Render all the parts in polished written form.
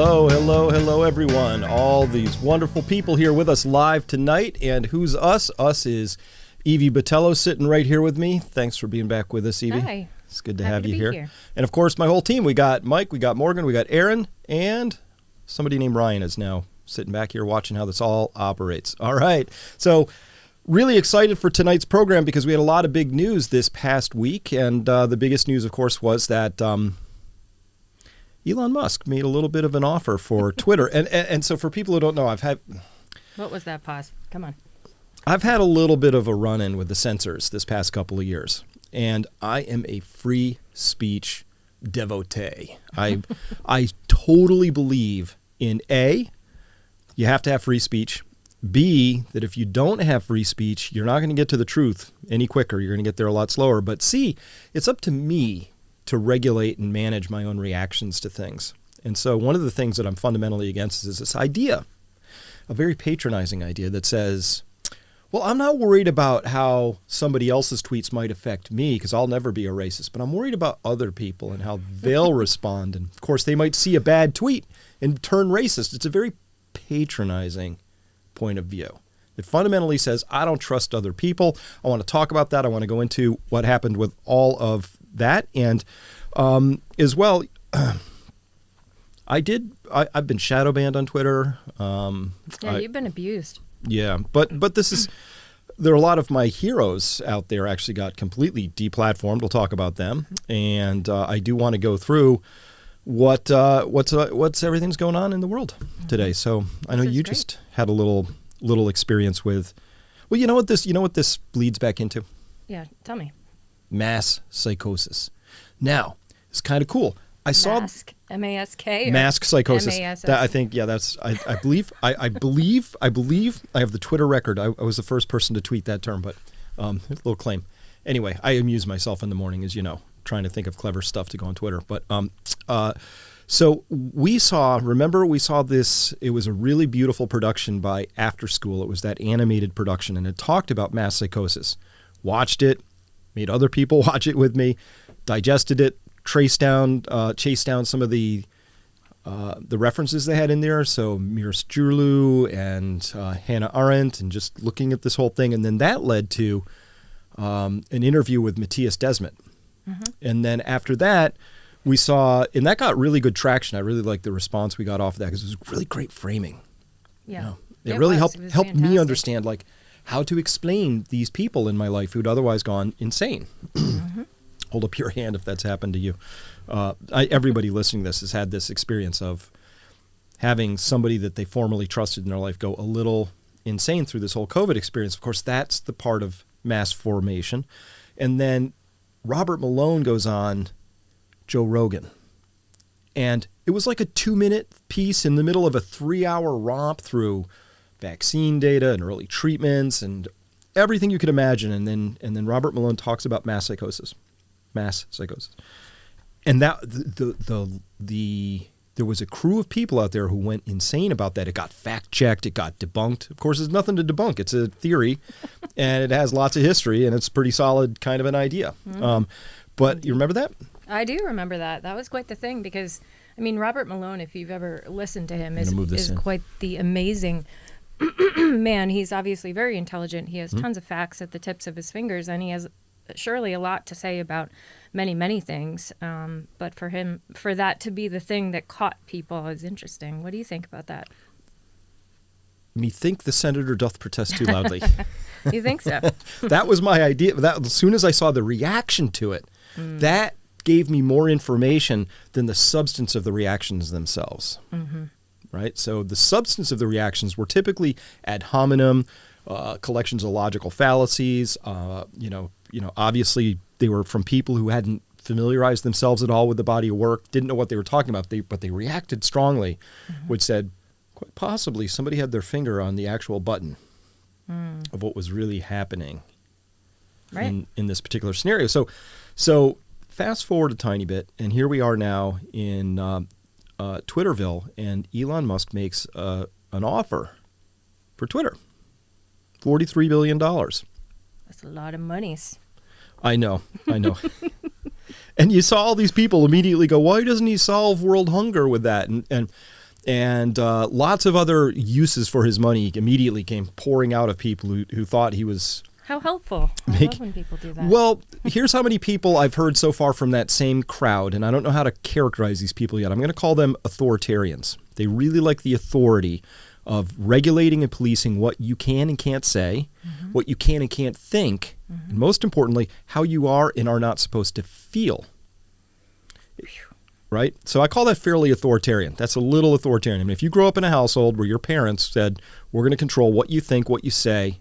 Hello, everyone. All these wonderful people here with us live tonight. And who's us? Us is Evie Botello sitting right here with me. Thanks for being back with us, Evie. Hi. It's good to Happy have to you be here. here. And, of course, my whole team. We got Mike, we got Morgan, we got Aaron, and somebody named Ryan is now sitting back here watching how this all operates. All right. So really excited for tonight's program because we had a lot of big news this past week. And the biggest news, of course, was that Elon Musk made a little bit of an offer for Twitter. And so for people who don't know, What was that pause? Come on. I've had a little bit of a run-in with the censors this past couple of years. And I am a free speech devotee. I totally believe in A, you have to have free speech. B, that if you don't have free speech, you're not going to get to the truth any quicker. You're going to get there a lot slower. But C, it's up to me to regulate and manage my own reactions to things. And so one of the things that I'm fundamentally against is this idea, a very patronizing idea that says, well, I'm not worried about how somebody else's tweets might affect me because I'll never be a racist, but I'm worried about other people and how they'll respond. And of course, they might see a bad tweet and turn racist. It's a very patronizing point of view. It fundamentally says, I don't trust other people. I want to talk about that. I want to go into what happened with all of that. And as well, I've been shadow banned on Twitter. You've been abused. Yeah, but this is, there are a lot of my heroes out there actually got completely deplatformed. We'll talk about them. And I do want to go through what's everything's going on in the world today. So I know you just had a little experience with, well, you know what this bleeds back into? Yeah, tell me. Mass psychosis. Now, it's kind of cool. I saw M-A-S-K. Mask psychosis. M-A-S-S. That, I think, yeah, that's. I believe I have the Twitter record. I was the first person to tweet that term, but a little claim. Anyway, I amuse myself in the morning, as you know, trying to think of clever stuff to go on Twitter. But so we saw this. It was a really beautiful production by After School. It was that animated production, and it talked about mass psychosis. Watched it, made other people watch it with me, digested it. Chase down some of the references they had in there. So Mirs Jurlu and Hannah Arendt, and just looking at this whole thing. And then that led to an interview with Matthias Desmet. Mm-hmm. And then after that, we saw, and that got really good traction. I really liked the response we got off of that because it was really great framing. Yeah. You know, it really helped me understand like how to explain these people in my life who'd otherwise gone insane. Mm-hmm. Hold up your hand if that's happened to you. Everybody listening to this has had this experience of having somebody that they formerly trusted in their life go a little insane through this whole COVID experience. Of course, that's the part of mass formation. And then Robert Malone goes on Joe Rogan. And it was like a 2-minute piece in the middle of a 3-hour romp through vaccine data and early treatments and everything you could imagine. And then Robert Malone talks about mass psychosis. And that there was a crew of people out there who went insane about that. It got fact-checked. It got debunked. Of course, there's nothing to debunk. It's a theory, and it has lots of history, and it's pretty solid kind of an idea. Mm-hmm. But you remember that? I do remember that. That was quite the thing because, I mean, Robert Malone, if you've ever listened to him, is quite the amazing man. He's obviously very intelligent. He has tons of facts at the tips of his fingers, and he has surely a lot to say about many, many things. But for that to be the thing that caught people is interesting. What do you think about that? Methinks the senator doth protest too loudly. You think so? That was my idea. As soon as I saw the reaction to it, that gave me more information than the substance of the reactions themselves. Mm-hmm. Right? So the substance of the reactions were typically ad hominem, collections of logical fallacies, obviously they were from people who hadn't familiarized themselves at all with the body of work, didn't know what they were talking about, but they reacted strongly, which said, quite possibly, somebody had their finger on the actual button of what was really happening in this particular scenario. So fast forward a tiny bit, and here we are now in Twitterville, and Elon Musk makes an offer for Twitter. $43 billion. That's a lot of monies. I know. And you saw all these people immediately go, why doesn't he solve world hunger with that? And And lots of other uses for his money immediately came pouring out of people who thought he was... How helpful. I love when people do that. Well, here's how many people I've heard so far from that same crowd, and I don't know how to characterize these people yet. I'm going to call them authoritarians. They really like the authority of regulating and policing what you can and can't say, what you can and can't think, and most importantly, how you are and are not supposed to feel. Right? So I call that fairly authoritarian. That's a little authoritarian. I mean, if you grow up in a household where your parents said, we're going to control what you think, what you say,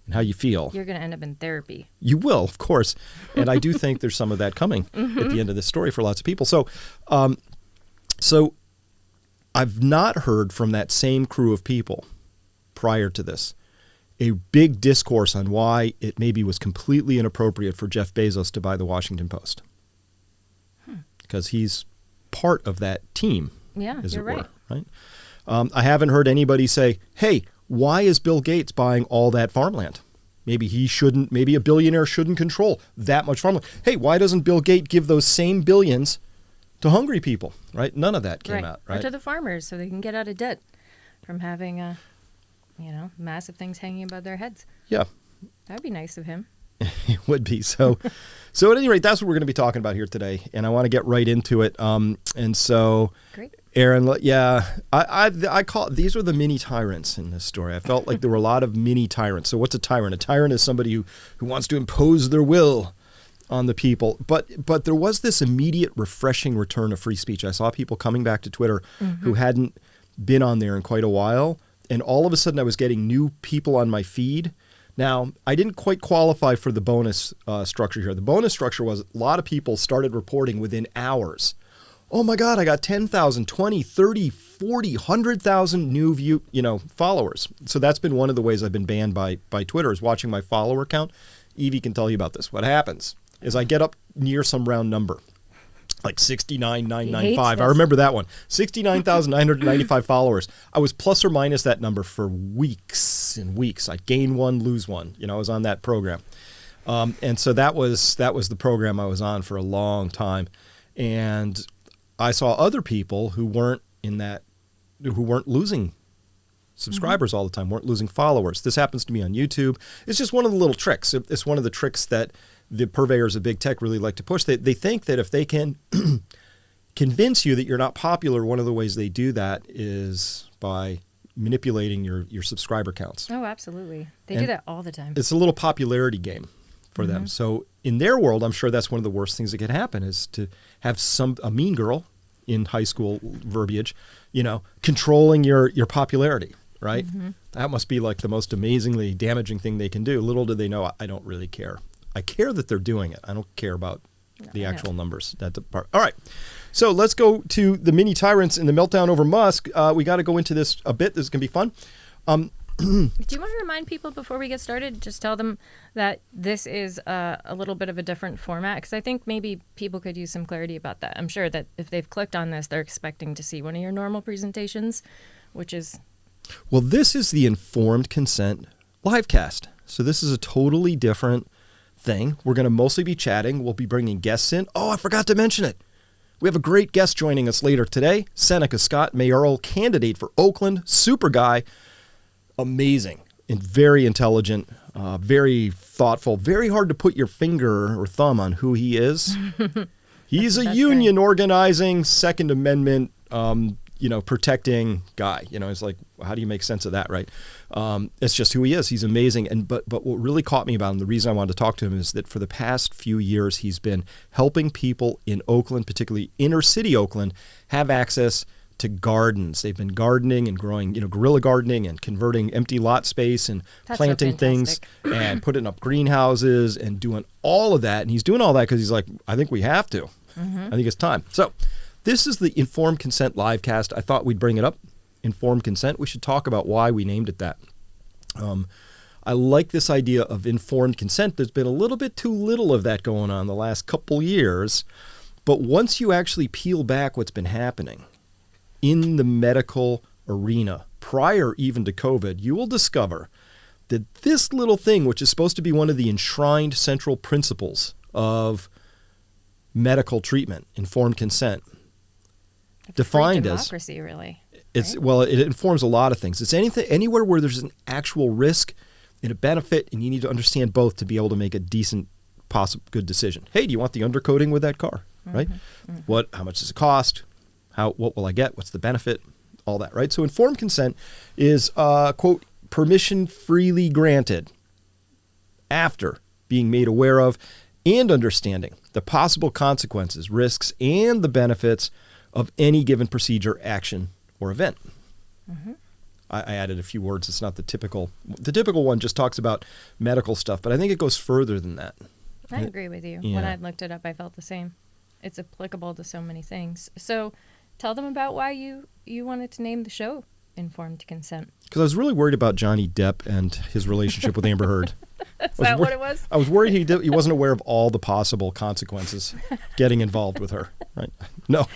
and how you feel. You're going to end up in therapy. You will, of course. And I do think there's some of that coming at the end of this story for lots of people. So I've not heard from that same crew of people prior to this a big discourse on why it maybe was completely inappropriate for Jeff Bezos to buy the Washington Post. Because he's part of that team, as it were. Right? I haven't heard anybody say, hey, why is Bill Gates buying all that farmland? Maybe he shouldn't, maybe a billionaire shouldn't control that much farmland. Hey, why doesn't Bill Gates give those same billions to hungry people, right? None of that came out, right? Or to the farmers so they can get out of debt from having, massive things hanging above their heads. Yeah. That'd be nice of him. It would be. So at any rate, that's what we're going to be talking about here today, and I want to get right into it. And so... Great. Aaron, I call these were the mini tyrants in this story. I felt like there were a lot of mini tyrants. So what's a tyrant? A tyrant is somebody who wants to impose their will on the people. But there was this immediate refreshing return of free speech. I saw people coming back to Twitter who hadn't been on there in quite a while. And all of a sudden I was getting new people on my feed. Now, I didn't quite qualify for the bonus structure here. The bonus structure was a lot of people started reporting within hours. Oh my God, I got 10,000, 20, 30, 40, 100,000 new followers. So that's been one of the ways I've been banned by Twitter is watching my follower count. Evie can tell you about this. What happens is I get up near some round number, like 69,995. I remember that one. 69,995 followers. I was plus or minus that number for weeks and weeks. I'd gain one, lose one. I was on that program. And so that was the program I was on for a long time. And I saw other people who weren't losing subscribers all the time, weren't losing followers. This happens to me on YouTube. It's just one of the little tricks. It's one of the tricks that the purveyors of big tech really like to push. They think that if they can convince you that you're not popular, one of the ways they do that is by manipulating your subscriber counts. Oh, absolutely. They do that all the time. It's a little popularity game for them. So in their world, I'm sure that's one of the worst things that could happen is to have a mean girl in high school verbiage, controlling your popularity, right? That must be like the most amazingly damaging thing they can do. Little do they know, I don't really care. I care that they're doing it. I don't care about the actual numbers. That's the part. All right. So let's go to the mini tyrants and the meltdown over Musk. We got to go into this a bit. This is going to be fun. Do you want to remind people before we get started, just tell them that this is a little bit of a different format? Because I think maybe people could use some clarity about that. I'm sure that if they've clicked on this, they're expecting to see one of your normal presentations, which is... Well, this is the Informed Consent LiveCast. So this is a totally different thing. We're going to mostly be chatting. We'll be bringing guests in. Oh, I forgot to mention it. We have a great guest joining us later today. Seneca Scott, mayoral candidate for Oakland, super guy. Amazing and very intelligent, very thoughtful, very hard to put your finger or thumb on who he is. He's a union organizing, Second Amendment, protecting guy. It's like, how do you make sense of that, right? It's just who he is. He's amazing. But what really caught me about him, the reason I wanted to talk to him is that for the past few years, he's been helping people in Oakland, particularly inner city Oakland, have access to gardens. They've been gardening and growing, guerrilla gardening and converting empty lot space and planting things and putting up greenhouses and doing all of that. And he's doing all that because he's like, I think we have to. I think it's time. So this is the Informed Consent LiveCast. I thought we'd bring it up. Informed Consent. We should talk about why we named it that. I like this idea of informed consent. There's been a little bit too little of that going on the last couple years. But once you actually peel back what's been happening in the medical arena, prior even to COVID, you will discover that this little thing, which is supposed to be one of the enshrined central principles of medical treatment, informed consent, defined free as democracy, really. it's right? well, it informs a lot of things. It's anywhere where there's an actual risk and a benefit, and you need to understand both to be able to make a decent, good decision. Hey, do you want the undercoating with that car? Right? How much does it cost? What will I get? What's the benefit? All that, right? So informed consent is, quote, permission freely granted after being made aware of and understanding the possible consequences, risks, and the benefits of any given procedure, action, or event. I added a few words. It's not the typical. The typical one just talks about medical stuff, but I think it goes further than that. I agree with you. Yeah. When I looked it up, I felt the same. It's applicable to so many things. So tell them about why you wanted to name the show Informed Consent. Because I was really worried about Johnny Depp and his relationship with Amber Heard. Is that what it was? I was worried he wasn't aware of all the possible consequences getting involved with her. Right? No.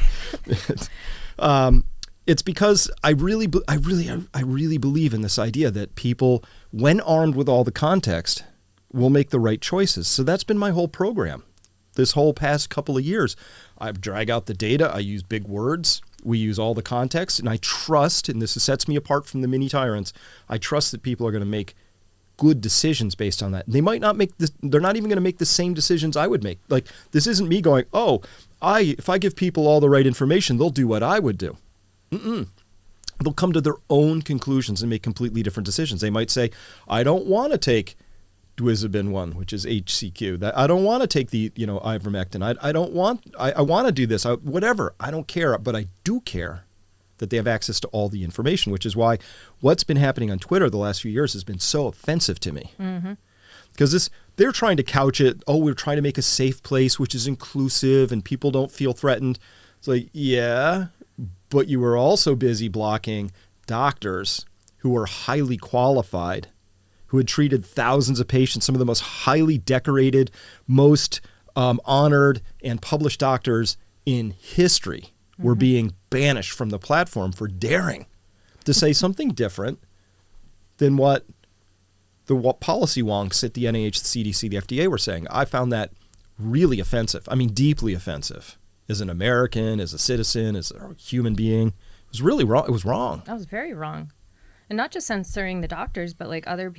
It's because I really believe in this idea that people, when armed with all the context, will make the right choices. So that's been my whole program. This whole past couple of years, I drag out the data. I use big words. We use all the context, and I trust, and this sets me apart from the mini tyrants, I trust that people are going to make good decisions based on that. They might not make this, they're not even going to make the same decisions I would make. Like, this isn't me going, if I give people all the right information, they'll do what I would do. They'll come to their own conclusions and make completely different decisions. They might say, I don't want to take Dwizabin 1, which is HCQ. That I don't want to take the, ivermectin. I want to do this. Whatever. I don't care, but I do care that they have access to all the information, which is why what's been happening on Twitter the last few years has been so offensive to me. Because they're trying to couch it, we're trying to make a safe place which is inclusive and people don't feel threatened. It's like, yeah, but you were also busy blocking doctors who were highly qualified, who had treated thousands of patients, some of the most highly decorated, most honored and published doctors in history were being banished from the platform for daring to say something different than what the policy wonks at the NIH, the CDC, the FDA were saying. I found that really offensive. I mean, deeply offensive. As an American, as a citizen, as a human being. It was really wrong. It was wrong. That was very wrong. And not just censoring the doctors, but like other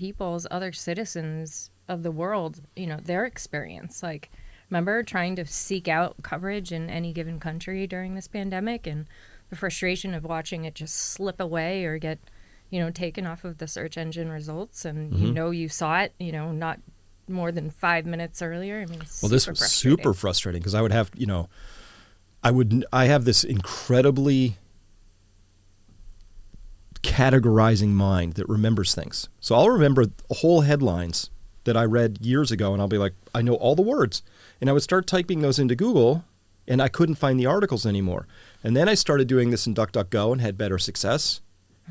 citizens of the world, their experience. Like, remember trying to seek out coverage in any given country during this pandemic and the frustration of watching it just slip away or get, taken off of the search engine results. And you saw it, not more than 5 minutes earlier. I mean, it's this was super frustrating because I would have, I have this incredibly categorizing mind that remembers things. So I'll remember whole headlines that I read years ago, and I'll be like, I know all the words. And I would start typing those into Google, and I couldn't find the articles anymore. And then I started doing this in DuckDuckGo and had better success.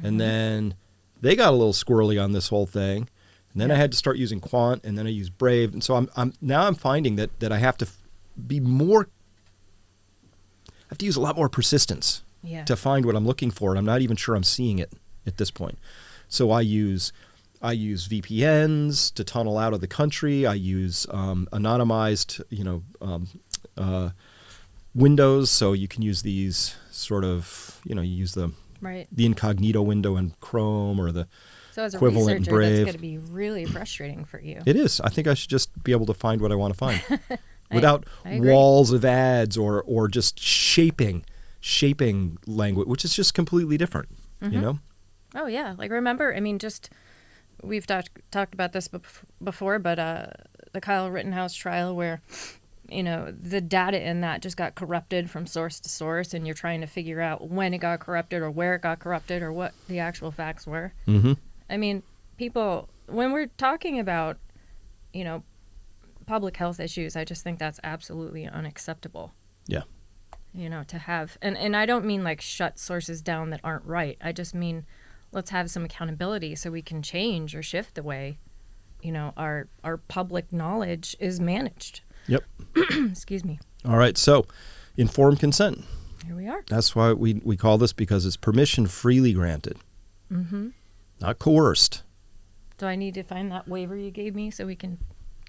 And then they got a little squirrely on this whole thing. And then I had to start using Quant, and then I used Brave. And so I'm finding that I have to be more, I have to use a lot more persistence to find what I'm looking for. And I'm not even sure I'm seeing it at this point. So I use VPNs to tunnel out of the country. I use anonymized, windows. So you can use these sort of, you use the incognito window in Chrome or the so as a equivalent in researcher, Brave. that's going to be really frustrating for you. It is. I think I should just be able to find what I want to find without walls of ads or just shaping language, which is just completely different, Oh, yeah. Like, remember, I mean, we've talked about this before, but the Kyle Rittenhouse trial where, the data in that just got corrupted from source to source, and you're trying to figure out when it got corrupted or where it got corrupted or what the actual facts were. I mean, people, when we're talking about, public health issues, I just think that's absolutely unacceptable. Yeah. To have, and I don't mean like shut sources down that aren't right. I just mean let's have some accountability so we can change or shift the way, our public knowledge is managed. Yep. Excuse me. All right. So informed consent. Here we are. That's why we call this, because it's permission freely granted. Not coerced. Do I need to find that waiver you gave me so we can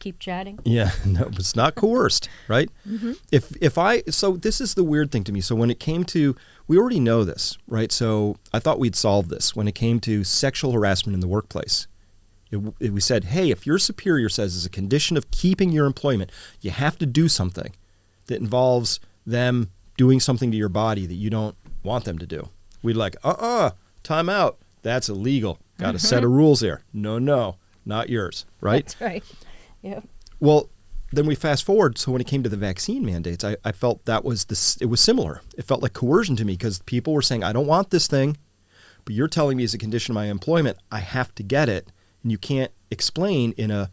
keep chatting. Yeah, no, it's not coerced, right? Mm-hmm. So this is the weird thing to me. So when it came to, we already know this, right? So I thought we'd solve this when it came to sexual harassment in the workplace. We said, hey, if your superior says as a condition of keeping your employment, you have to do something that involves them doing something to your body that you don't want them to do. We'd like, time out. That's illegal. Got a set of rules there. No, not yours, right? That's right. Yep. Well, then we fast forward. So when it came to the vaccine mandates, I felt it was similar. It felt like coercion to me because people were saying, I don't want this thing, but you're telling me as a condition of my employment, I have to get it. And you can't explain in a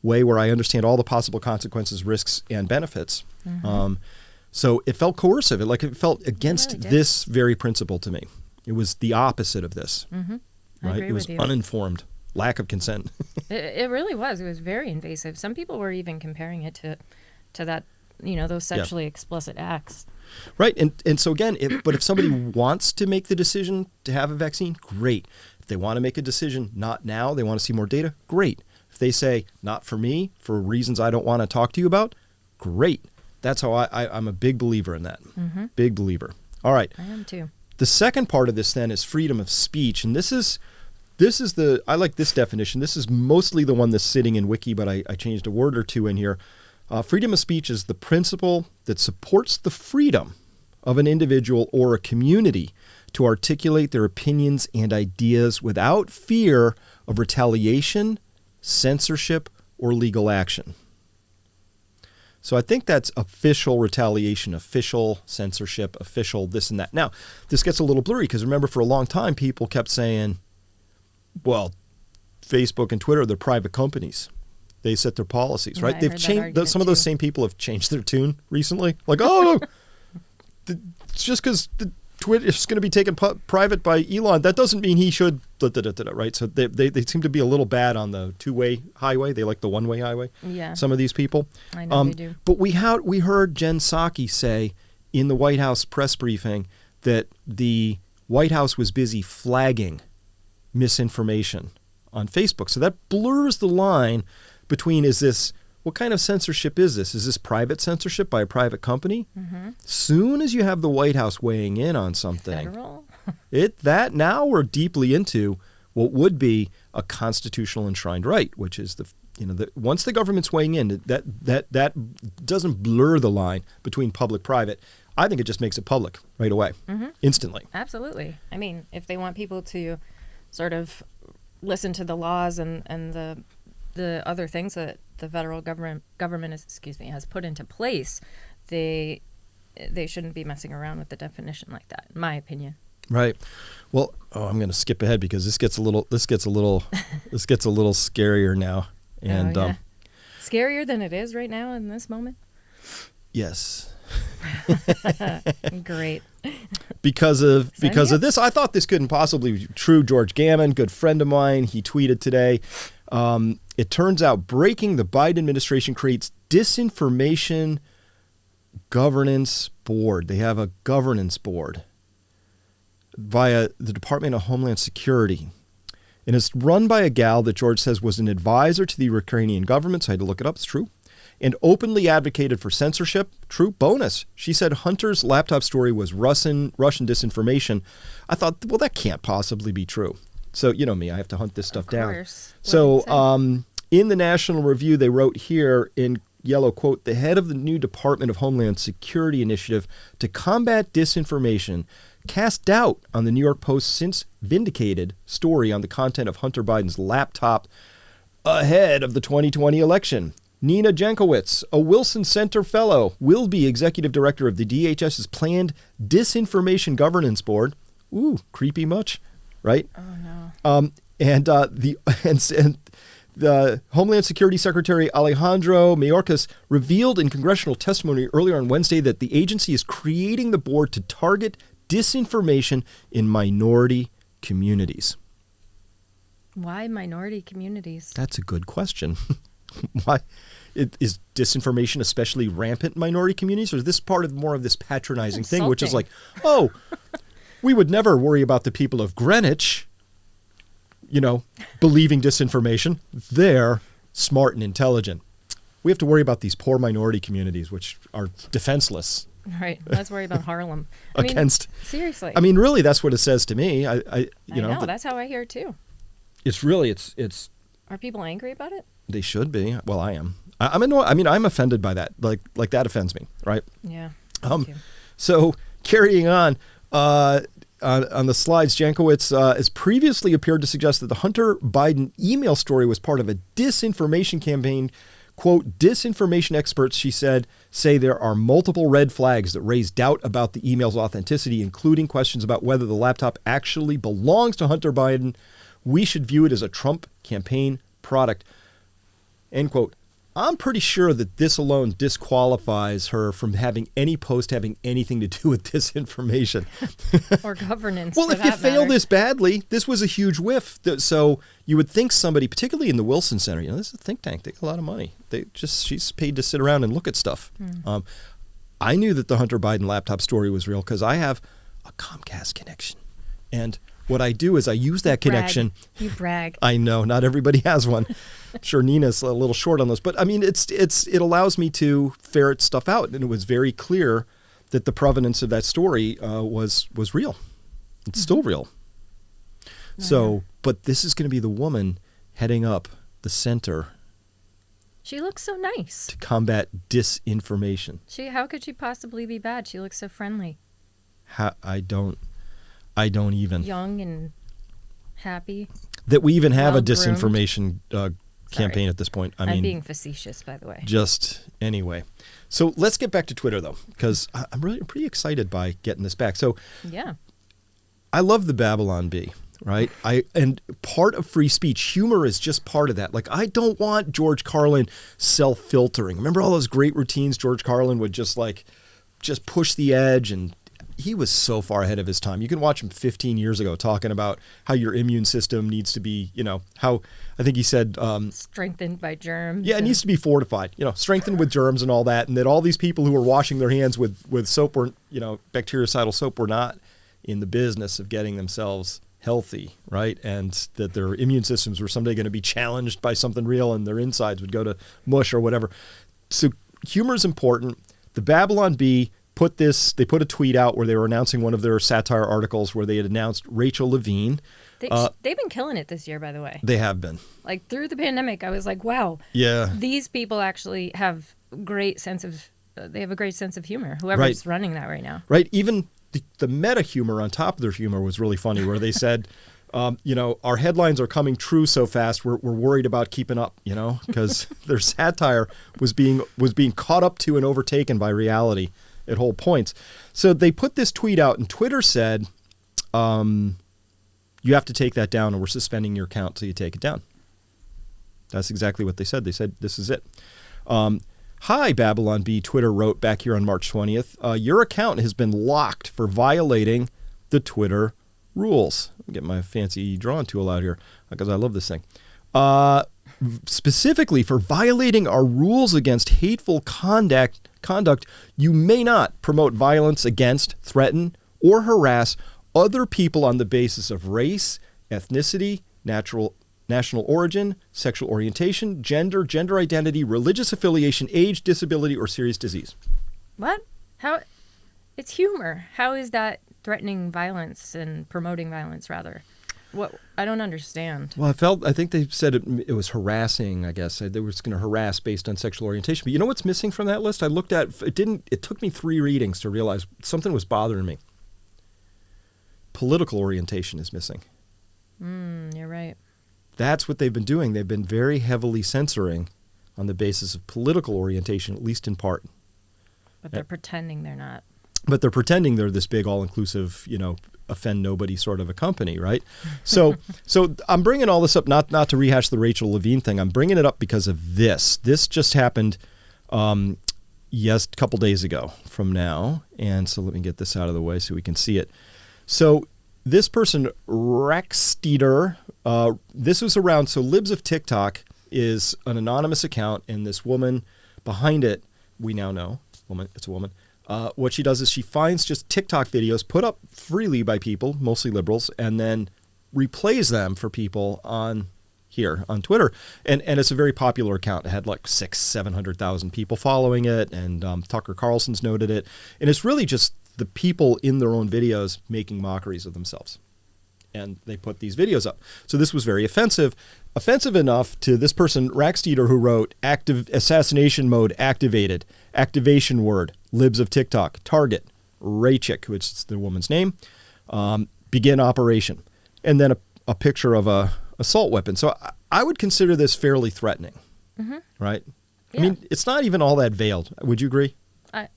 way where I understand all the possible consequences, risks, and benefits. Mm-hmm. So it felt coercive. It felt against this very principle to me. It was the opposite of this. Mm-hmm. Right? It was uninformed, lack of consent. It really was. It was very invasive. Some people were even comparing it to that, those sexually explicit acts. Right. And so again, but if somebody wants to make the decision to have a vaccine, great. If they want to make a decision not now, they want to see more data, great. If they say, not for me, for reasons I don't want to talk to you about, great. That's how I'm a big believer in that. Mm-hmm. Big believer. All right. I am too. The second part of this then is freedom of speech. And this is I like this definition. This is mostly the one that's sitting in Wiki, but I changed a word or two in here. Freedom of speech is the principle that supports the freedom of an individual or a community to articulate their opinions and ideas without fear of retaliation, censorship, or legal action. So I think that's official retaliation, official censorship, official this and that. Now, this gets a little blurry because remember for a long time people kept saying, well, Facebook and Twitter, they're private companies. They set their policies, right? They've changed. Some of those same people have changed their tune recently. Like, it's just because Twitter is going to be taken private by Elon. That doesn't mean he should, right? So they seem to be a little bad on the two-way highway. They like the one-way highway. Yeah. Some of these people. I know they do. But we heard Jen Psaki say in the White House press briefing that the White House was busy flagging misinformation on Facebook. So that blurs the line between what kind of censorship is this? Is this private censorship by a private company? Mm-hmm. Soon as you have the White House weighing in on something, federal? Now we're deeply into what would be a constitutional enshrined right, which is once the government's weighing in, that doesn't blur the line between public-private. I think it just makes it public right away, instantly. Absolutely. I mean, if they want people to sort of listen to the laws and the other things that the federal government has put into place, they shouldn't be messing around with the definition like that, in my opinion. Right. Well, I'm going to skip ahead because this gets a little scarier now, and scarier than it is right now in this moment. Yes. Great. Because of this, I thought this couldn't possibly be true. George Gammon, good friend of mine, he tweeted today. It turns out breaking the Biden administration creates disinformation governance board. They have a governance board via the Department of Homeland Security. And it's run by a gal that George says was an advisor to the Ukrainian government. So I had to look it up. It's true. And openly advocated for censorship. True. Bonus. She said Hunter's laptop story was Russian disinformation. I thought, well, that can't possibly be true. So, you know me, I have to hunt this stuff down. So in the National Review, they wrote here in yellow, quote, the head of the new Department of Homeland Security initiative to combat disinformation cast doubt on the New York Post's since vindicated story on the content of Hunter Biden's laptop ahead of the 2020 election. Nina Jankowicz, a Wilson Center fellow, will be executive director of the DHS's planned Disinformation Governance Board. Ooh, creepy much, right? Oh, no. And the Homeland Security Secretary Alejandro Mayorkas revealed in congressional testimony earlier on Wednesday that the agency is creating the board to target disinformation in minority communities. Why minority communities? That's a good question. Why is disinformation especially rampant in minority communities, or is this part of more of this patronizing thing, which is like, oh, we would never worry about the people of Greenwich, believing disinformation. They're smart and intelligent. We have to worry about these poor minority communities, which are defenseless. Right. Let's worry about Harlem. Seriously. I mean, really, that's what it says to me. I know that's how I hear it too. It's really, it's. Are people angry about it? They should be. Well, I am. I'm annoyed. I mean, I'm offended by that. Like that offends me, right? Yeah. So carrying on the slides, Jankowicz has previously appeared to suggest that the Hunter Biden email story was part of a disinformation campaign. Quote, disinformation experts, she said, say there are multiple red flags that raise doubt about the email's authenticity, including questions about whether the laptop actually belongs to Hunter Biden. We should view it as a Trump campaign product. End quote. I'm pretty sure that this alone disqualifies her from having any post having anything to do with disinformation. Or governance. Well, if you fail this badly, this was a huge whiff. So you would think somebody, particularly in the Wilson Center, this is a think tank. They get a lot of money. She's paid to sit around and look at stuff. I knew that the Hunter Biden laptop story was real because I have a Comcast connection. And what I do is I use that connection. You brag. I know, not everybody has one. I'm sure Nina's a little short on those, but I mean, it allows me to ferret stuff out, and it was very clear that the provenance of that story was real. It's still real. So, but this is going to be the woman heading up the center. She looks so nice. To combat disinformation. How could she possibly be bad? She looks so friendly. I don't even. Young and happy. That we even have a disinformation campaign at this point. I'm being facetious, by the way. Just anyway. So let's get back to Twitter, though, because I'm really pretty excited by getting this back. So yeah, I love the Babylon Bee, right? And part of free speech, humor is just part of that. Like, I don't want George Carlin self-filtering. Remember all those great routines George Carlin would just push the edge, and he was so far ahead of his time. You can watch him 15 years ago talking about how your immune system needs to be, how I think he said strengthened by germs. Yeah, it needs to be fortified, strengthened with germs and all that. And that all these people who were washing their hands with soap or, bactericidal soap were not in the business of getting themselves healthy, right? And that their immune systems were someday going to be challenged by something real and their insides would go to mush or whatever. So humor is important. The Babylon Bee they put a tweet out where they were announcing one of their satire articles where they had announced Rachel Levine. They've been killing it this year, by the way. They have been. Like, through the pandemic, I was like, wow. Yeah. These people actually have a great sense of humor, whoever's running that right now. Right. Even the meta humor on top of their humor was really funny, where they said, our headlines are coming true so fast, we're worried about keeping up, because their satire was being caught up to and overtaken by reality at whole points. So they put this tweet out, and Twitter said, you have to take that down, and we're suspending your account till you take it down. That's exactly what they said. They said, this is it. Hi, Babylon Bee, Twitter wrote back here on March 20th. Your account has been locked for violating the Twitter rules. Let me get my fancy drawing tool out here because I love this thing. Specifically for violating our rules against hateful conduct, you may not promote violence against, threaten, or harass other people on the basis of race, ethnicity, national origin, sexual orientation, gender identity, religious affiliation, age, disability, or serious disease. What? How? It's humor. How is that threatening violence and promoting violence, rather? What? I don't understand. Well, I think they said it was harassing, I guess. They were going to harass based on sexual orientation. But you know what's missing from that list? I looked at it took me 3 readings to realize something was bothering me. Political orientation is missing. You're right. That's what they've been doing. They've been very heavily censoring on the basis of political orientation, at least in part. But they're pretending they're not. But they're pretending they're this big, all-inclusive, offend nobody sort of a company, right? So I'm bringing all this up not to rehash the Rachel Levine thing. I'm bringing it up because of this. This just happened, a couple days ago from now. And so let me get this out of the way so we can see it. So this person, Rexteter, this was around. So Libs of TikTok is an anonymous account, and this woman behind it, we now know, it's a woman. What she does is she finds just TikTok videos put up freely by people, mostly liberals, and then replays them for people on here on Twitter, and it's a very popular account. It had like 700,000 people following it, and Tucker Carlson's noted it, and it's really just the people in their own videos making mockeries of themselves, and they put these videos up. So this was very offensive enough to this person, Racksteeder, who wrote active assassination mode activated, activation word, libs of TikTok, target, Reich, which is the woman's name, begin operation, and then a picture of a assault weapon. So I would consider this fairly threatening, right? Yeah. I mean, it's not even all that veiled. Would you agree? I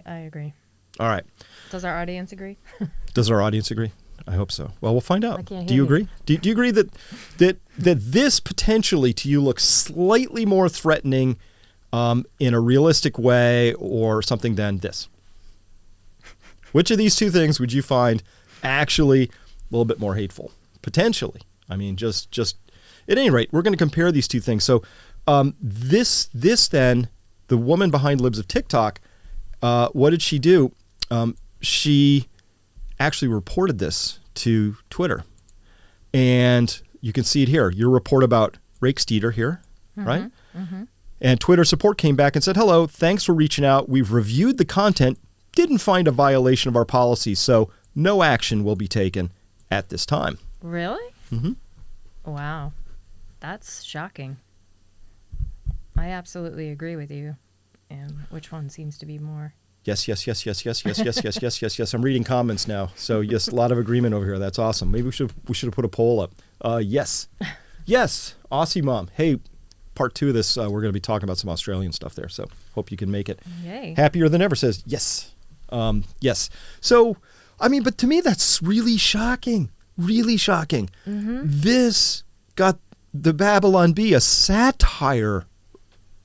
agree. All right. Does our audience agree? Does our audience agree? I hope so. Well, we'll find out. Do you agree? Do you agree that this potentially to you looks slightly more threatening in a realistic way or something than this? Which of these two things would you find actually a little bit more hateful? Potentially. I mean, just at any rate, we're going to compare these two things. So this then, the woman behind Libs of TikTok, what did she do? She actually reported this to Twitter. And you can see it here. Your report about Racksteeder here, right? Mm-hmm. And Twitter support came back and said, hello, thanks for reaching out. We've reviewed the content, didn't find a violation of our policies, so no action will be taken at this time. Really? Mm-hmm. Wow. That's shocking. I absolutely agree with you. And which one seems to be more? Yes. I'm reading comments now. So yes, a lot of agreement over here. That's awesome. Maybe we should have put a poll up. Yes. Aussie Mom. Hey, part 2 of this, we're going to be talking about some Australian stuff there. So hope you can make it. Yay. Happier than ever says yes. Yes. So, I mean, but to me, that's really shocking. Really shocking. Mm-hmm. This got the Babylon Bee, a satire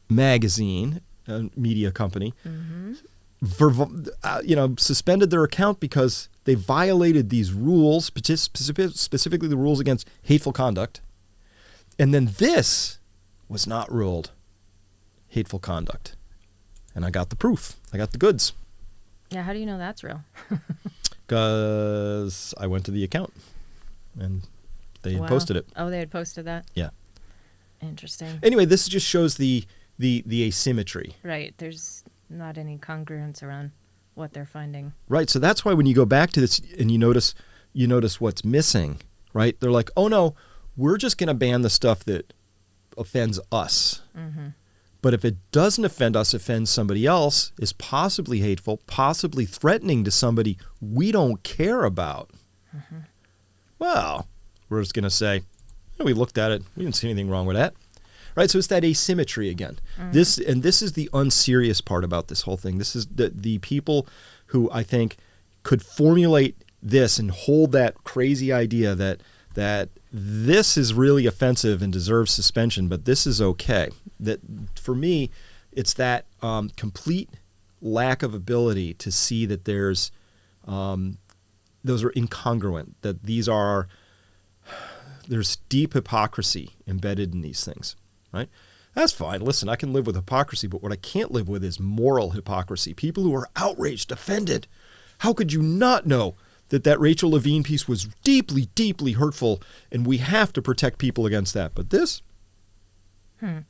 magazine, a media company, suspended their account because they violated these rules, specifically the rules against hateful conduct. And then this was not ruled hateful conduct. And I got the proof. I got the goods. Yeah, how do you know that's real? Because I went to the account and they had posted it. Oh, they had posted that? Yeah. Interesting. Anyway, this just shows the asymmetry. Right. There's not any congruence around what they're finding. Right. So that's why when you go back to this and you notice what's missing, right? They're like, oh no, we're just going to ban the stuff that offends us. Mm-hmm. But if it doesn't offend us, offends somebody else, is possibly hateful, possibly threatening to somebody we don't care about. Mm-hmm. Well, we're just going to say, we looked at it. We didn't see anything wrong with that. Right? So it's that asymmetry again. Mm-hmm. This is the unserious part about this whole thing. This is the people who I think could formulate this and hold that crazy idea that this is really offensive and deserves suspension, but this is okay. That for me, it's that complete lack of ability to see that those are incongruent, that there's deep hypocrisy embedded in these things, right? That's fine. Listen, I can live with hypocrisy, but what I can't live with is moral hypocrisy. People who are outraged, offended. How could you not know that Rachel Levine piece was deeply, deeply hurtful, and we have to protect people against that? But this? No,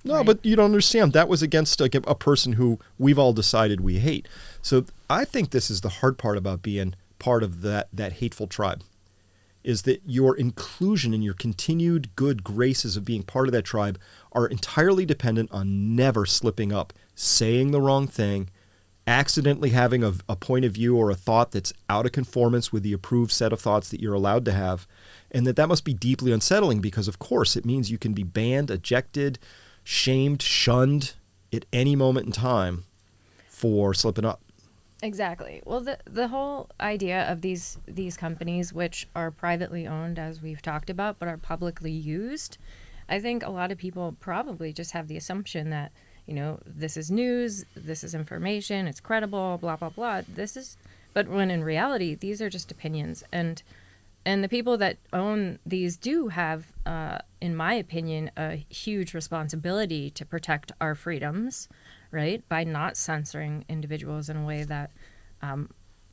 right. But you don't understand. That was against a person who we've all decided we hate. So I think this is the hard part about being part of that hateful tribe, is that your inclusion and your continued good graces of being part of that tribe are entirely dependent on never slipping up, saying the wrong thing, accidentally having a point of view or a thought that's out of conformance with the approved set of thoughts that you're allowed to have, and that must be deeply unsettling because, of course, it means you can be banned, ejected, shamed, shunned at any moment in time for slipping up. Exactly. Well, the whole idea of these companies, which are privately owned, as we've talked about, but are publicly used, I think a lot of people probably just have the assumption that, this is news, this is information, it's credible, blah, blah, blah. But when in reality, these are just opinions. And the people that own these do have, in my opinion, a huge responsibility to protect our freedoms, right? By not censoring individuals in a way that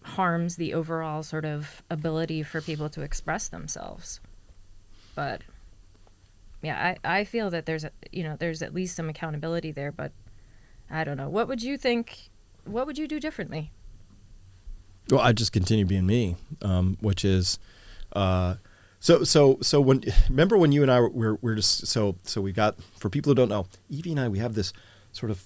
harms the overall sort of ability for people to express themselves. But yeah, I feel that there's at least some accountability there, but I don't know. What would you think? What would you do differently? Well, I just continue being me, which is, so when, remember when you and I we're just, so we got, for people who don't know, Evie and I, we have this sort of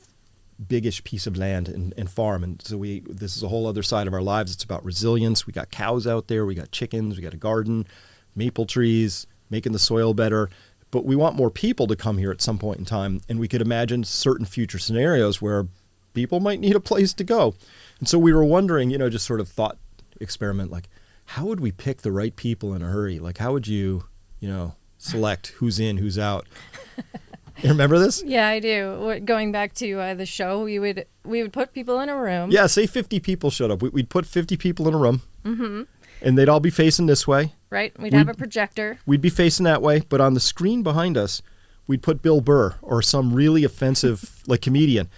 biggish piece of land and farm. And so this is a whole other side of our lives. It's about resilience. We got cows out there. We got chickens. We got a garden, maple trees, making the soil better. But we want more people to come here at some point in time. And we could imagine certain future scenarios where people might need a place to go. And so we were wondering, just sort of thought experiment, like, how would we pick the right people in a hurry? Like, how would you, select who's in, who's out? You remember this? Yeah, I do. Going back to the show, we would put people in a room. Yeah, say 50 people showed up. We'd put 50 people in a room. Mm-hmm. And they'd all be facing this way. Right. We'd have a projector. We'd be facing that way. But on the screen behind us, we'd put Bill Burr or some really offensive comedian.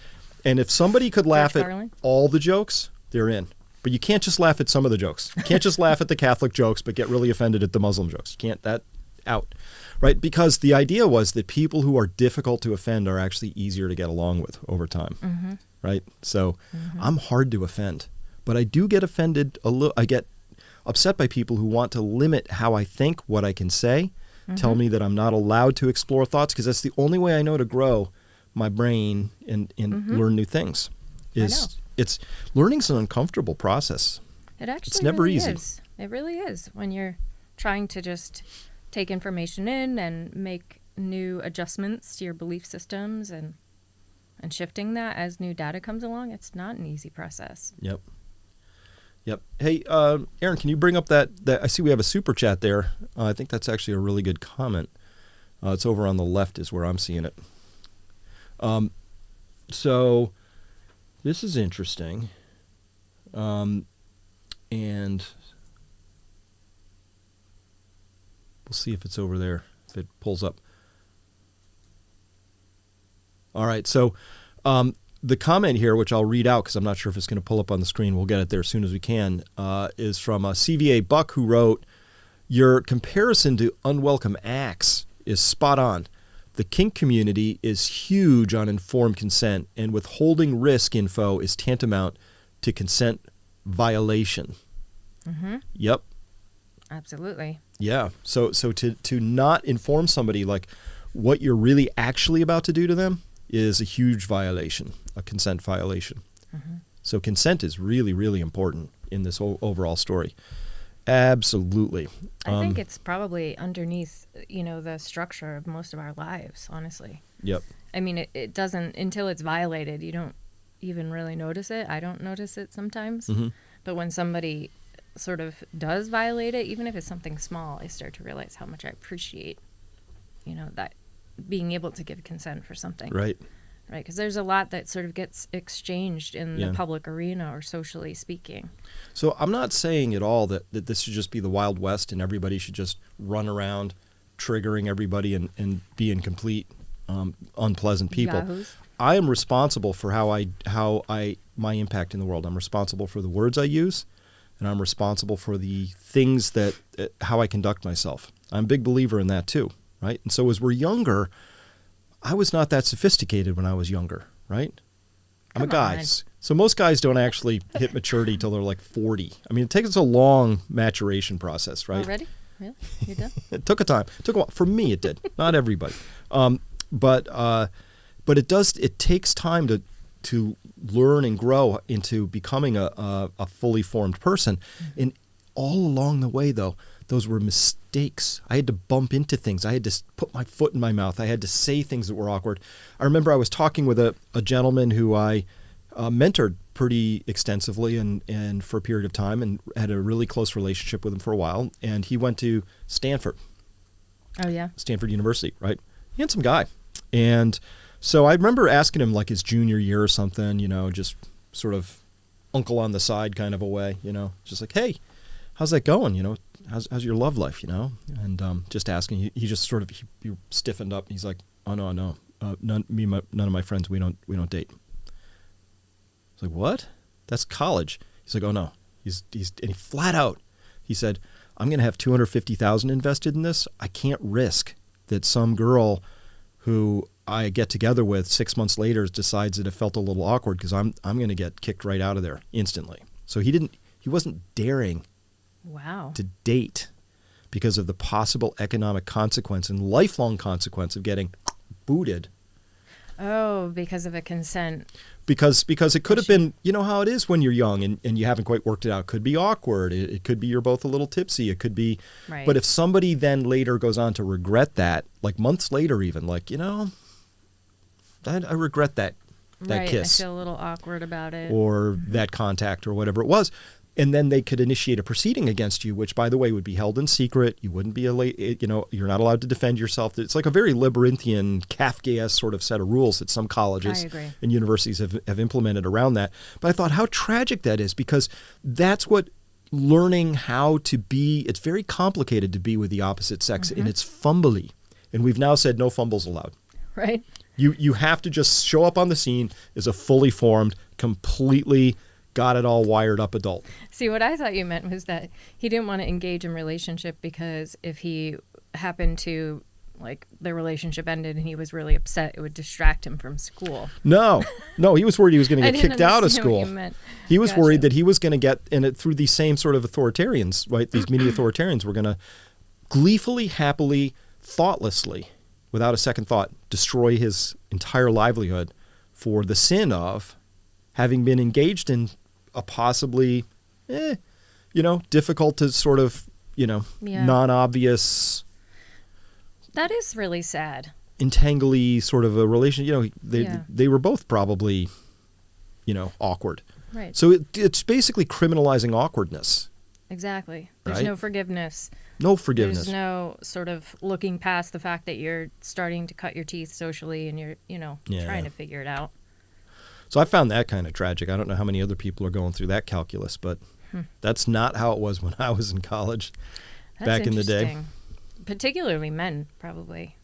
And if somebody could laugh at all the jokes, they're in. But you can't just laugh at some of the jokes. You can't just laugh at the Catholic jokes, but get really offended at the Muslim jokes. You can't, that out. Right? Because the idea was that people who are difficult to offend are actually easier to get along with over time. Mm-hmm. Right? So I'm hard to offend. But I do get offended a little. I get upset by people who want to limit how I think, what I can say, tell me that I'm not allowed to explore thoughts, because that's the only way I know to grow my brain and learn new things. Learning's an uncomfortable process. It's never really easy. It really is when you're trying to just take information in and make new adjustments to your belief systems and shifting that as new data comes along. It's not an easy process. Yep. Hey, Aaron, can you bring up that I see we have a super chat there. I think that's actually a really good comment. It's over on the left is where I'm seeing it. So this is interesting. And we'll see if it's over there, if it pulls up. All right. So the comment here, which I'll read out because I'm not sure if it's going to pull up on the screen. We'll get it there as soon as we can, is from CVA Buck, who wrote, "Your comparison to unwelcome acts is spot on. The kink community is huge on informed consent, and withholding risk info is tantamount to consent violation." Mm-hmm. Yep. Absolutely. Yeah. So to not inform somebody like what you're really actually about to do to them is a huge violation, a consent violation. Mm-hmm. So consent is really, really important in this whole overall story. Absolutely. I think it's probably underneath, the structure of most of our lives, honestly. Yep. I mean, it doesn't, until it's violated, you don't even really notice it. I don't notice it sometimes. Mm-hmm. But when somebody sort of does violate it, even if it's something small, I start to realize how much I appreciate, that being able to give consent for something. Right. Right, because there's a lot that sort of gets exchanged in the public arena or socially speaking. So I'm not saying at all that this should just be the Wild West and everybody should just run around triggering everybody and being complete unpleasant people. Yahoos. I am responsible for my impact in the world. I'm responsible for the words I use, and I'm responsible for the things how I conduct myself. I'm a big believer in that too, right? And so as we're younger, I was not that sophisticated when I was younger, right? I'm a guy. So most guys don't actually hit maturity till they're like 40. I mean, it takes a long maturation process, right? Already? Really? You're done? It took a time. It took a while. For me, it did. Not everybody. But it takes time to learn and grow into becoming a fully formed person. Mm-hmm. And all along the way, though, those were mistakes. I had to bump into things. I had to put my foot in my mouth. I had to say things that were awkward. I remember I was talking with a gentleman who I mentored pretty extensively and for a period of time, and had a really close relationship with him for a while. And he went to Stanford. Oh, yeah? Stanford University, right? Handsome guy. And so I remember asking him like his junior year or something, just sort of uncle on the side kind of a way, just like, hey, how's that going? How's your love life, And just asking, he just sort of he stiffened up. He's like, oh no, none of my friends, we don't date. I was like, what? That's college. He's like, oh no. And he flat out, he said, I'm going to have $250,000 invested in this. I can't risk that some girl who I get together with 6 months later decides that it felt a little awkward because I'm going to get kicked right out of there instantly. So he wasn't daring to date because of the possible economic consequence and lifelong consequence of getting booted. Oh, because of a consent. Because it could have been, you know how it is when you're young and you haven't quite worked it out. It could be awkward. It could be you're both a little tipsy. It could be. Right. But if somebody then later goes on to regret that, like months later even, like, I regret that kiss. I feel a little awkward about it. Or that contact or whatever it was. And then they could initiate a proceeding against you, which, by the way, would be held in secret. You wouldn't be you're not allowed to defend yourself. It's like a very labyrinthian, Kafkaesque sort of set of rules that some colleges and universities have implemented around that. But I thought how tragic that is, because that's what learning how to be. It's very complicated to be with the opposite sex, and it's fumbly. And we've now said no fumbles allowed. Right. You have to just show up on the scene as a fully formed, completely got it all wired up adult. See, what I thought you meant was that he didn't want to engage in relationship because if he happened to, like, the relationship ended and he was really upset, it would distract him from school. No, he was worried he was going to get kicked out of school. What you meant. He was worried that he was going to get, through these same sort of authoritarians, right? These mini authoritarians were going to gleefully, happily, thoughtlessly, without a second thought, destroy his entire livelihood for the sin of having been engaged in a possibly, difficult to sort of, non-obvious. That is really sad. Entangly sort of a relation. They were both probably, awkward. Right. So it's basically criminalizing awkwardness. Exactly. There's right? no forgiveness. No forgiveness. There's no sort of looking past the fact that you're starting to cut your teeth socially and you're, trying to figure it out. So I found that kind of tragic. I don't know how many other people are going through that calculus, but that's not how it was when I was in college back in the day. Particularly men, probably.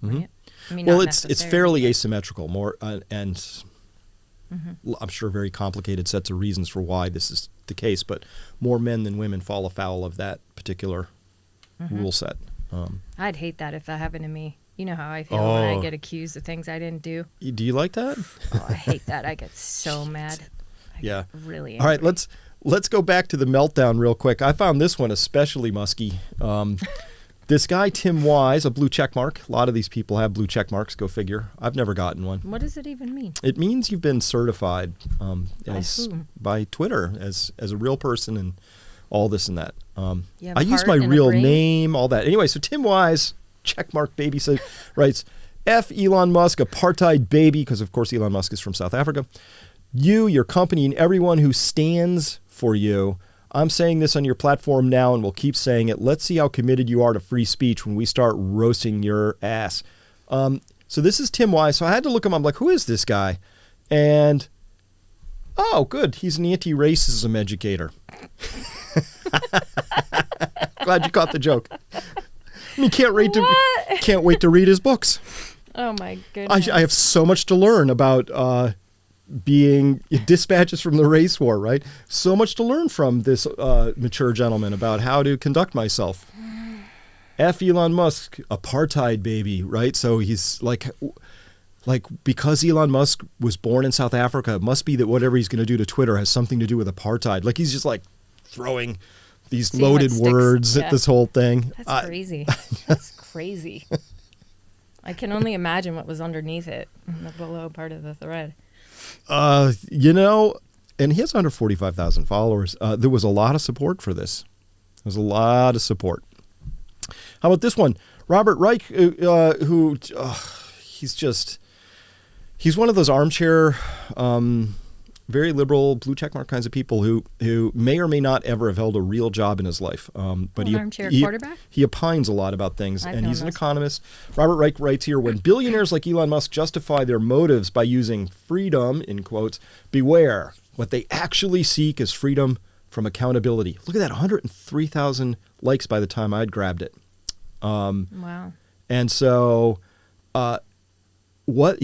Mm-hmm. Right? I mean, well, it's fairly asymmetrical, and I'm sure very complicated sets of reasons for why this is the case, but more men than women fall afoul of that particular rule set. I'd hate that if that happened to me. You know how I feel when I get accused of things I didn't do. Do you like that? Oh, I hate that. I get so mad. I get really angry. All right, let's go back to the meltdown real quick. I found this one especially musky. This guy, Tim Wise, a blue check mark. A lot of these people have blue check marks. Go figure. I've never gotten one. What does it even mean? It means you've been certified by Twitter as a real person and all this and that. I use my real name, all that. Anyway, so Tim Wise, checkmark baby, writes, F Elon Musk, apartheid baby, because of course Elon Musk is from South Africa. You, your company, and everyone who stands for you. I'm saying this on your platform now and will keep saying it. Let's see how committed you are to free speech when we start roasting your ass. So this is Tim Wise. So I had to look him up. I'm like, who is this guy? And, oh, good. He's an anti-racism educator. Glad you caught the joke. I can't wait to read his books. Oh my goodness! I have so much to learn about being dispatches from the race war. Right, so much to learn from this mature gentleman about how to conduct myself. F Elon Musk, apartheid baby. Right, so he's like because Elon Musk was born in South Africa, it must be that whatever he's going to do to Twitter has something to do with apartheid. Like he's just like throwing these loaded words at this whole thing. That's crazy. That's crazy. I can only imagine what was underneath it, in the below part of the thread. And he has under 45,000 followers. There was a lot of support for this. There was a lot of support. How about this one? Robert Reich, who he's one of those armchair, very liberal, blue checkmark kinds of people who may or may not ever have held a real job in his life. But armchair quarterback? He opines a lot about things, and he's an economist. Robert Reich writes here, when billionaires like Elon Musk justify their motives by using freedom, in quotes, beware. What they actually seek is freedom from accountability. Look at that, 103,000 likes by the time I'd grabbed it. Wow. And so...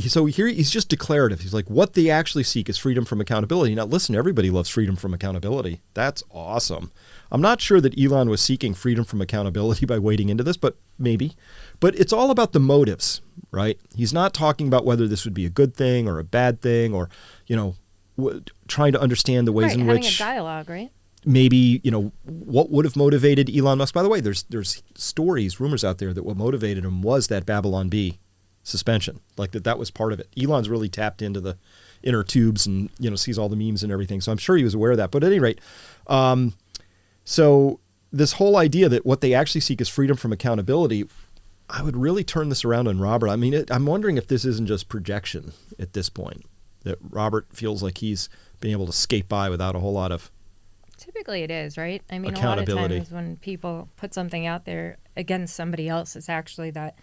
So here he's just declarative. He's like, what they actually seek is freedom from accountability. Now, listen, everybody loves freedom from accountability. That's awesome. I'm not sure that Elon was seeking freedom from accountability by wading into this, but maybe. But it's all about the motives, right? He's not talking about whether this would be a good thing or a bad thing, or, trying to understand the ways in having which a dialogue, right? Maybe, what would have motivated Elon Musk. By the way, there's stories, rumors out there that what motivated him was that Babylon Bee suspension, like that was part of it. Elon's really tapped into the inner tubes and, sees all the memes and everything. So I'm sure he was aware of that. But at any rate, so this whole idea that what they actually seek is freedom from accountability, I would really turn this around on Robert. I mean, I'm wondering if this isn't just projection at this point, that Robert feels like he's been able to skate by without a whole lot of Typically it is, right? I mean, a lot of accountability. times when people put something out there against somebody else, it's actually that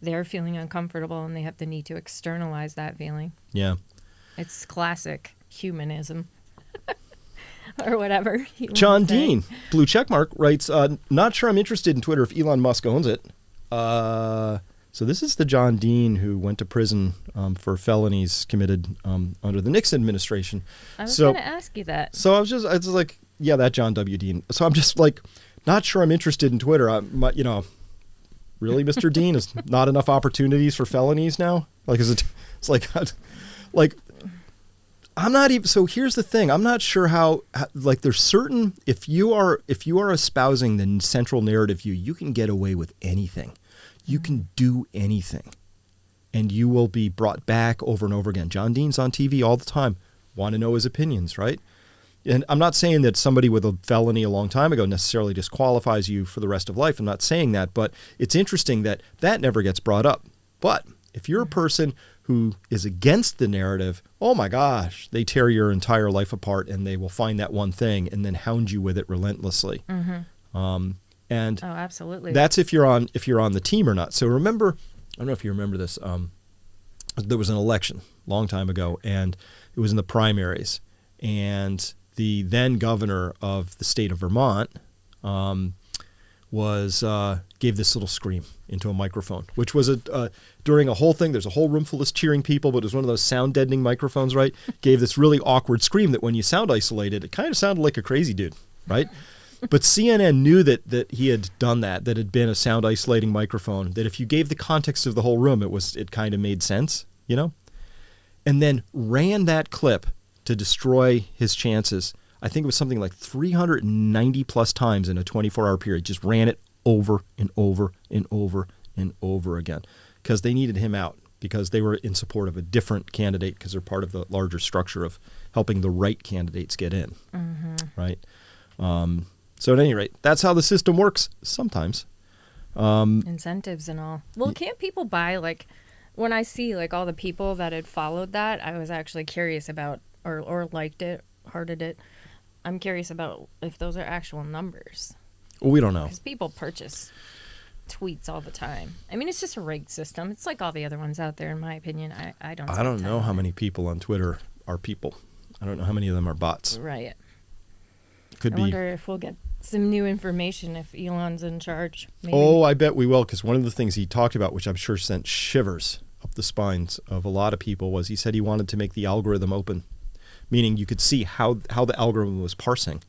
they're feeling uncomfortable and they have the need to externalize that feeling. Yeah. It's classic humanism. Or whatever. John Dean, blue checkmark, writes, not sure I'm interested in Twitter if Elon Musk owns it. So this is the John Dean who went to prison for felonies committed under the Nixon administration. I was going to ask you that. So I was like, yeah, that John W. Dean. So I'm just like, not sure I'm interested in Twitter. Really, Mr. Dean, is not enough opportunities for felonies now? Like, it's like, I'm not even, so here's the thing. I'm not sure how there's certain, if you are espousing the central narrative view, you can get away with anything. You can do anything and you will be brought back over and over again. John Dean's on TV all the time. Want to know his opinions, right? And I'm not saying that somebody with a felony a long time ago necessarily disqualifies you for the rest of life. I'm not saying that, but it's interesting that never gets brought up. But if you're a person who is against the narrative, oh my gosh, they tear your entire life apart and they will find that one thing and then hound you with it relentlessly. Mm-hmm. And absolutely. That's if you're on the team or not. So remember, I don't know if you remember this. There was an election a long time ago, and it was in the primaries, and the then governor of the state of Vermont gave this little scream into a microphone, which was during a whole thing. There's a whole room full of cheering people, but it was one of those sound deadening microphones, right? Gave this really awkward scream that when you sound isolated, it kind of sounded like a crazy dude, right? But CNN knew that he had done that had been a sound isolating microphone, that if you gave the context of the whole room, it kind of made sense, and then ran that clip to destroy his chances. I think it was something like 390 plus times in a 24-hour period, just ran it over and over and over and over again because they needed him out, because they were in support of a different candidate because they're part of the larger structure of helping the right candidates get in, right? So at any rate, that's how the system works sometimes. Incentives and all. Well, can't people buy, when I see all the people that had followed that, I was actually curious about or liked it, hearted it. I'm curious about if those are actual numbers. Well, we don't know. Because people purchase tweets all the time. I mean, it's just a rigged system. It's like all the other ones out there, in my opinion. I don't know how many people on Twitter are people. I don't know how many of them are bots. Right. I wonder if we'll get some new information if Elon's in charge. Maybe. Oh, I bet we will, because one of the things he talked about, which I'm sure sent shivers up the spines of a lot of people, was he said he wanted to make the algorithm open, meaning you could see how the algorithm was parsing.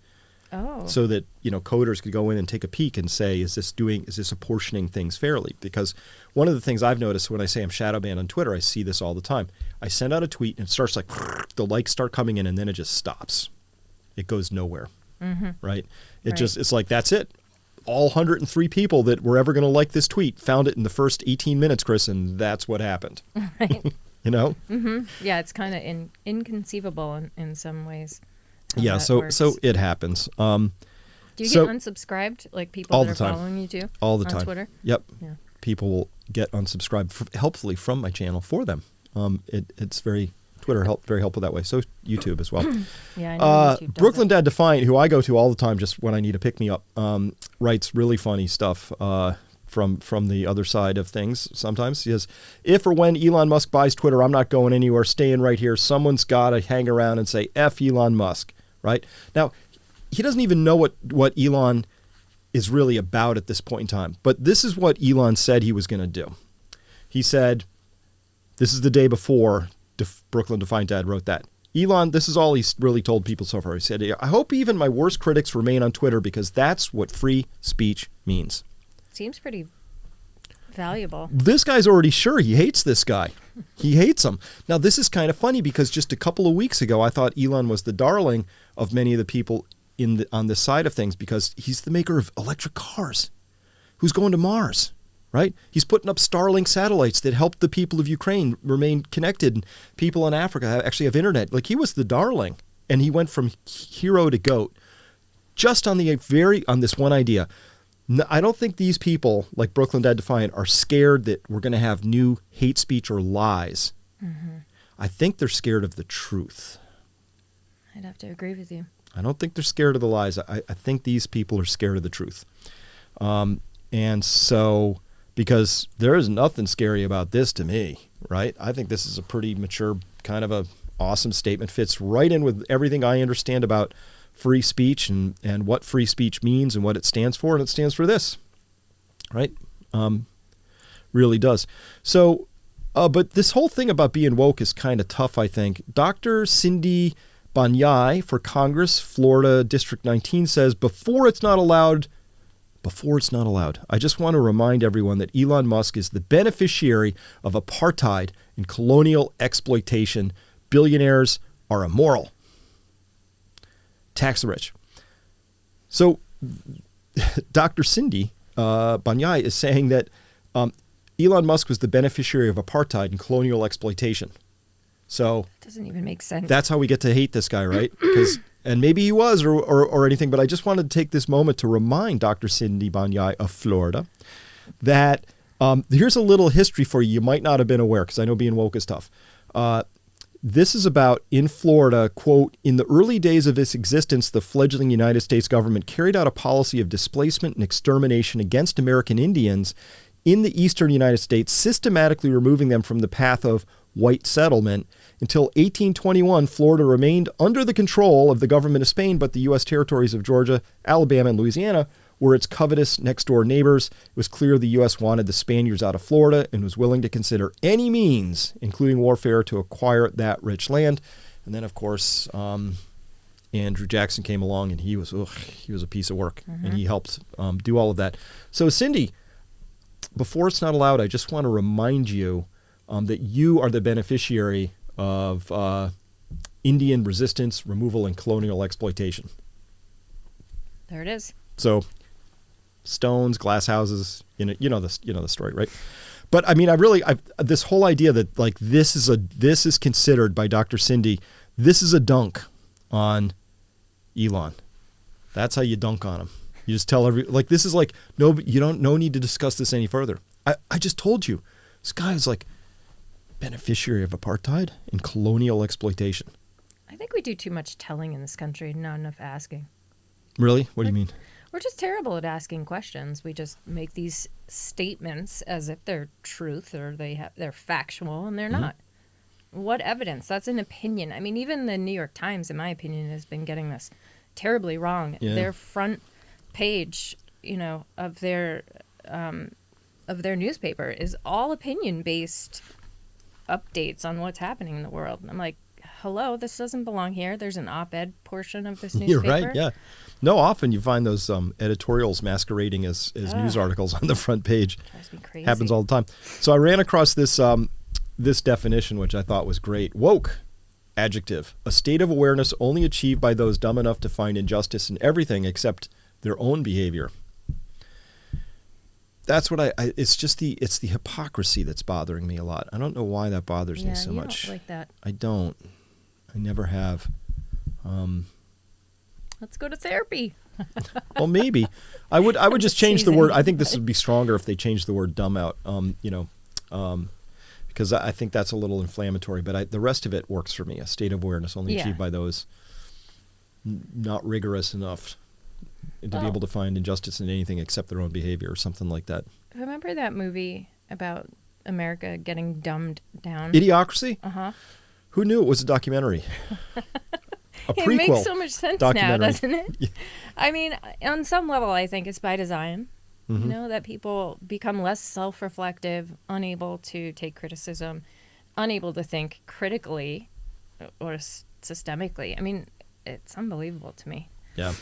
Oh. So that, coders could go in and take a peek and say, is this apportioning things fairly? Because one of the things I've noticed when I say I'm shadow banned on Twitter, I see this all the time. I send out a tweet and it starts the likes start coming in and then it just stops. It goes nowhere. Mm-hmm. Right? It's like, that's it. All 103 people that were ever going to like this tweet found it in the first 18 minutes, Chris, and that's what happened. Right. Mm-hmm. Yeah, it's kind of inconceivable in some ways. Yeah, so it happens. Do you get unsubscribed, people all that the are time. following you too? All the on time. Twitter? Yep. Yeah. People will get unsubscribed, helpfully from my channel for them. It's Twitter very helpful that way. So YouTube as well. Yeah, I know YouTube does Brooklyn it. Dad Defiant, who I go to all the time just when I need a pick-me-up, writes really funny stuff from the other side of things sometimes. He says, if or when Elon Musk buys Twitter, I'm not going anywhere, staying right here. Someone's got to hang around and say, F Elon Musk, right? Now, he doesn't even know what Elon is really about at this point in time. But this is what Elon said he was going to do. He said, this is the day before Brooklyn Defiant Dad wrote that. Elon, this is all he's really told people so far. He said, I hope even my worst critics remain on Twitter because that's what free speech means. Seems pretty valuable. This guy's already sure he hates this guy. He hates him. Now, this is kind of funny because just a couple of weeks ago, I thought Elon was the darling of many of the people on this side of things because he's the maker of electric cars. Who's going to Mars, right? He's putting up Starlink satellites that help the people of Ukraine remain connected. And people in Africa actually have internet. Like, he was the darling. And he went from hero to goat just on this one idea. I don't think these people, like Brooklyn Dead Defiant, are scared that we're going to have new hate speech or lies. Mm-hmm. I think they're scared of the truth. I'd have to agree with you. I don't think they're scared of the lies. I think these people are scared of the truth. And so, because there is nothing scary about this to me, right? I think this is a pretty mature, kind of a awesome statement. Fits right in with everything I understand about free speech and what free speech means and what it stands for. And it stands for this, right? Really does. So, but this whole thing about being woke is kind of tough, I think. Dr. Cindy Banyai for Congress, Florida District 19 says, before it's not allowed, I just want to remind everyone that Elon Musk is the beneficiary of apartheid and colonial exploitation. Billionaires are immoral. Tax the rich. So Dr. Cindy Banyai is saying that Elon Musk was the beneficiary of apartheid and colonial exploitation. So that doesn't even make sense. That's how we get to hate this guy, right? And maybe he was or anything, but I just wanted to take this moment to remind Dr. Cindy Banyai of Florida that here's a little history for you. You might not have been aware, because I know being woke is tough. This is about, in Florida, quote, in the early days of its existence, the fledgling United States government carried out a policy of displacement and extermination against American Indians in the eastern United States, systematically removing them from the path of white settlement. Until 1821, Florida remained under the control of the government of Spain, but the U.S. territories of Georgia, Alabama, and Louisiana were its covetous next-door neighbors. It was clear the U.S. wanted the Spaniards out of Florida and was willing to consider any means, including warfare, to acquire that rich land. And then, of course, Andrew Jackson came along, and he was a piece of work, and he helped do all of that. So, Cindy, before it's not allowed, I just want to remind you that you are the beneficiary of Indian resistance, removal, and colonial exploitation. There it is. So, stones, glass houses, you know the story, right? But I mean, this whole idea that like this is considered by Dr. Cindy, this is a dunk on Elon. That's how you dunk on him. You just tell this is like no need to discuss this any further. I just told you, this guy is like beneficiary of apartheid and colonial exploitation. I think we do too much telling in this country, not enough asking. Really? What do you mean? We're just terrible at asking questions. We just make these statements as if they're truth or they're factual, and they're not. What evidence? That's an opinion. I mean, even the New York Times, in my opinion, has been getting this terribly wrong. Yeah. Their front page, of their newspaper is all opinion-based updates on what's happening in the world. And I'm like, hello, this doesn't belong here. There's an op-ed portion of this newspaper. You're right, yeah. No, often you find those editorials masquerading as news articles on the front page. Drives me crazy. Happens all the time. So I ran across this this definition, which I thought was great. Woke, adjective, a state of awareness only achieved by those dumb enough to find injustice in everything except their own behavior. That's what it's the hypocrisy that's bothering me a lot. I don't know why that bothers me so much. Don't like that. I don't. I never have. Let's go to therapy. Well, maybe. I would just change the word. I think this would be stronger if they changed the word dumb out, because I think that's a little inflammatory. But the rest of it works for me. A state of awareness only achieved by those not rigorous enough to be able to find injustice in anything except their own behavior or something like that. Remember that movie about America getting dumbed down? Idiocracy? Uh-huh. Who knew it was a documentary? A prequel. It makes so much sense now, doesn't it? Yeah. I mean, on some level, I think it's by design. That people become less self-reflective, unable to take criticism, unable to think critically or systemically. I mean, it's unbelievable to me. Yeah.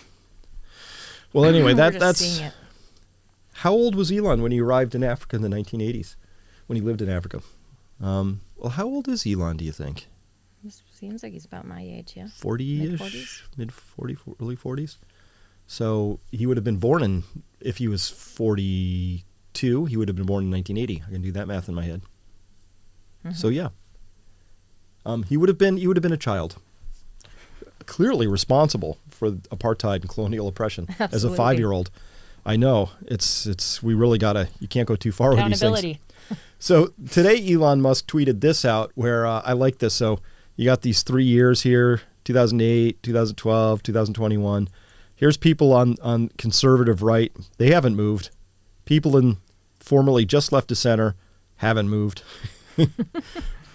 Well, anyway, that's seeing it. How old was Elon when he arrived in Africa in the 1980s, when he lived in Africa? Well, how old is Elon, do you think? This seems like he's about my age, yeah. 40-ish? Mid-40s? Early 40s? So he would have been born if he was 42, he would have been born in 1980. I can do that math in my head. Mm-hmm. So yeah. He would have been a child. Clearly responsible for apartheid and colonial oppression. Absolutely. As a 5-year-old. I know. We really you can't go too far with these things. So today Elon Musk tweeted this out where I like this. So you got these 3 years here, 2008, 2012, 2021. Here's people on conservative right. They haven't moved. People in formerly just left of center haven't moved.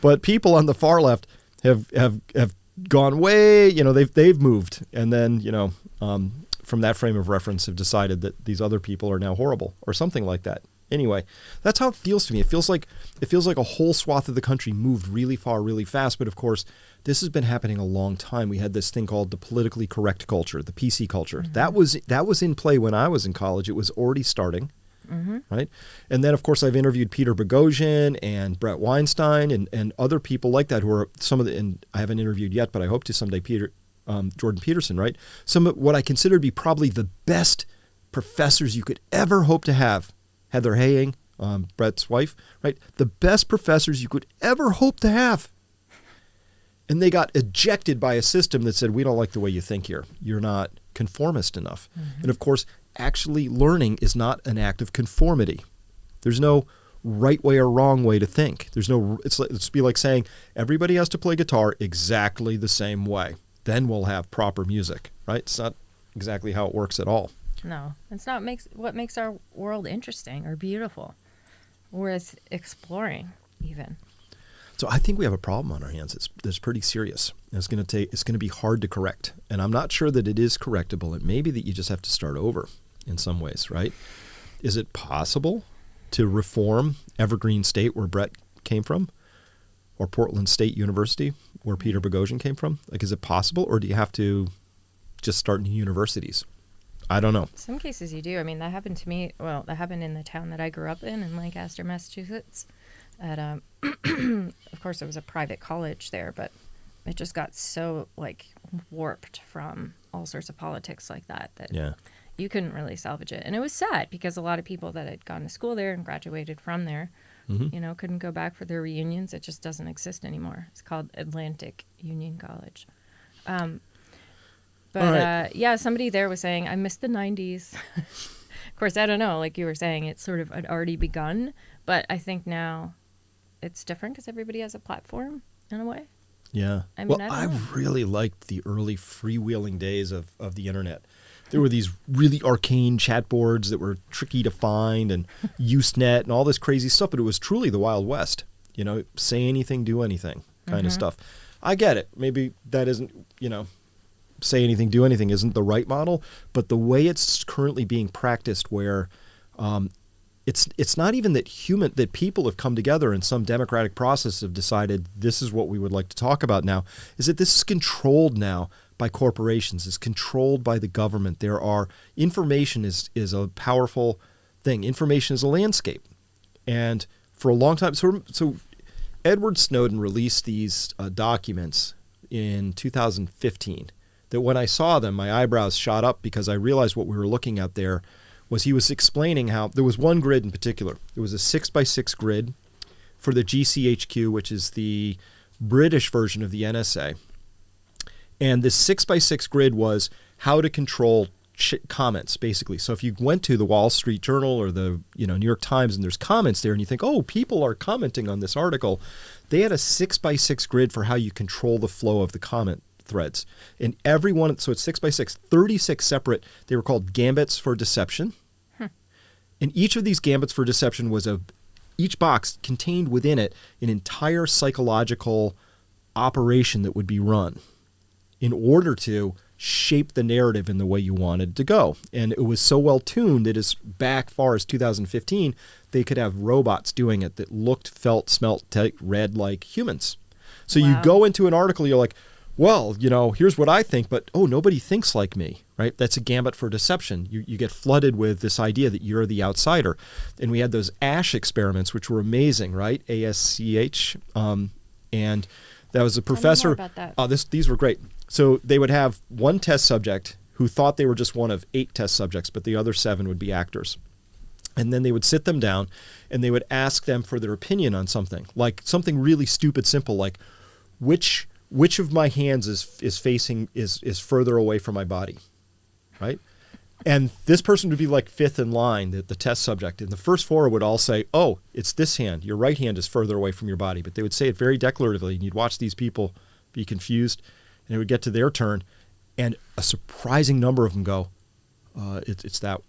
But people on the far left have gone way, they've moved. And then, from that frame of reference have decided that these other people are now horrible or something like that. Anyway, that's how it feels to me. It feels like a whole swath of the country moved really far, really fast. But of course, this has been happening a long time. We had this thing called the politically correct culture, the PC culture. Mm-hmm. That was in play when I was in college. It was already starting, mm-hmm. right? And then, of course, I've interviewed Peter Boghossian and Brett Weinstein and other people like that who are and I haven't interviewed yet, but I hope to someday, Jordan Peterson, right? Some of what I consider to be probably the best professors you could ever hope to have. Heather Haying, Brett's wife, right? The best professors you could ever hope to have. And they got ejected by a system that said, we don't like the way you think here. You're not conformist enough. Mm-hmm. And of course, actually learning is not an act of conformity. There's no right way or wrong way to think. It's be like saying everybody has to play guitar exactly the same way. Then we'll have proper music, right? It's not exactly how it works at all. No, it's not what makes our world interesting or beautiful, worth exploring even. So I think we have a problem on our hands. It's pretty serious. It's going to be hard to correct, and I'm not sure that it is correctable. It may be that you just have to start over in some ways, right? Is it possible to reform Evergreen State, where Brett came from, or Portland State University, where Peter Boghossian came from? Like, is it possible, or do you have to just start new universities? I don't know. Some cases you do. I mean, that happened to me. Well, that happened in the town that I grew up in Lancaster, Massachusetts. Of course, it was a private college there, but it just got so warped from all sorts of politics like that you couldn't really salvage it. And it was sad because a lot of people that had gone to school there and graduated from there, mm-hmm. Couldn't go back for their reunions. It just doesn't exist anymore. It's called Atlantic Union College. But right. Somebody there was saying, I miss the 90s. Of course, I don't know. Like you were saying, it sort of had already begun. But I think now it's different because everybody has a platform in a way. Yeah. I really liked the early freewheeling days of the internet. There were these really arcane chat boards that were tricky to find and Usenet and all this crazy stuff. But it was truly the Wild West. Say anything, do anything kind mm-hmm. of stuff. I get it. Maybe that isn't, say anything, do anything isn't the right model, but the way it's currently being practiced where it's not even that people have come together in some democratic process have decided this is what we would like to talk about now, is that this is controlled now by corporations, is controlled by the government. Information is a powerful thing. Information is a landscape. And for a long time, so Edward Snowden released these documents in 2015. That when I saw them, my eyebrows shot up because I realized what we were looking at there was he was explaining how there was one grid in particular. It was a 6x6 grid for the GCHQ, which is the British version of the NSA. And this 6x6 grid was how to control comments, basically. So if you went to the Wall Street Journal or the New York Times and there's comments there and you think, oh, people are commenting on this article, they had a 6x6 grid for how you control the flow of the comment threads. And every one, so it's 6x6, 36 separate, they were called gambits for deception. And each of these gambits for deception was each box contained within it an entire psychological operation that would be run in order to shape the narrative in the way you wanted it to go. And it was so well tuned that as back far as 2015, they could have robots doing it that looked, felt, smelt, read like humans. So wow. You go into an article, you're like, well, here's what I think, but nobody thinks like me, right? That's a gambit for deception. You get flooded with this idea that you're the outsider. And we had those ASH experiments, which were amazing, right? ASCH. And that was a professor. Tell me more about that. These were great. So they would have one test subject who thought they were just one of 8 test subjects, but the other 7 would be actors. And then they would sit them down and they would ask them for their opinion on something, like something really stupid, simple, like which of my hands is further away from my body, right? And this person would be like 5th in line, the test subject. And the first 4 would all say, oh, it's this hand. Your right hand is further away from your body. But they would say it very declaratively. And you'd watch these people be confused. And it would get to their turn. And a surprising number of them go, it's that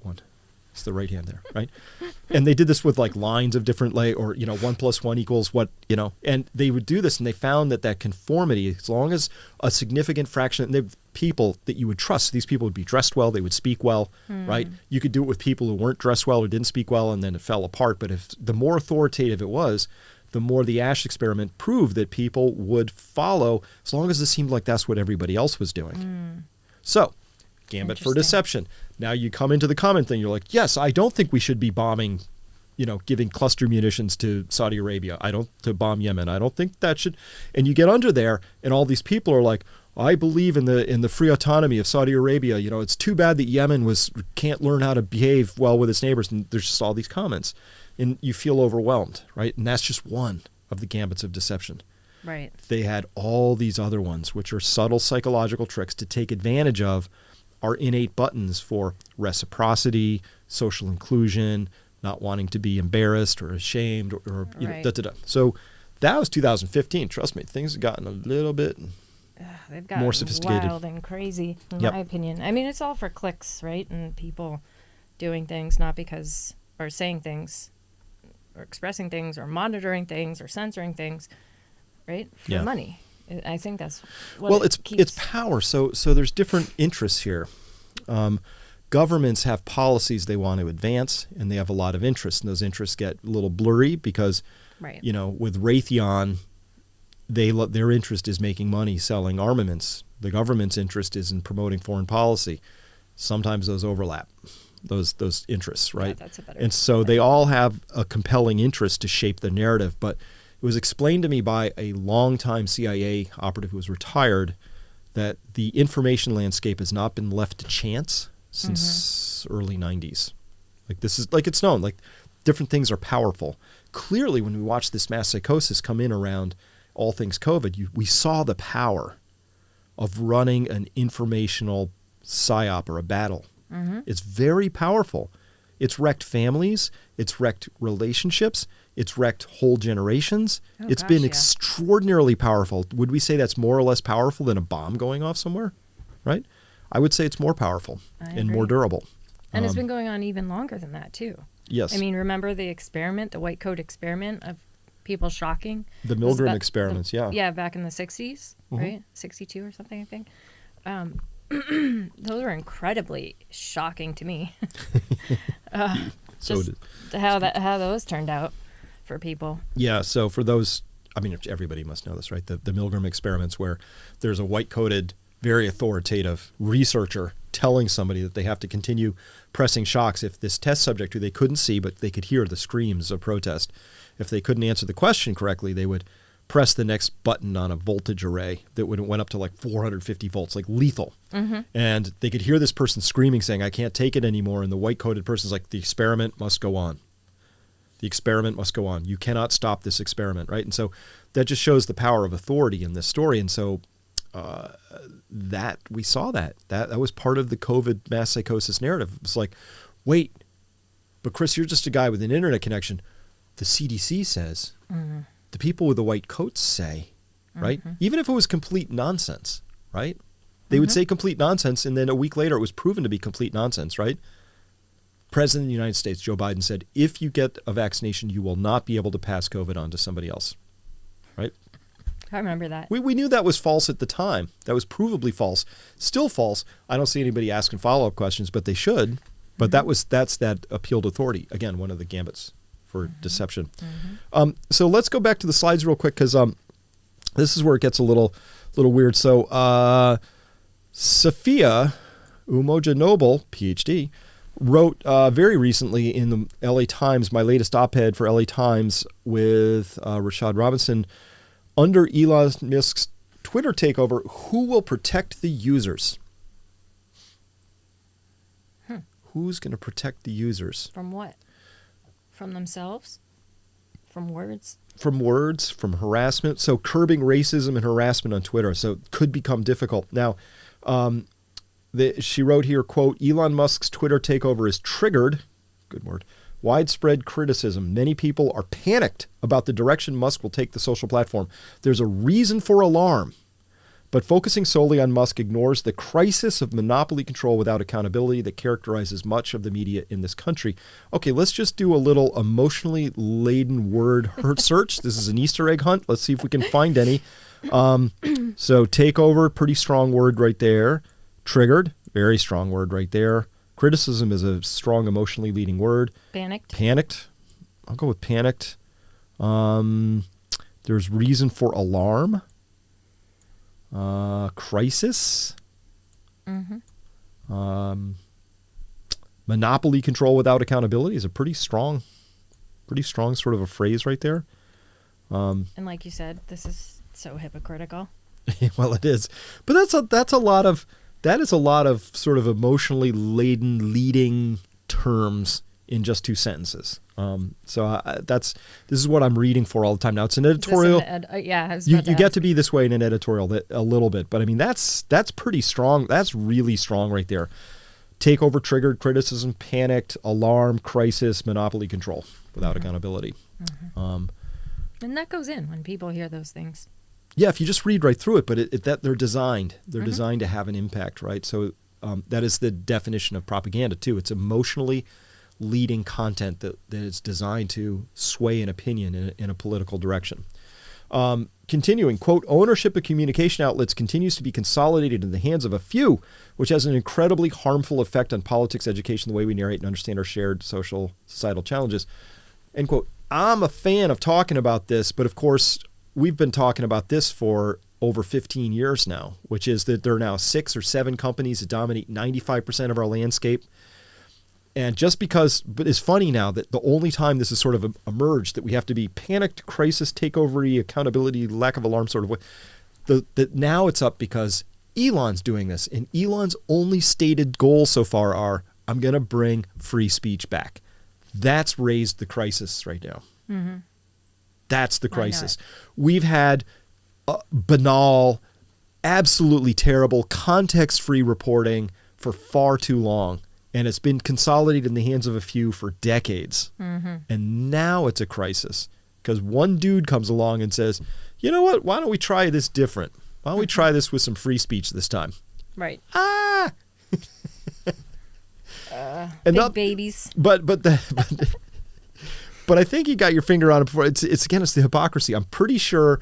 one. It's the right hand there, right? And they did this with like lines of different, 1 plus 1 equals what, and they would do this and they found that conformity, as long as a significant fraction, the people that you would trust, these people would be dressed well, they would speak well, right? You could do it with people who weren't dressed well or didn't speak well and then it fell apart. But if the more authoritative it was, the more the ASH experiment proved that people would follow as long as it seemed like that's what everybody else was doing. So, gambit for deception. Now you come into the comment thing, you're like, yes, I don't think we should be bombing, giving cluster munitions to Saudi Arabia. To bomb Yemen. I don't think that should. And you get under there and all these people are like, I believe in the free autonomy of Saudi Arabia. It's too bad that Yemen can't learn how to behave well with its neighbors. And there's just all these comments and you feel overwhelmed, right? And that's just one of the gambits of deception. Right. They had all these other ones, which are subtle psychological tricks to take advantage of our innate buttons for reciprocity, social inclusion, not wanting to be embarrassed or ashamed or So that was 2015. Trust me, things have gotten a little bit they've gotten more sophisticated. Wild and crazy, in my opinion. I mean, it's all for clicks, right? And people doing things not because, or saying things, or expressing things, or monitoring things, or censoring things, right? For money. I think that's what it's power. So there's different interests here. Governments have policies they want to advance, and they have a lot of interests, and those interests get a little blurry because, with Raytheon, their interest is making money selling armaments. The government's interest is in promoting foreign policy. Sometimes those overlap, those interests, right? Yeah, that's a better. And so they all have a compelling interest to shape the narrative, but it was explained to me by a longtime CIA operative who was retired that the information landscape has not been left to chance since early 90s. It's known, different things are powerful. Clearly, when we watched this mass psychosis come in around all things COVID, we saw the power of running an informational psyop or a battle. It's very powerful. It's wrecked families. It's wrecked relationships. It's wrecked whole generations. It's been extraordinarily powerful. Would we say that's more or less powerful than a bomb going off somewhere? Right? I would say it's more powerful and more durable. And it's been going on even longer than that, too. Yes. I mean, remember the experiment, the white coat experiment of people shocking? The Milgram Experiments, Yeah, back in the 60s, right? 62 or something, I think. Those were incredibly shocking to me. Just how those turned out for people. Yeah, so for those, everybody must know this, right? The Milgram Experiments, where there's a white-coated, very authoritative researcher telling somebody that they have to continue pressing shocks if this test subject, who they couldn't see but they could hear the screams of protest, if they couldn't answer the question correctly, they would press the next button on a voltage array that went up to 450 volts, lethal. And they could hear this person screaming, saying, I can't take it anymore. And the white-coated person's like, the experiment must go on. The experiment must go on. You cannot stop this experiment, right? And so that just shows the power of authority in this story. And so that we saw that was part of the COVID mass psychosis narrative. It's like, wait, but Chris, you're just a guy with an internet connection. The CDC says, the people with the white coats say, right? Even if it was complete nonsense, right? They would say complete nonsense, and then a week later it was proven to be complete nonsense, right? President of the United States, Joe Biden, said, if you get a vaccination, you will not be able to pass COVID on to somebody else, right? I remember that. We knew that was false at the time. That was provably false. Still false. I don't see anybody asking follow-up questions, but they should. But that's that appeal to authority. Again, one of the gambits for deception. So let's go back to the slides real quick, because this is where it gets a little little weird. So Sophia Umojanobel, PhD, wrote very recently in the LA Times, my latest op-ed for LA Times with Rashad Robinson, under Elon Musk's Twitter takeover, who will protect the users? Who's going to protect the users? From what? From themselves? From words? From words, from harassment. So curbing racism and harassment on Twitter. So it could become difficult. Now, she wrote here, quote, Elon Musk's Twitter takeover is triggered, good word, widespread criticism. Many people are panicked about the direction Musk will take the social platform. There's a reason for alarm. But focusing solely on Musk ignores the crisis of monopoly control without accountability that characterizes much of the media in this country. Okay, let's just do a little emotionally laden word search. This is an Easter egg hunt. Let's see if we can find any. So takeover, pretty strong word right there. Triggered, very strong word right there. Criticism is a strong emotionally leading word. Panicked. I'll go with panicked. There's reason for alarm. Crisis. Monopoly control without accountability is a pretty strong sort of a phrase right there. And like you said, this is so hypocritical. Well, it is, but that's a lot of sort of emotionally laden leading terms in just two sentences. This is what I'm reading for all the time now. It's an editorial. You get to be this way in an editorial a little bit, but I mean that's pretty strong. That's really strong right there. Takeover, triggered, criticism, panicked, alarm, crisis, monopoly control without accountability. And that goes in when people hear those things. Yeah, if you just read right through it, but that they're designed. They're designed to have an impact, right? So that is the definition of propaganda too. It's emotionally leading content that is designed to sway an opinion in a political direction. Continuing, quote, ownership of communication outlets continues to be consolidated in the hands of a few, which has an incredibly harmful effect on politics, education, the way we narrate and understand our shared societal challenges, end quote. I'm a fan of talking about this, but of course, we've been talking about this for over 15 years now, which is that there are now 6 or 7 companies that dominate 95% of our landscape. And just because, but it's funny now that the only time this has sort of emerged that we have to be panicked, crisis, takeover, accountability, lack of alarm sort of way, that now it's up because Elon's doing this. And Elon's only stated goals so far are, I'm going to bring free speech back. That's raised the crisis right now. Mm-hmm. That's the crisis. We've had banal, absolutely terrible, context-free reporting for far too long. And it's been consolidated in the hands of a few for decades. Mm-hmm. And now it's a crisis because one dude comes along and says, you know what, why don't we try this different? Why don't we try this with some free speech this time? Right. And big babies. But I think you got your finger on it before. It's the hypocrisy. I'm pretty sure,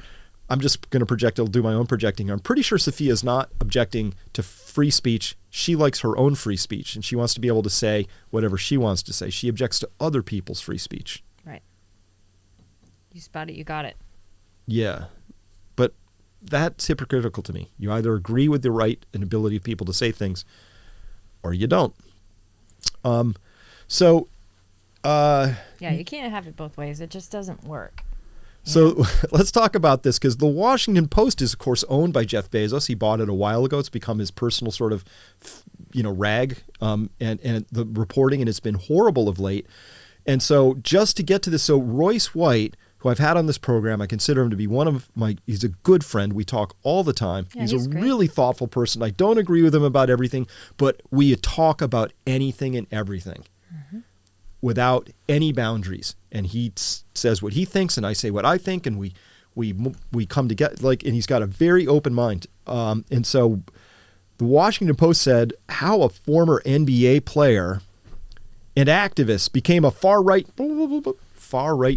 I'm just going to project, I'll do my own projecting. I'm pretty sure Sophia's not objecting to free speech. She likes her own free speech, and she wants to be able to say whatever she wants to say. She objects to other people's free speech. Right. You spot it, you got it. Yeah. But that's hypocritical to me. You either agree with the right and ability of people to say things, or you don't. You can't have it both ways. It just doesn't work. So let's talk about this because the Washington Post is, of course, owned by Jeff Bezos. He bought it a while ago. It's become his personal sort of, rag and the reporting, and it's been horrible of late. And so just to get to this, so Royce White, who I've had on this program, I consider him to be he's a good friend. We talk all the time. Yeah, he's a great. really thoughtful person. I don't agree with him about everything, but we talk about anything and everything. Mm-hmm. Without any boundaries, and he says what he thinks, and I say what I think, and we come together and he's got a very open mind. And so, the Washington Post said how a former NBA player and activist became a far right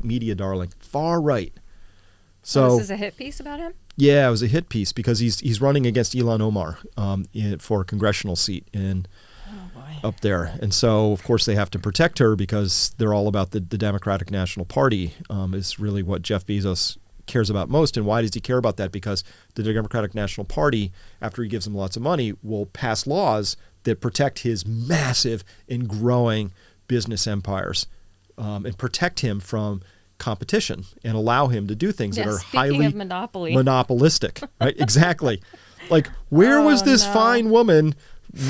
media darling, far right. So this is a hit piece about him. Yeah, it was a hit piece because he's running against Elon Omar for a congressional seat up there. And so, of course, they have to protect her because they're all about the Democratic National Party is really what Jeff Bezos cares about most. And why does he care about that? Because the Democratic National Party, after he gives them lots of money, will pass laws that protect his massive and growing business empires and protect him from competition and allow him to do things that are highly monopolistic. Right? Exactly. Like, where was this fine woman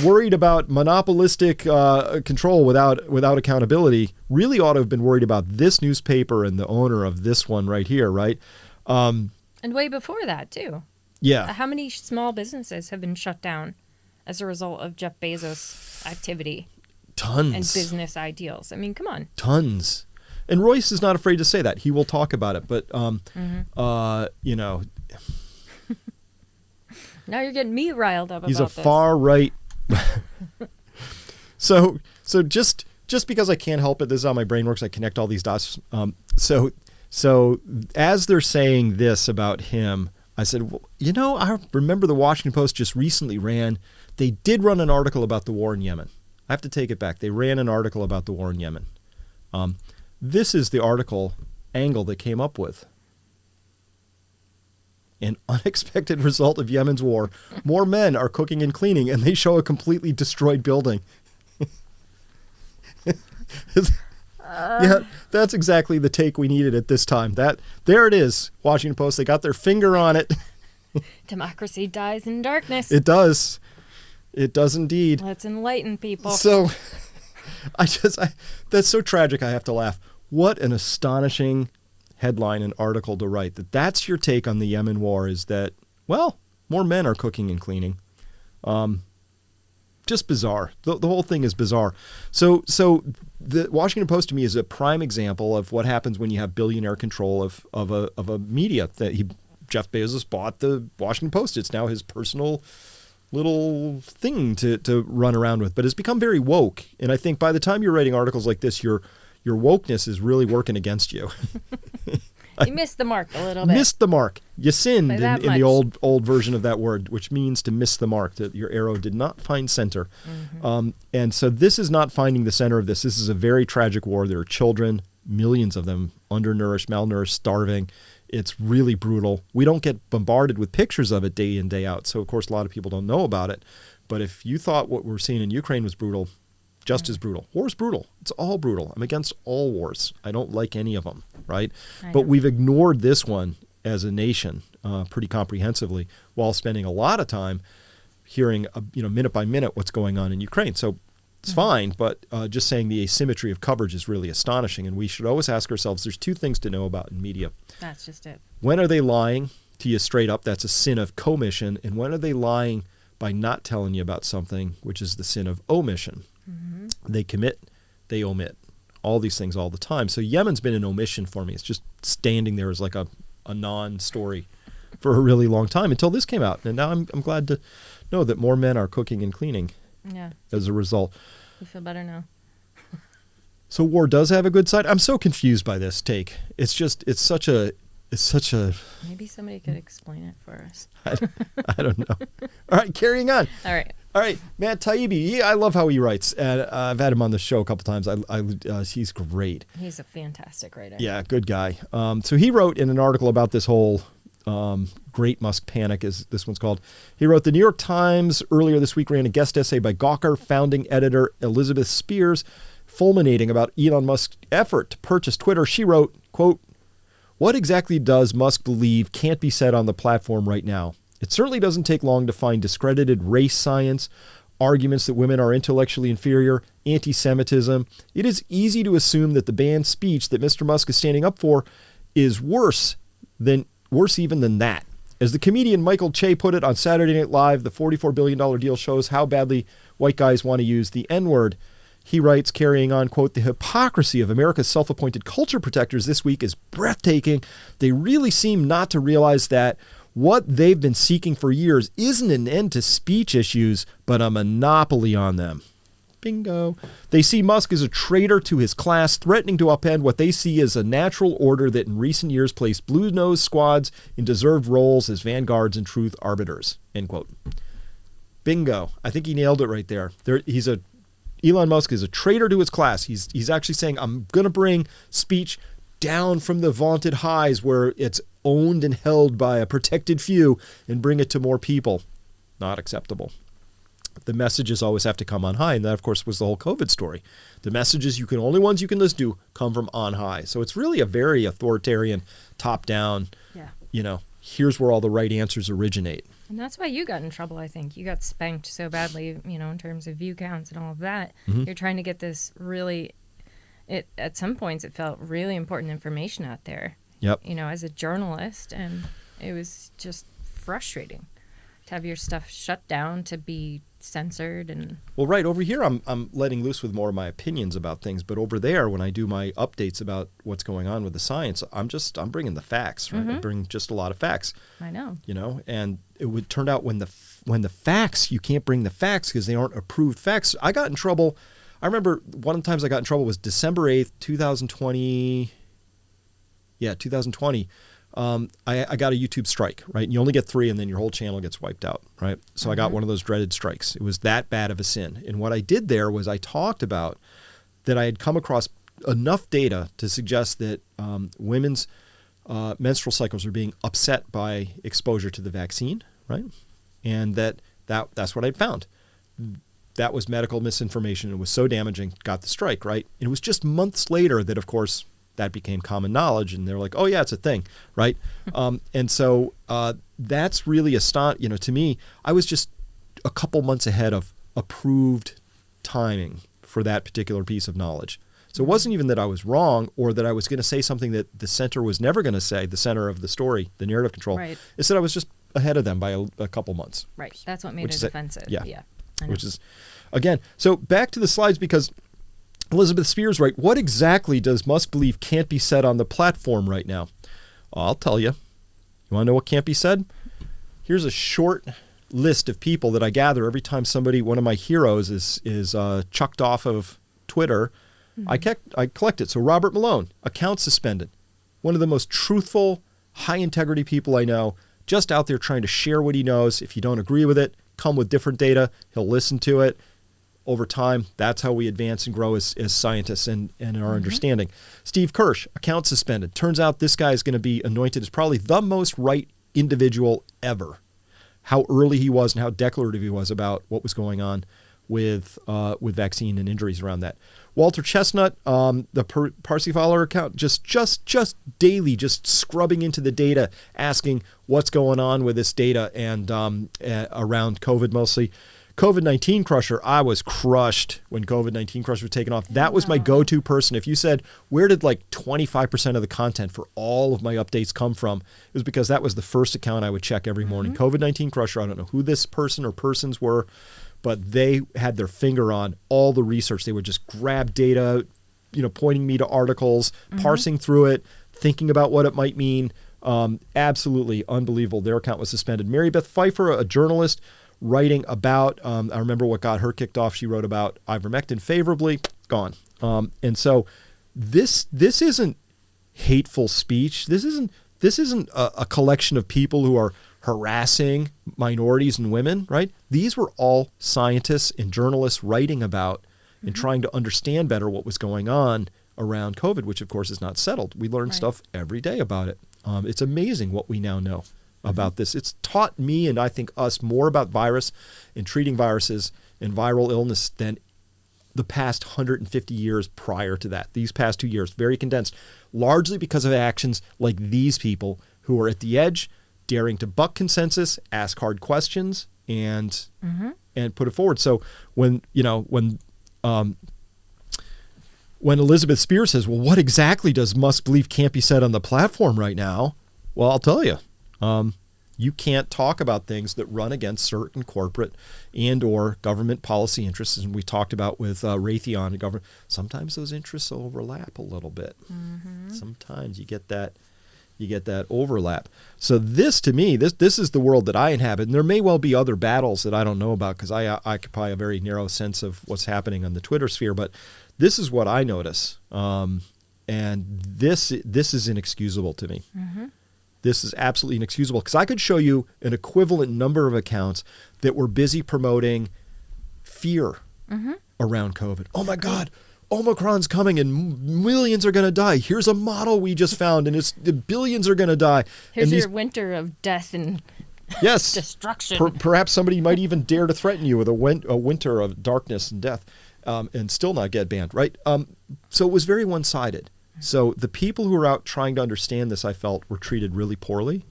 worried about monopolistic control without accountability? Really ought to have been worried about this newspaper and the owner of this one right here, right? And way before that, too. Yeah. How many small businesses have been shut down as a result of Jeff Bezos' activity? Tons. And business ideals. I mean, come on. Tons. And Royce is not afraid to say that. He will talk about it. But, you know. Now you're getting me riled up he's about a this. Far right. So just because I can't help it, this is how my brain works. I connect all these dots. So as they're saying this about him, I said, well, you know, I remember the Washington Post just recently they did run an article about the war in Yemen. I have to take it back. They ran an article about the war in Yemen. This is the article angle they came up with. An unexpected result of Yemen's war. More men are cooking and cleaning, and they show a completely destroyed building. Yeah, that's exactly the take we needed at this time. There it is, Washington Post. They got their finger on it. Democracy dies in darkness. It does. It does indeed. Let's enlighten people. So, that's so tragic. I have to laugh. What an astonishing headline and article to write. That's your take on the Yemen war, is that, well, more men are cooking and cleaning. Just bizarre. The whole thing is bizarre. So the Washington Post to me is a prime example of what happens when you have billionaire control of a media. Jeff Bezos bought the Washington Post. It's now his personal little thing to run around with, but it's become very woke. And I think by the time you're writing articles like this, your wokeness is really working against you. You missed the mark a little bit. Missed the mark. You sinned in the old version of that word, which means to miss the mark, that your arrow did not find center. Mm-hmm. And so this is not finding the center of this. This is a very tragic war. There are children, millions of them, undernourished, malnourished, starving. It's really brutal. We don't get bombarded with pictures of it day in, day out. So, of course, a lot of people don't know about it. But if you thought what we're seeing in Ukraine was brutal, just as brutal. War is brutal. It's all brutal. I'm against all wars. I don't like any of them, right? But we've ignored this one as a nation pretty comprehensively, while spending a lot of time hearing, minute by minute what's going on in Ukraine. So it's fine, but just saying the asymmetry of coverage is really astonishing. And we should always ask ourselves, there's two things to know about in media. That's just it. When are they lying to you straight up? That's a sin of commission. And when are they lying by not telling you about something, which is the sin of omission? Mm-hmm. They commit, they omit. All these things all the time. So Yemen's been an omission for me. It's just standing there as like a non-story for a really long time until this came out. And now I'm glad to know that more men are cooking and cleaning as a result. You feel better now. So war does have a good side. I'm so confused by this take. It's such a maybe somebody could explain it for us. I don't know. All right, carrying on. All right, Matt Taibbi. I love how he writes. And I've had him on the show a couple times. He's great. He's a fantastic writer. Yeah, good guy. So he wrote in an article about this whole Great Musk Panic, as this one's called. He wrote, the New York Times earlier this week ran a guest essay by Gawker founding editor Elizabeth Spears, fulminating about Elon Musk's effort to purchase Twitter. She wrote, quote, what exactly does Musk believe can't be said on the platform right now? It certainly doesn't take long to find discredited race science, arguments that women are intellectually inferior, anti-Semitism. It is easy to assume that the banned speech that Mr. Musk is standing up for is worse even than that. As the comedian Michael Che put it on Saturday Night Live, the $44 billion deal shows how badly white guys want to use the N-word. He writes, carrying on, quote, the hypocrisy of America's self-appointed culture protectors this week is breathtaking. They really seem not to realize that what they've been seeking for years isn't an end to speech issues, but a monopoly on them. Bingo. They see Musk as a traitor to his class, threatening to upend what they see as a natural order that in recent years placed blue-nosed squads in deserved roles as vanguards and truth arbiters, end quote. Bingo. I think he nailed it right there. Elon Musk is a traitor to his class. He's actually saying, I'm going to bring speech down from the vaunted highs where it's owned and held by a protected few and bring it to more people. Not acceptable. The messages always have to come on high. And that, of course, was the whole COVID story. The messages ones you can listen to come from on high. So it's really a very authoritarian, top-down, here's where all the right answers originate. And that's why you got in trouble, I think. You got spanked so badly, in terms of view counts and all of that. Mm-hmm. You're trying to get this really, at some points it felt really important information out there. Yep. As a journalist, and it was just frustrating to have your stuff shut down, to be censored. And well, right over here I'm letting loose with more of my opinions about things, but over there when I do my updates about what's going on with the science, I'm bringing the facts, right? I bring just a lot of facts. I know. And it would turn out when the facts, you can't bring the facts because they aren't approved facts. I got in trouble. I remember one of the times I got in trouble was December 8th, 2020. Yeah, 2020. I got a YouTube strike, right? And you only get 3 and then your whole channel gets wiped out, right? So I got one of those dreaded strikes. It was that bad of a sin. And what I did there was I talked about that I had come across enough data to suggest that women's menstrual cycles are being upset by exposure to the vaccine, right? And that's what I'd found. That was medical misinformation. It was so damaging, got the strike, right? And it was just months later that, of course, that became common knowledge, and they're like, oh yeah, it's a thing, right? And so that's really to me, I was just a couple months ahead of approved timing for that particular piece of knowledge. So it wasn't even that I was wrong or that I was going to say something that the center was never going to say, the center of the story, the narrative control. Right. It's that I was just ahead of them by a couple months. Right. That's what made it offensive. Yeah. Which is, again, so back to the slides, because Elizabeth Spears, right? What exactly does Musk believe can't be said on the platform right now? I'll tell you. You want to know what can't be said? Here's a short list of people that I gather every time one of my heroes is chucked off of Twitter. Mm-hmm. I collect it. So Robert Malone, account suspended. One of the most truthful, high-integrity people I know, just out there trying to share what he knows. If you don't agree with it, come with different data. He'll listen to it. Over time, that's how we advance and grow as scientists and in our understanding. Steve Kirsch, account suspended. Turns out this guy is going to be anointed as probably the most right individual ever. How early he was and how declarative he was about what was going on with vaccine and injuries around that. Walter Chestnut, the Parsifal account, just daily, just scrubbing into the data, asking what's going on with this data and around COVID mostly. COVID-19 Crusher, I was crushed when COVID-19 Crusher was taken off. That was my go-to person. If you said, where did 25% of the content for all of my updates come from? It was because that was the first account I would check every morning. COVID-19 Crusher, I don't know who this person or persons were, but they had their finger on all the research. They would just grab data, pointing me to articles, parsing through it, thinking about what it might mean. Absolutely unbelievable. Their account was suspended. Mary Beth Pfeiffer, a journalist, writing about, I remember what got her kicked off. She wrote about ivermectin favorably, gone. And so this isn't hateful speech. This isn't a collection of people who are harassing minorities and women, right? These were all scientists and journalists writing about and trying to understand better what was going on around COVID, which of course is not settled. We learn stuff every day about it. It's amazing what we now know about this. It's taught me and I think us more about virus and treating viruses and viral illness than the past 150 years prior to that. These past 2 years, very condensed, largely because of actions like these people who are at the edge, daring to buck consensus, ask hard questions, and put it forward. So when Elizabeth Spears says, well, what exactly does Musk believe can't be said on the platform right now? Well, I'll tell you. You can't talk about things that run against certain corporate and or government policy interests. And we talked about with Raytheon and government. Sometimes those interests overlap a little bit. Sometimes you get that overlap. So this, to me, this is the world that I inhabit. And there may well be other battles that I don't know about because I occupy a very narrow sense of what's happening on the Twitter sphere. But this is what I notice. And this is inexcusable to me. This is absolutely inexcusable because I could show you an equivalent number of accounts that were busy promoting fear around COVID. Oh my God. Omicron's coming and millions are going to die. Here's a model we just found and the billions are going to die. Here's your winter of death and yes, destruction. Perhaps somebody might even dare to threaten you with a winter of darkness and death and still not get banned, right? So it was very one-sided. So the people who were out trying to understand this, I felt, were treated really poorly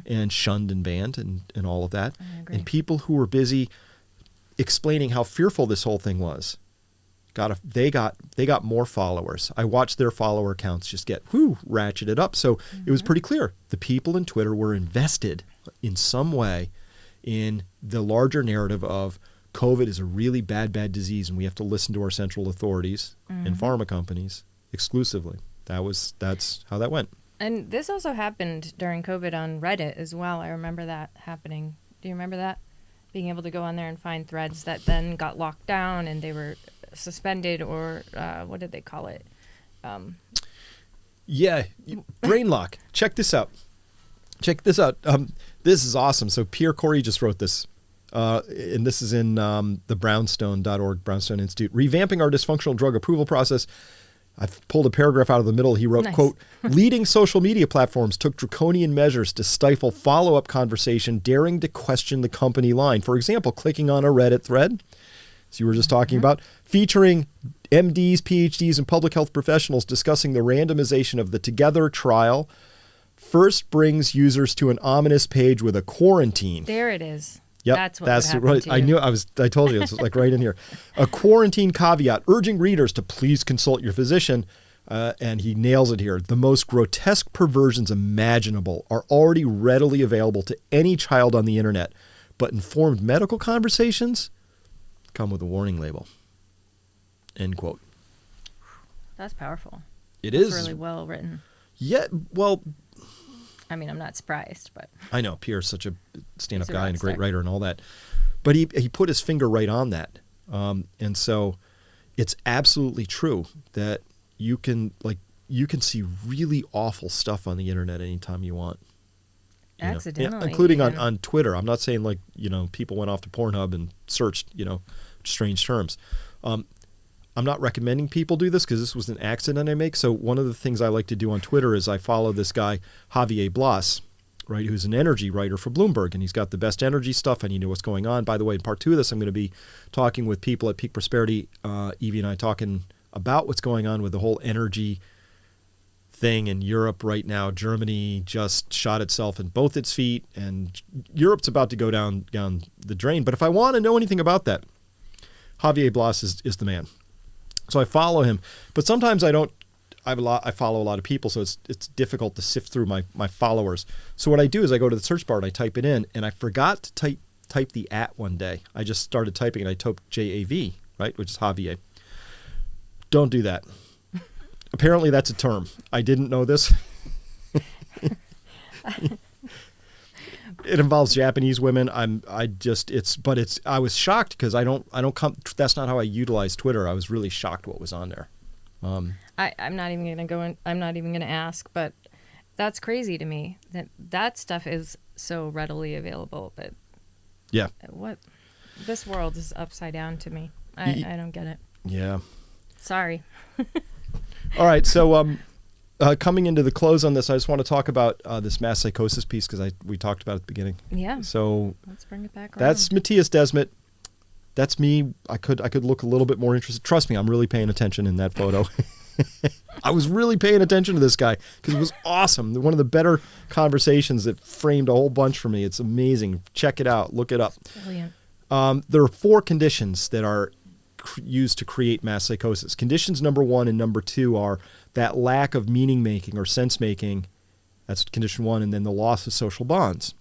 and shunned and banned and all of that. And people who were busy explaining how fearful this whole thing was, they got more followers. I watched their follower counts just get ratcheted up. So it was pretty clear. The people in Twitter were invested in some way in the larger narrative of COVID is a really bad disease and we have to listen to our central authorities and pharma companies exclusively. That's how that went. And this also happened during COVID on Reddit as well. I remember that happening. Do you remember that? Being able to go on there and find threads that then got locked down and they were suspended or what did they call it? Brain lock. Check this out. This is awesome. So Pierre Corey just wrote this. And this is in the brownstone.org, Brownstone Institute. Revamping our dysfunctional drug approval process. I've pulled a paragraph out of the middle. He wrote, nice. Quote, leading social media platforms took draconian measures to stifle follow-up conversation, daring to question the company line. For example, clicking on a Reddit thread, as you were just talking about, featuring MDs, PhDs, and public health professionals discussing the randomization of the Together trial, first brings users to an ominous page with a quarantine. There it is. Yep, that's right. I told you it's like right in here. A quarantine caveat urging readers to please consult your physician. And he nails it here. The most grotesque perversions imaginable are already readily available to any child on the internet, but informed medical conversations come with a warning label. End quote. That's powerful. It is really well written. Yeah, well, I mean, I'm not surprised, but I know Pierre's such a stand-up guy and a great writer and all that, but he put his finger right on that, and so it's absolutely true that you can see really awful stuff on the internet anytime you want, accidentally, including on Twitter. I'm not saying people went off to Pornhub and searched strange terms. I'm not recommending people do this because this was an accident I make. So one of the things I like to do on Twitter is I follow this guy, Javier Blas, right, who's an energy writer for Bloomberg, and he's got the best energy stuff, and you know what's going on. By the way, in part 2 of this, I'm going to be talking with people at Peak Prosperity, Evie and I talking about what's going on with the whole energy thing in Europe right now. Germany just shot itself in both its feet, and Europe's about to go down the drain. But if I want to know anything about that, Javier Blas is the man. So I follow him, but sometimes I don't. I follow a lot of people, so it's difficult to sift through my followers. So what I do is I go to the search bar and I type it in, and I forgot to type the @ one day. I just started typing and I typed JAV, right, which is Javier. Don't do that. Apparently that's a term. I didn't know this. It involves Japanese women. I was shocked because I don't come. That's not how I utilize Twitter. I was really shocked what was on there. I'm not even gonna go in. I'm not even gonna ask. But that's crazy to me that stuff is so readily available. But yeah, what this world is upside down to me. I don't get it. Yeah. Sorry. All right. So coming into the close on this, I just want to talk about this mass psychosis piece because we talked about it at the beginning. Yeah. So let's bring it back around. That's Matthias Desmet. That's me. I could look a little bit more interested. Trust me, I'm really paying attention in that photo. I was really paying attention to this guy because it was awesome. One of the better conversations that framed a whole bunch for me. It's amazing. Check it out. Look it up. Brilliant. There are 4 conditions that are used to create mass psychosis. Conditions number 1 and number 2 are that lack of meaning making or sense making. That's condition 1, and then the loss of social bonds.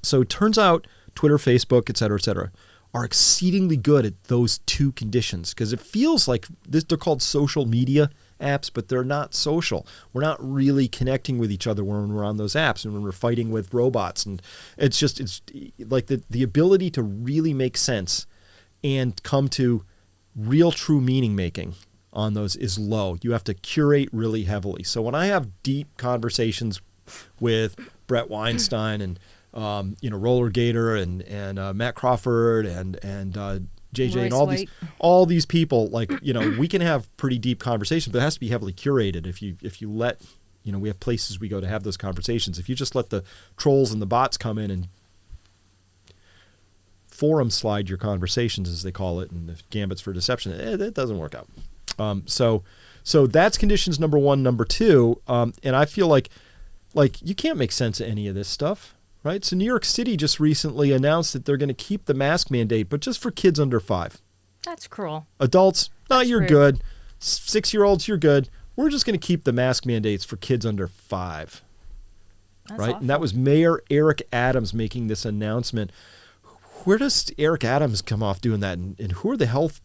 So it turns out Twitter, Facebook, et cetera, are exceedingly good at those 2 conditions because it feels like they're called social media apps, but they're not social. We're not really connecting with each other when we're on those apps and when we're fighting with robots. And it's like the ability to really make sense and come to real true meaning making on those is low. You have to curate really heavily. So when I have deep conversations with Brett Weinstein and Roller Gator and Matt Crawford and JJ and Royce all these people, like, we can have pretty deep conversations, but it has to be heavily curated. If you let, we have places we go to have those conversations. If you just let the trolls and the bots come in and forum slide your conversations, as they call it, and the gambits for deception, it doesn't work out. So that's conditions number one. Number two, and I feel like you can't make sense of any of this stuff, right? So New York City just recently announced that they're going to keep the mask mandate, but just for kids under 5. That's cruel. Adults, no, you're rude. good. 6-year-olds, you're good. We're just going to keep the mask mandates for kids under 5. That's right? awful. And that was Mayor Eric Adams making this announcement. Where does Eric Adams come off doing that? And who are the health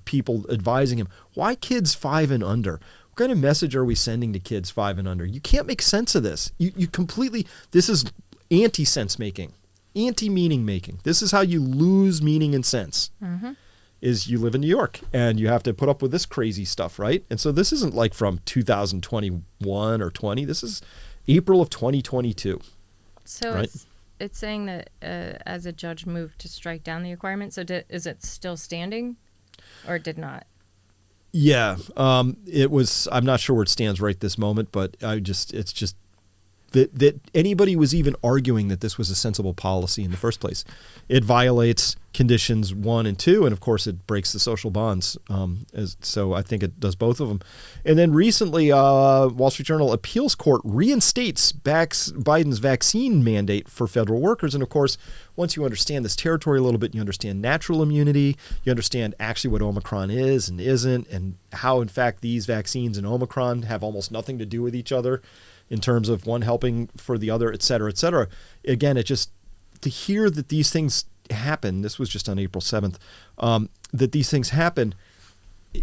people advising him? Why kids 5 and under? What kind of message are we sending to kids 5 and under? You can't make sense of this. You completely, this is anti-sense making, anti-meaning making. This is how you lose meaning and sense. Mm-hmm. Is you live in New York and you have to put up with this crazy stuff, right? And so this isn't like from 2021 or 20. This is April of 2022. So right? It's saying that as a judge moved to strike down the requirement. So is it still standing, or it did not? Yeah, it was. I'm not sure where it stands right this moment, but it's just that anybody was even arguing that this was a sensible policy in the first place. It violates conditions 1 and 2, and of course it breaks the social bonds. So I think it does both of them. And then recently, Wall Street Journal appeals court reinstates Biden's vaccine mandate for federal workers. And of course, once you understand this territory a little bit, you understand natural immunity, you understand actually what Omicron is and isn't, and how in fact these vaccines and Omicron have almost nothing to do with each other in terms of one helping for the other, et cetera, et cetera. Again, it just, to hear that these things happen, this was just on April 7th, that these things happen,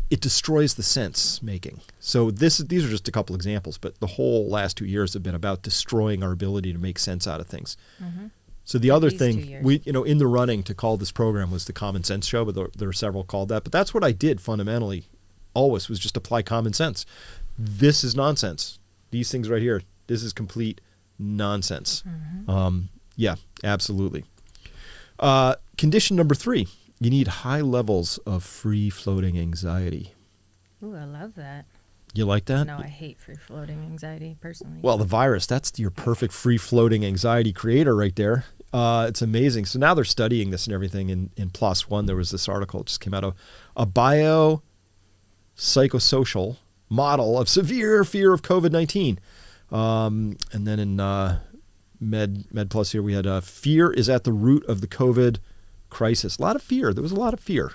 it destroys the sense making. So these are just a couple examples, but the whole last 2 years have been about destroying our ability to make sense out of things. Mm-hmm. So the other thing, we, in the running to call this program was the Common Sense Show, but there are several called that. But that's what I did fundamentally, always, was just apply common sense. This is nonsense. These things right here, this is complete nonsense. Mm-hmm. Yeah, absolutely. Condition number 3, you need high levels of free-floating anxiety. Ooh, I love that. You like that? No, I hate free-floating anxiety, personally. Well, the virus, that's your perfect free-floating anxiety creator right there. It's amazing. So now they're studying this and everything. In PLOS ONE, there was this article that just came out of a biopsychosocial model of severe fear of COVID-19. And then in Med Plus here, we had fear is at the root of the COVID crisis. A lot of fear. There was a lot of fear.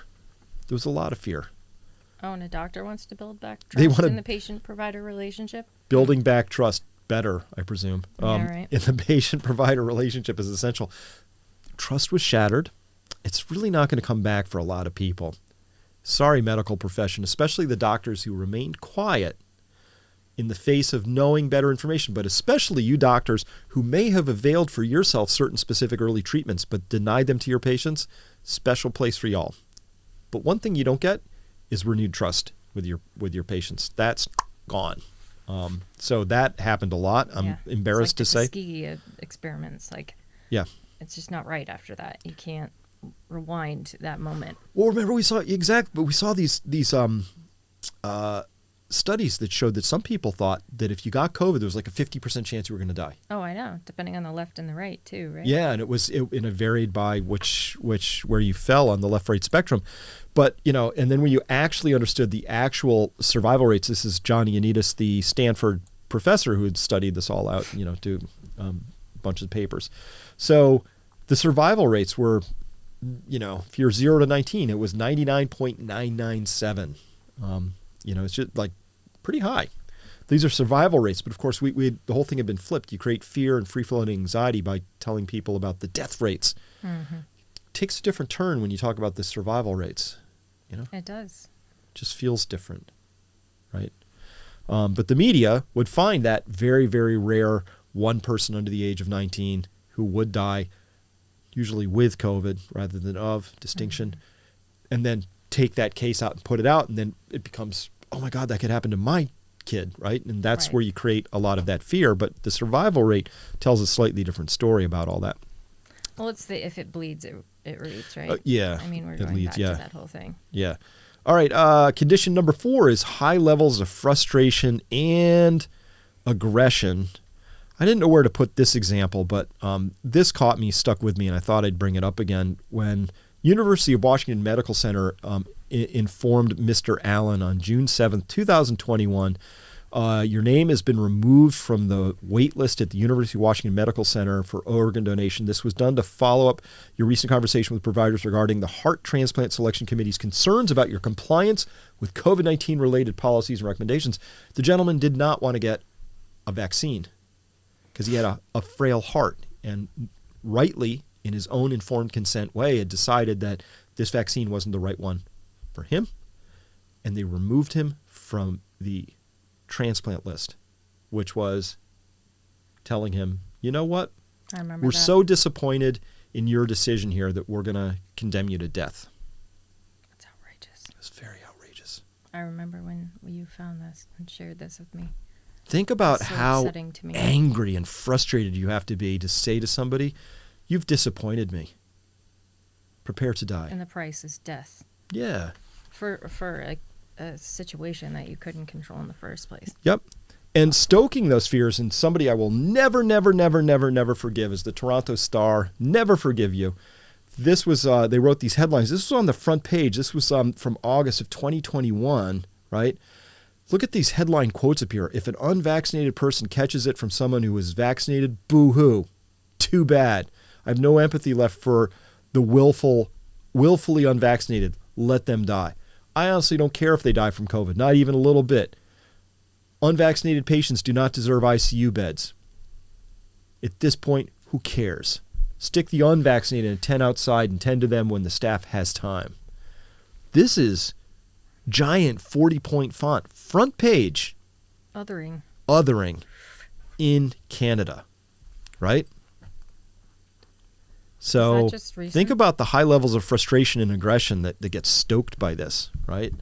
Oh, and a doctor wants to build back trust in the patient-provider relationship? Building back trust better, I presume. Right. In the patient-provider relationship is essential. Trust was shattered. It's really not going to come back for a lot of people. Sorry, medical profession, especially the doctors who remained quiet in the face of knowing better information, but especially you doctors who may have availed for yourself certain specific early treatments but denied them to your patients. Special place for y'all. But one thing you don't get is renewed trust with your patients. That's gone. So that happened a lot. I'm embarrassed to say. Tuskegee experiments, yeah, it's just not right after that. You can't rewind that moment. Well, remember we saw these studies that showed that some people thought that if you got COVID, there was like a 50% chance you were going to die. Oh, I know. Depending on the left and the right too, right? Yeah, and it varied by where you fell on the left-right spectrum. But, and then when you actually understood the actual survival rates, this is John Ioannidis, the Stanford professor who had studied this all out, to a bunch of papers. So the survival rates were, if you're 0 to 19, it was 99.997. It's just like pretty high. These are survival rates, but of course the whole thing had been flipped. You create fear and free-floating anxiety by telling people about the death rates. Mm-hmm. It takes a different turn when you talk about the survival rates. It does. It just feels different, right? But the media would find that very, very rare one person under the age of 19 who would die, usually with COVID rather than of distinction, mm-hmm. and then take that case out and put it out, and then it becomes, oh my God, that could happen to my kid, right? And that's where you create a lot of that fear. But the survival rate tells a slightly different story about all that. Well, it's the if it bleeds, it roots, right? Yeah. I mean, we're going back to that whole thing. Yeah. All right. Condition number 4 is high levels of frustration and aggression. I didn't know where to put this example, but this caught me, stuck with me, and I thought I'd bring it up again. When University of Washington Medical Center informed Mr. Allen on June 7th, 2021, your name has been removed from the wait list at the University of Washington Medical Center for organ donation. This was done to follow up your recent conversation with providers regarding the Heart Transplant Selection Committee's concerns about your compliance with COVID-19 related policies and recommendations. The gentleman did not want to get a vaccine because he had a frail heart, and rightly, in his own informed consent way, had decided that this vaccine wasn't the right one for him, and they removed him from the transplant list, which was telling him, you know what? I remember We're that. so disappointed in your decision here that we're going to condemn you to death. That's outrageous. It's very outrageous. I remember when you found this and shared this with me. Think about so how to me. angry and frustrated you have to be to say to somebody, you've disappointed me. Prepare to die. And the price is death. Yeah. For a situation that you couldn't control in the first place. Yep. And stoking those fears, and somebody I will never forgive is the Toronto Star. Never forgive you. This was, they wrote these headlines. This was on the front page. This was from August of 2021, right? Look at these headline quotes up here. If an unvaccinated person catches it from someone who is vaccinated, boo-hoo. Too bad. I have no empathy left for the willfully unvaccinated. Let them die. I honestly don't care if they die from COVID, not even a little bit. Unvaccinated patients do not deserve ICU beds. At this point, who cares? Stick the unvaccinated and 10 outside and tend to them when the staff has time. This is giant 40-point font, front page. Othering in Canada, right? So think about the high levels of frustration and aggression that get stoked by this, right?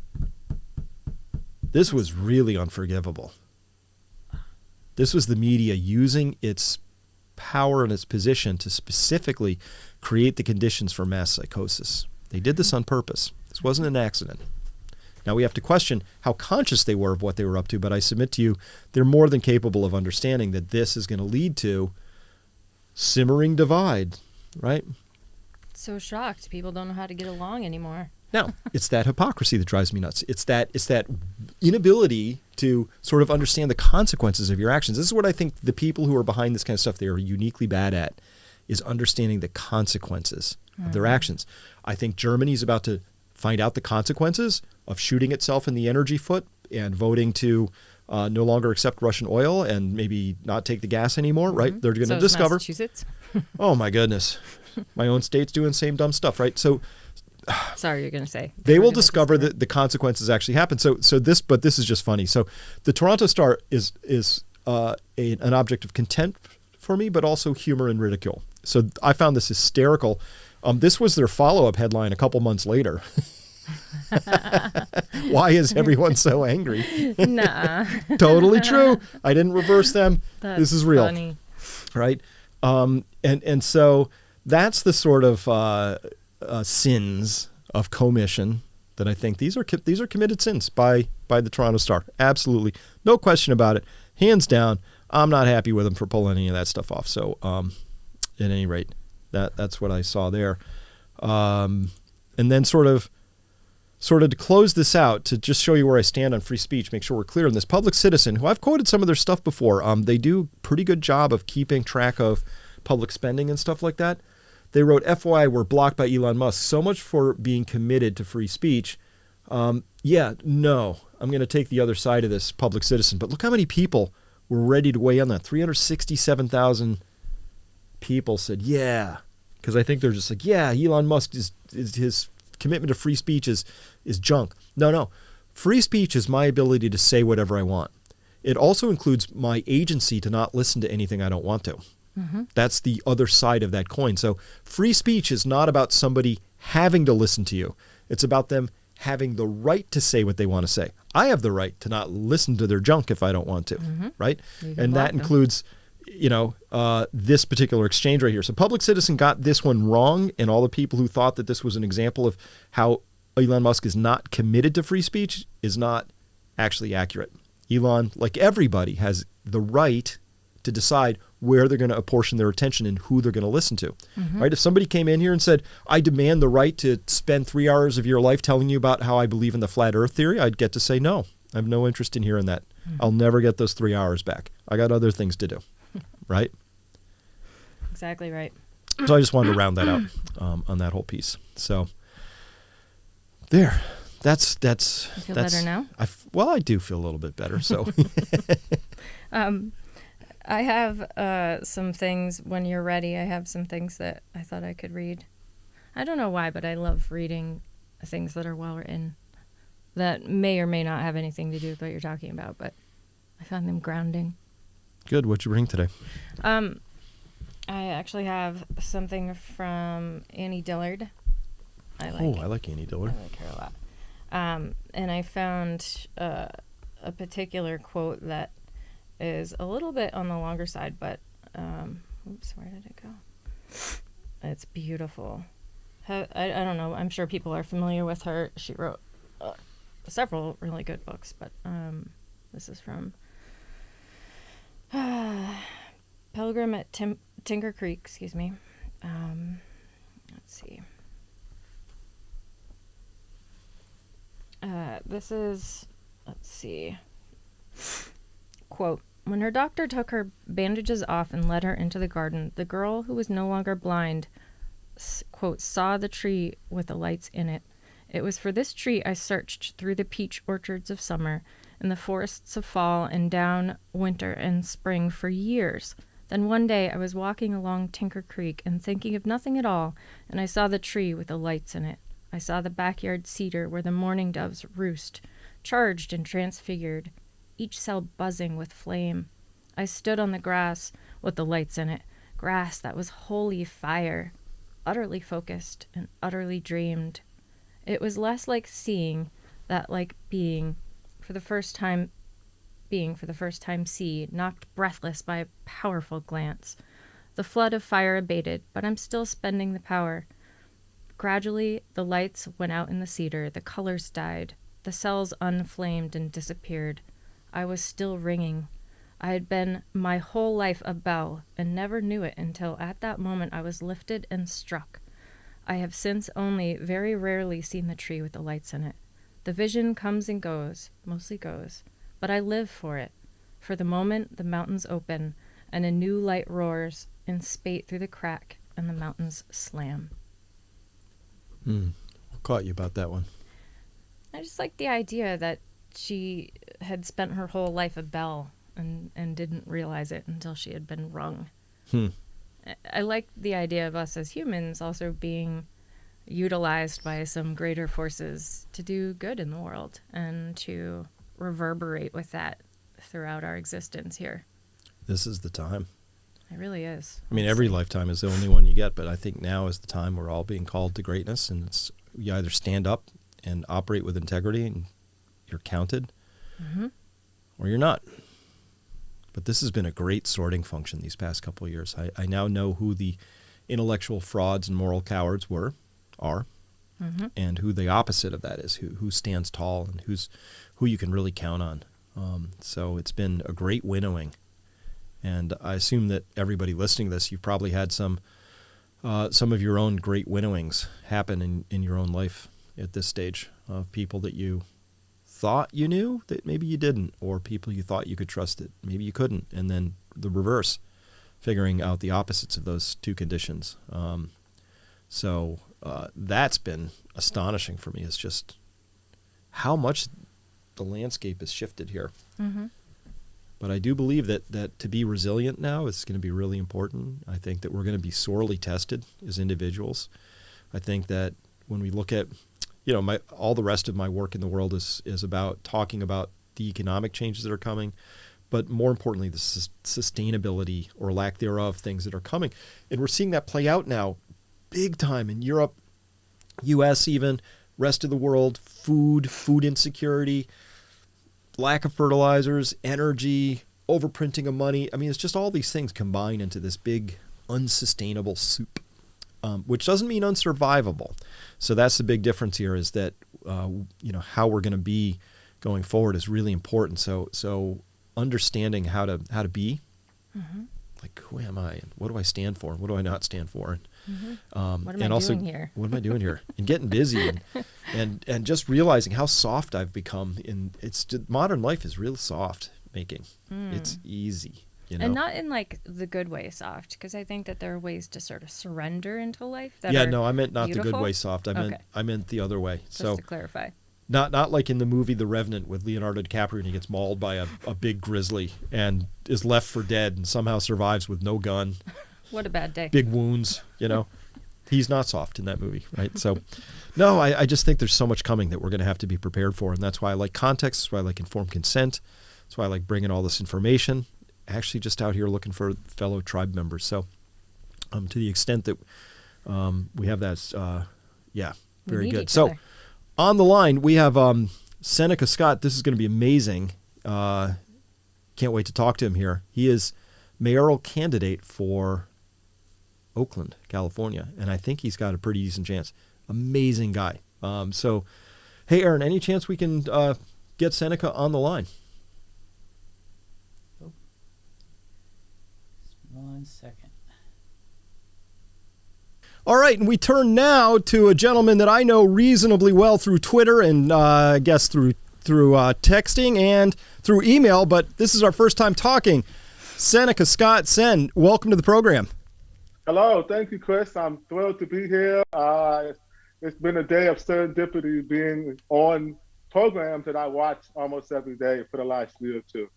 This was really unforgivable. This was the media using its power and its position to specifically create the conditions for mass psychosis. They did this on purpose. This wasn't an accident. Now we have to question how conscious they were of what they were up to, but I submit to you they're more than capable of understanding that this is going to lead to simmering divide, right? So shocked. People don't know how to get along anymore. Now, it's that hypocrisy that drives me nuts. It's that inability to sort of understand the consequences of your actions. This is what I think the people who are behind this kind of stuff, they are uniquely bad at, is understanding the consequences of their actions. I think Germany's about to find out the consequences of shooting itself in the energy foot and voting to no longer accept Russian oil and maybe not take the gas anymore, right? They're going to discover. Massachusetts? Oh, my goodness. My own state's doing the same dumb stuff, right? So sorry, you're going to say. They will discover that the consequences actually happen. So this is just funny. So the Toronto Star is an object of contempt for me, but also humor and ridicule. So I found this hysterical. This was their follow-up headline a couple months later. Why is everyone so angry? Nah. Totally true. I didn't reverse them. This is real. Funny. Right? And so that's the sort of sins of commission that I think these are committed sins by the Toronto Star. Absolutely. No question about it. Hands down, I'm not happy with them for pulling any of that stuff off. So at any rate, that's what I saw there. And then sort of to close this out, to just show you where I stand on free speech, make sure we're clear on this. Public Citizen, who I've quoted some of their stuff before, they do a pretty good job of keeping track of public spending and stuff like that. They wrote, FYI, we're blocked by Elon Musk. So much for being committed to free speech. I'm going to take the other side of this, Public Citizen. But look how many people were ready to weigh in on that. 367,000 people said, yeah. Because I think they're just like, yeah, Elon Musk is his commitment to free speech is junk. No. Free speech is my ability to say whatever I want. It also includes my agency to not listen to anything I don't want to. Mm-hmm. That's the other side of that coin. So free speech is not about somebody having to listen to you. It's about them having the right to say what they want to say. I have the right to not listen to their junk if I don't want to, right? And that includes this particular exchange right here. So Public Citizen got this one wrong, and all the people who thought that this was an example of how Elon Musk is not committed to free speech is not actually accurate. Elon, like everybody, has the right to decide where they're going to apportion their attention and who they're going to listen to. Mm-hmm. Right? If somebody came in here and said, I demand the right to spend 3 hours of your life telling you about how I believe in the flat earth theory, I'd get to say, no, I have no interest in hearing that. Mm-hmm. I'll never get those 3 hours back. I got other things to do. Right? Exactly right. So I just wanted to round that out on that whole piece. So there. That's you feel better now? I do feel a little bit better. So I have some things, when you're ready, I have some things that I thought I could read. I don't know why, but I love reading things that are well written that may or may not have anything to do with what you're talking about, but I found them grounding. Good. What'd you bring today? I actually have something from Annie Dillard. I like Annie Dillard. I like her a lot. And I found a particular quote that is a little bit on the longer side, but where did it go? It's beautiful. I don't know. I'm sure people are familiar with her. She wrote several really good books, but this is from Pilgrim at Tinker Creek. Excuse me. Let's see. This is, let's see. Quote, when her doctor took her bandages off and led her into the garden, the girl who was no longer blind, quote, saw the tree with the lights in it. It was for this tree I searched through the peach orchards of summer, in the forests of fall, and down winter and spring for years. Then one day I was walking along Tinker Creek and thinking of nothing at all, and I saw the tree with the lights in it. I saw the backyard cedar where the mourning doves roost, charged and transfigured, each cell buzzing with flame. I stood on the grass with the lights in it, grass that was wholly fire, utterly focused and utterly dreamed. It was less like seeing, that like being for the first time see, knocked breathless by a powerful glance. The flood of fire abated, but I'm still spending the power. Gradually, the lights went out in the cedar, the colors died, the cells unflamed and disappeared. I was still ringing. I had been my whole life a bell, and never knew it until at that moment I was lifted and struck. I have since only very rarely seen the tree with the lights in it. The vision comes and goes, mostly goes, but I live for it. For the moment the mountains open, and a new light roars in spate through the crack, and the mountains slam. What caught you about that one? I just like the idea that she had spent her whole life a bell and didn't realize it until she had been rung. I like the idea of us as humans also being utilized by some greater forces to do good in the world and to reverberate with that throughout our existence here. This is the time. It really is. I mean, every lifetime is the only one you get, but I think now is the time we're all being called to greatness, and it's you either stand up and operate with integrity and you're counted, or you're not. But this has been a great sorting function these past couple of years. I now know who the intellectual frauds and moral cowards are, and who the opposite of that is, who stands tall and who you can really count on. So it's been a great winnowing. And I assume that everybody listening to this, you've probably had some of your own great winnowings happen in your own life at this stage, of people that you thought you knew that maybe you didn't, or people you thought you could trust that maybe you couldn't, and then the reverse, figuring out the opposites of those two conditions. So that's been astonishing for me. It's just how much the landscape has shifted here. But I do believe that to be resilient now is going to be really important. I think that we're going to be sorely tested as individuals. I think that when we look at, all the rest of my work in the world is about talking about the economic changes that are coming, but more importantly, the sustainability or lack thereof things that are coming. And we're seeing that play out now big time in Europe, U.S. even, rest of the world, food insecurity, lack of fertilizers, energy, overprinting of money. I mean, it's just all these things combine into this big unsustainable soup, which doesn't mean unsurvivable. So that's the big difference here, is that, how we're going to be going forward is really important. So understanding how to be, like, who am I and what do I stand for? What do I not stand for? What am I doing here? What am I doing here? And getting busy and just realizing how soft I've become. Modern life is real soft making. It's easy. And not in like the good way soft, because I think that there are ways to sort of surrender into life. I meant not beautiful. The good way soft. I meant the other way. Just to clarify. Not like in the movie The Revenant with Leonardo DiCaprio, and he gets mauled by a big grizzly and is left for dead and somehow survives with no gun. What a bad day. Big wounds, He's not soft in that movie, right? So, no, I just think there's so much coming that we're going to have to be prepared for, and that's why I like context. That's why I like informed consent. That's why I like bringing all this information. Actually just out here looking for fellow tribe members. So to the extent that we have that, very good. So on the line, we have Seneca Scott. This is going to be amazing. Can't wait to talk to him here. He is mayoral candidate for Oakland, California, and I think he's got a pretty decent chance. Amazing guy. So, hey, Aaron, any chance we can get Seneca on the line? 1 second. All right, and we turn now to a gentleman that I know reasonably well through Twitter and I guess through texting and through email, but this is our first time talking. Seneca Scott. Sen, welcome to the program. Hello, thank you, Chris. I'm thrilled to be here. It's been a day of serendipity being on programs that I watch almost every day for the last year or two.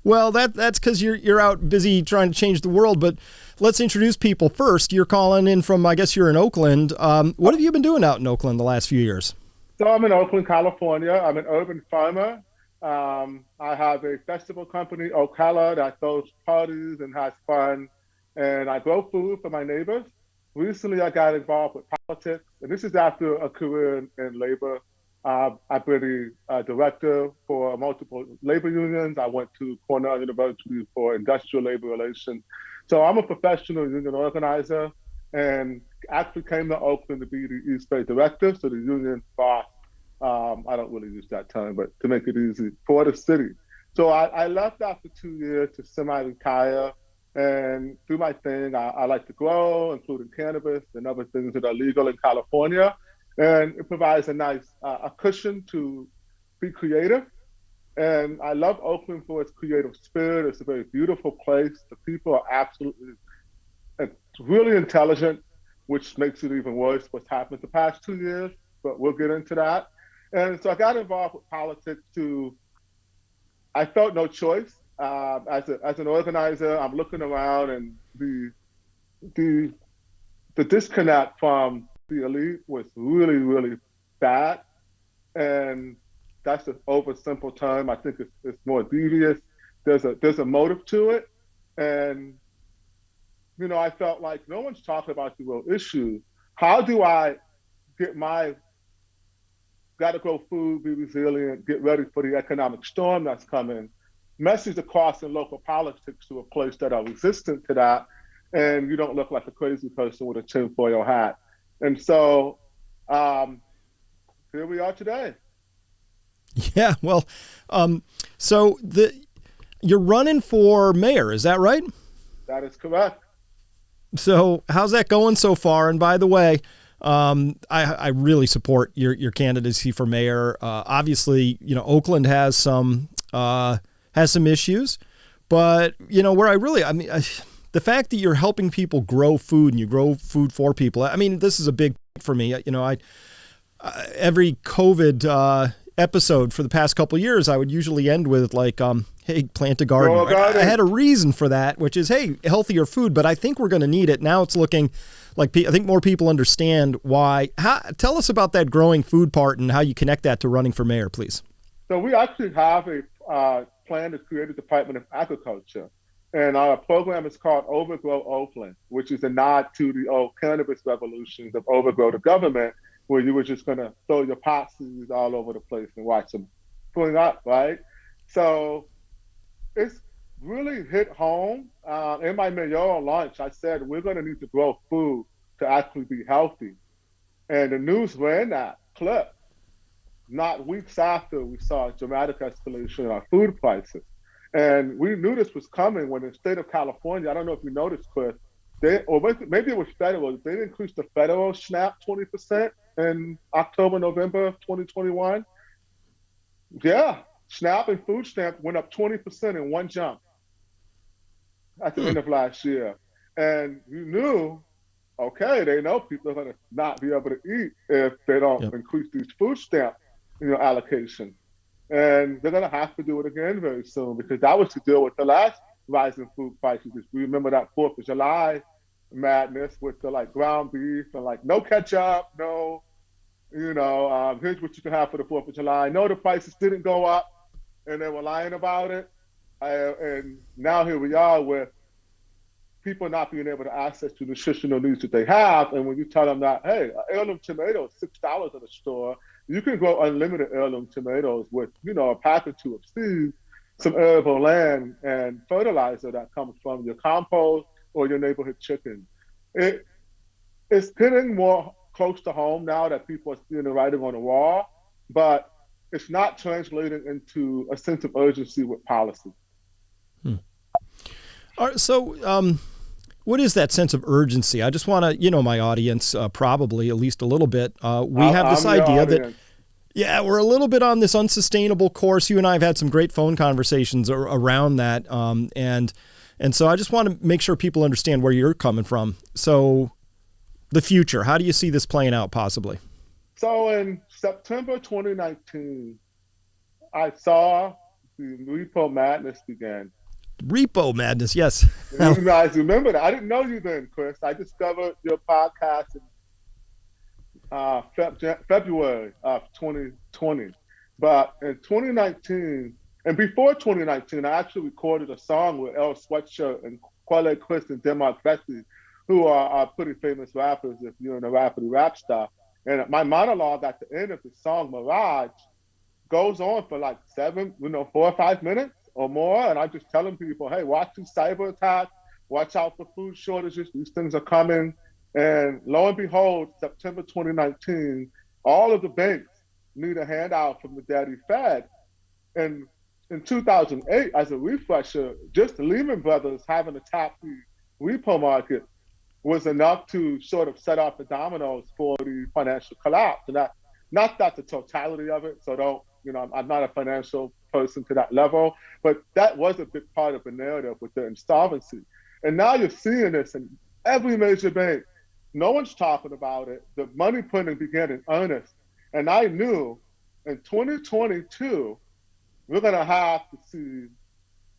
Well, that's because you're out busy trying to change the world, but let's introduce people first. You're calling in from, I guess you're in Oakland. What have you been doing out in Oakland the last few years? So I'm in Oakland, California. I'm an urban farmer. I have a festival company, Ocala, that throws parties and has fun, and I grow food for my neighbors. Recently, I got involved with politics, and this is after a career in labor. I've been a director for multiple labor unions. I went to Cornell University for industrial labor relations. So I'm a professional union organizer, and actually came to Oakland to be the East Bay director, so the union boss. I don't really use that term, but to make it easy, for the city. So I left after 2 years to semi-retire and do my thing. I like to grow, including cannabis and other things that are legal in California. And it provides a nice a cushion to be creative. And I love Oakland for its creative spirit. It's a very beautiful place. The people are absolutely really intelligent, which makes it even worse what's happened the past 2 years, but we'll get into that. And so I got involved with politics I felt no choice. As an organizer, I'm looking around, and the disconnect from the elite was really, really bad. And that's an oversimple term. I think it's more devious. There's a motive to it. And, I felt like no one's talking about the real issue. How do I gotta grow food, be resilient, get ready for the economic storm that's coming, message across in local politics to a place that are resistant to that, and you don't look like a crazy person with a tinfoil hat. And so here we are today. Yeah, well, so you're running for mayor, is that right? That is correct. So how's that going so far? And by the way, I really support your candidacy for mayor. Obviously, Oakland has some issues, but the fact that you're helping people grow food and you grow food for people, this is a big for me. Every COVID episode for the past couple of years, I would usually end with hey, plant a garden. I had a reason for that, which is, hey, healthier food, but I think we're going to need it. Now it's looking like I think more people understand why. Tell us about that growing food part and how you connect that to running for mayor, please. So we actually have a plan to create a Department of Agriculture. And our program is called Overgrow Oakland, which is a nod to the old cannabis revolutions of overgrow the government, where you were just going to throw your pot seeds all over the place and watch them spring up, right? So really hit home. In my mayoral launch, I said, we're going to need to grow food to actually be healthy. And the news ran that clip not weeks after we saw a dramatic escalation in our food prices. And we knew this was coming when the state of California, I don't know if you noticed, Chris, or maybe it was federal, they increased the federal SNAP 20% in October, November of 2021. Yeah, SNAP and food stamps went up 20% in one jump at the end of last year. And you knew, okay, they know people are going to not be able to eat if they don't increase these food stamp allocation. And they're going to have to do it again very soon, because that was to deal with the last rise in food prices. If you remember that 4th of July madness with the ground beef and no ketchup, no, here's what you can have for the 4th of July. No, the prices didn't go up and they were lying about it. And now here we are with people not being able to access to nutritional needs that they have. And when you tell them that, hey, an heirloom tomato is $6 at the store, you can grow unlimited heirloom tomatoes with, a pack or two of seeds, some arable land, and fertilizer that comes from your compost or your neighborhood chicken. It's getting more close to home now that people are seeing the writing on the wall, but it's not translating into a sense of urgency with policy. All right, so what is that sense of urgency? I just want to, my audience, probably at least a little bit, we have this idea that, we're a little bit on this unsustainable course. You and I have had some great phone conversations around that. And so I just want to make sure people understand where you're coming from. So the future, how do you see this playing out possibly? So in September 2019, I saw the repo madness begin. Repo madness, yes. You guys remember that? I didn't know you then, Chris. I discovered your podcast in February of 2020. But in 2019, and before 2019, I actually recorded a song with El Sweatshirt and Quelle Chris and Denmark Vesey, who are pretty famous rappers if you're in the rappity rap stuff. And my monologue at the end of the song, Mirage, goes on for 4 or 5 minutes or more. And I'm just telling people, hey, watch these cyber attacks, watch out for food shortages, these things are coming. And lo and behold, September 2019, all of the banks need a handout from the daddy Fed. And in 2008, as a refresher, just the Lehman Brothers having attacked the repo market was enough to sort of set off the dominoes for the financial collapse. And that, not that the totality of it, so don't, I'm not a financial person to that level, but that was a big part of the narrative with the insolvency. And now you're seeing this in every major bank. No one's talking about it. The money printing began in earnest. And I knew in 2022, we're going to have to see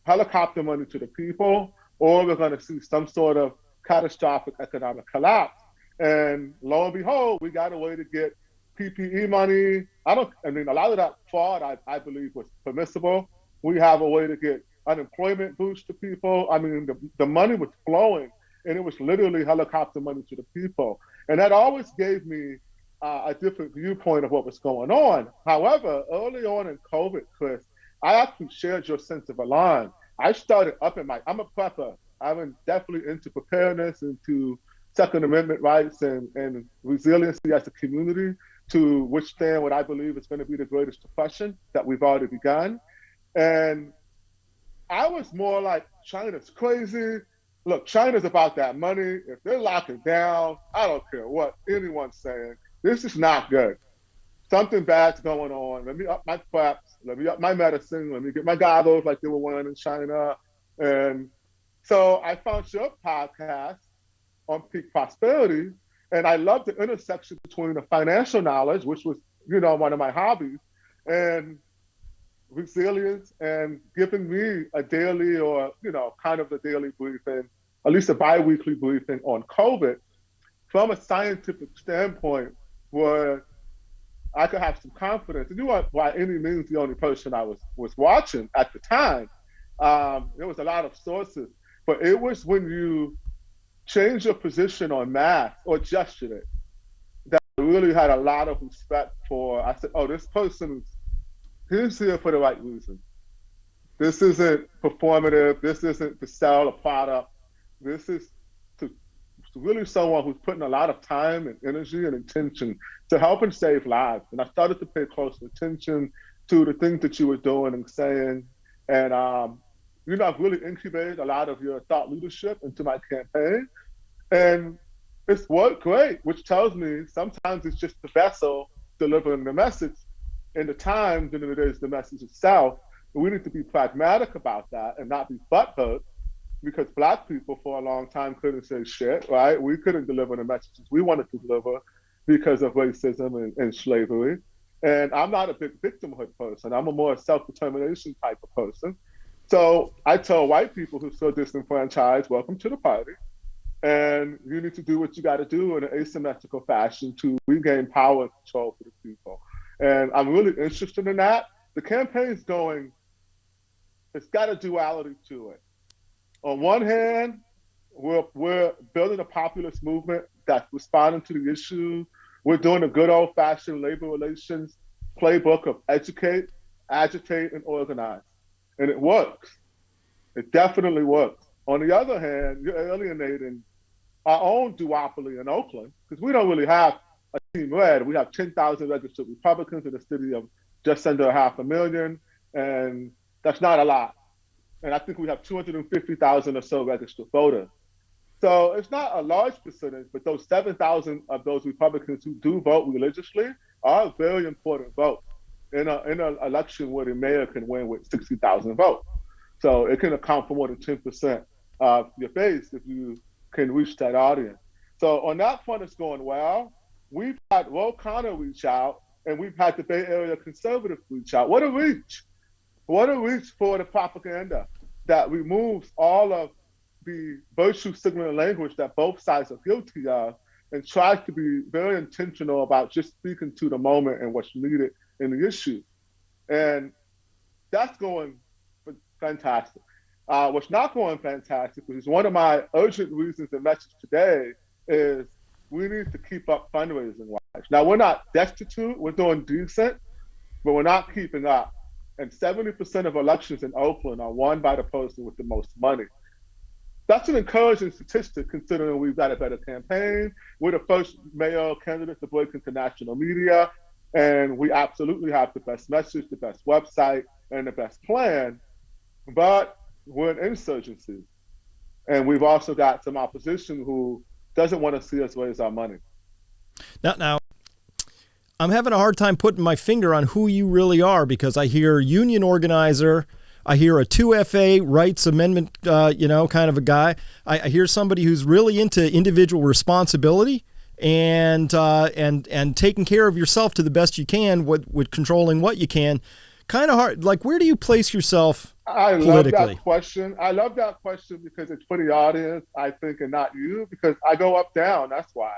helicopter money to the people, or we're going to see some sort of catastrophic economic collapse. And lo and behold, we got a way to get PPE money. A lot of that fraud, I believe, was permissible. We have a way to get unemployment boost to people. The money was flowing, and it was literally helicopter money to the people. And that always gave me a different viewpoint of what was going on. However, early on in COVID, Chris, I actually shared your sense of alarm. I started I'm a prepper. I'm definitely into preparedness, into Second Amendment rights and resiliency as a community to withstand what I believe is going to be the greatest depression that we've already begun. And I was more like, China's crazy. Look, China's about that money. If they're locking down, I don't care what anyone's saying. This is not good. Something bad's going on. Let me up my preps. Let me up my medicine. Let me get my goggles like they were wearing in China. And so I found your podcast on Peak Prosperity, and I love the intersection between the financial knowledge, which was, one of my hobbies, and resilience, and giving me a daily or, kind of a daily briefing, at least a bi-weekly briefing on COVID from a scientific standpoint where I could have some confidence. And you weren't by any means the only person I was watching at the time. There was a lot of sources, but it was when you changed your position on math or gestured it that I really had a lot of respect for. I said, oh, this person, he's here for the right reason. This isn't performative. This isn't to sell a product. This is to really someone who's putting a lot of time and energy and intention to help and save lives. And I started to pay close attention to the things that you were doing and saying. And, I've really incubated a lot of your thought leadership into my campaign. And it's worked great, which tells me sometimes it's just the vessel delivering the message and the time than it is the message itself. We need to be pragmatic about that and not be butthurt, because Black people for a long time couldn't say shit, right? We couldn't deliver the messages we wanted to deliver because of racism and slavery. And I'm not a big victimhood person. I'm a more self-determination type of person. So I tell white people who feel disenfranchised, welcome to the party. And you need to do what you got to do in an asymmetrical fashion to regain power and control for the people. And I'm really interested in that. The campaign's going, it's got a duality to it. On one hand, we're building a populist movement that's responding to the issue. We're doing a good old-fashioned labor relations playbook of educate, agitate, and organize. And it works. It definitely works. On the other hand, you're alienating our own duopoly in Oakland, because we don't really have a team red. We have 10,000 registered Republicans in a city of just under 500,000, and that's not a lot. And I think we have 250,000 or so registered voters. So it's not a large percentage, but those 7,000 of those Republicans who do vote religiously are a very important vote in an election where the mayor can win with 60,000 votes. So it can account for more than 10% of your base if you can reach that audience. So on that front, it's going well. We've had Ro Khanna reach out, and we've had the Bay Area conservatives reach out. What a reach. What a reach for the propaganda that removes all of the virtue signaling language that both sides are guilty of and tries to be very intentional about just speaking to the moment and what's needed in the issue. And that's going fantastic. What's not going fantastic, which is one of my urgent reasons and message today, is we need to keep up fundraising wise. Now, we're not destitute, we're doing decent, but we're not keeping up. And 70% of elections in Oakland are won by the person with the most money. That's an encouraging statistic, considering we've got a better campaign. We're the first mayoral candidate to break into national media, and we absolutely have the best message, the best website, and the best plan. But we're an insurgency. And we've also got some opposition who doesn't want to see us raise our money. Now, I'm having a hard time putting my finger on who you really are, because I hear union organizer, I hear a 2FA rights amendment, kind of a guy. I hear somebody who's really into individual responsibility and taking care of yourself to the best you can with controlling what you can. Kind of hard. Like, where do you place yourself politically? I love that question because it's for the audience, I think, and not you, because I go up down. That's why.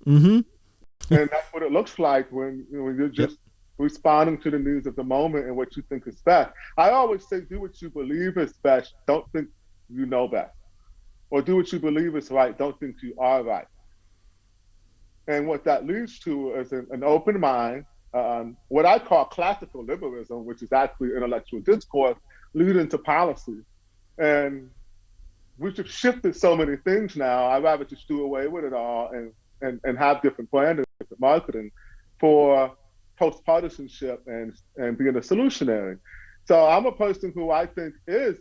Mm-hmm. And that's what it looks like when you're just responding to the needs of the moment and what you think is best. I always say, do what you believe is best. Don't think you know best. Or do what you believe is right. Don't think you are right. And what that leads to is an open mind, what I call classical liberalism, which is actually intellectual discourse, leading to policy. And we've just shifted so many things now. I'd rather just do away with it all and have different branding, different marketing for post-partisanship and being a solutionary. So I'm a person who I think is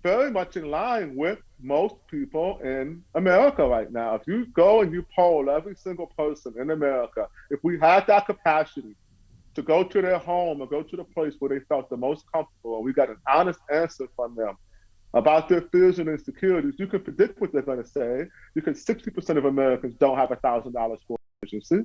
very much in line with most people in America right now. If you go and you poll every single person in America, if we had that capacity to go to their home or go to the place where they felt the most comfortable, and we got an honest answer from them about their fears and insecurities, you can predict what they're going to say, because 60% of Americans don't have $1,000 for emergency.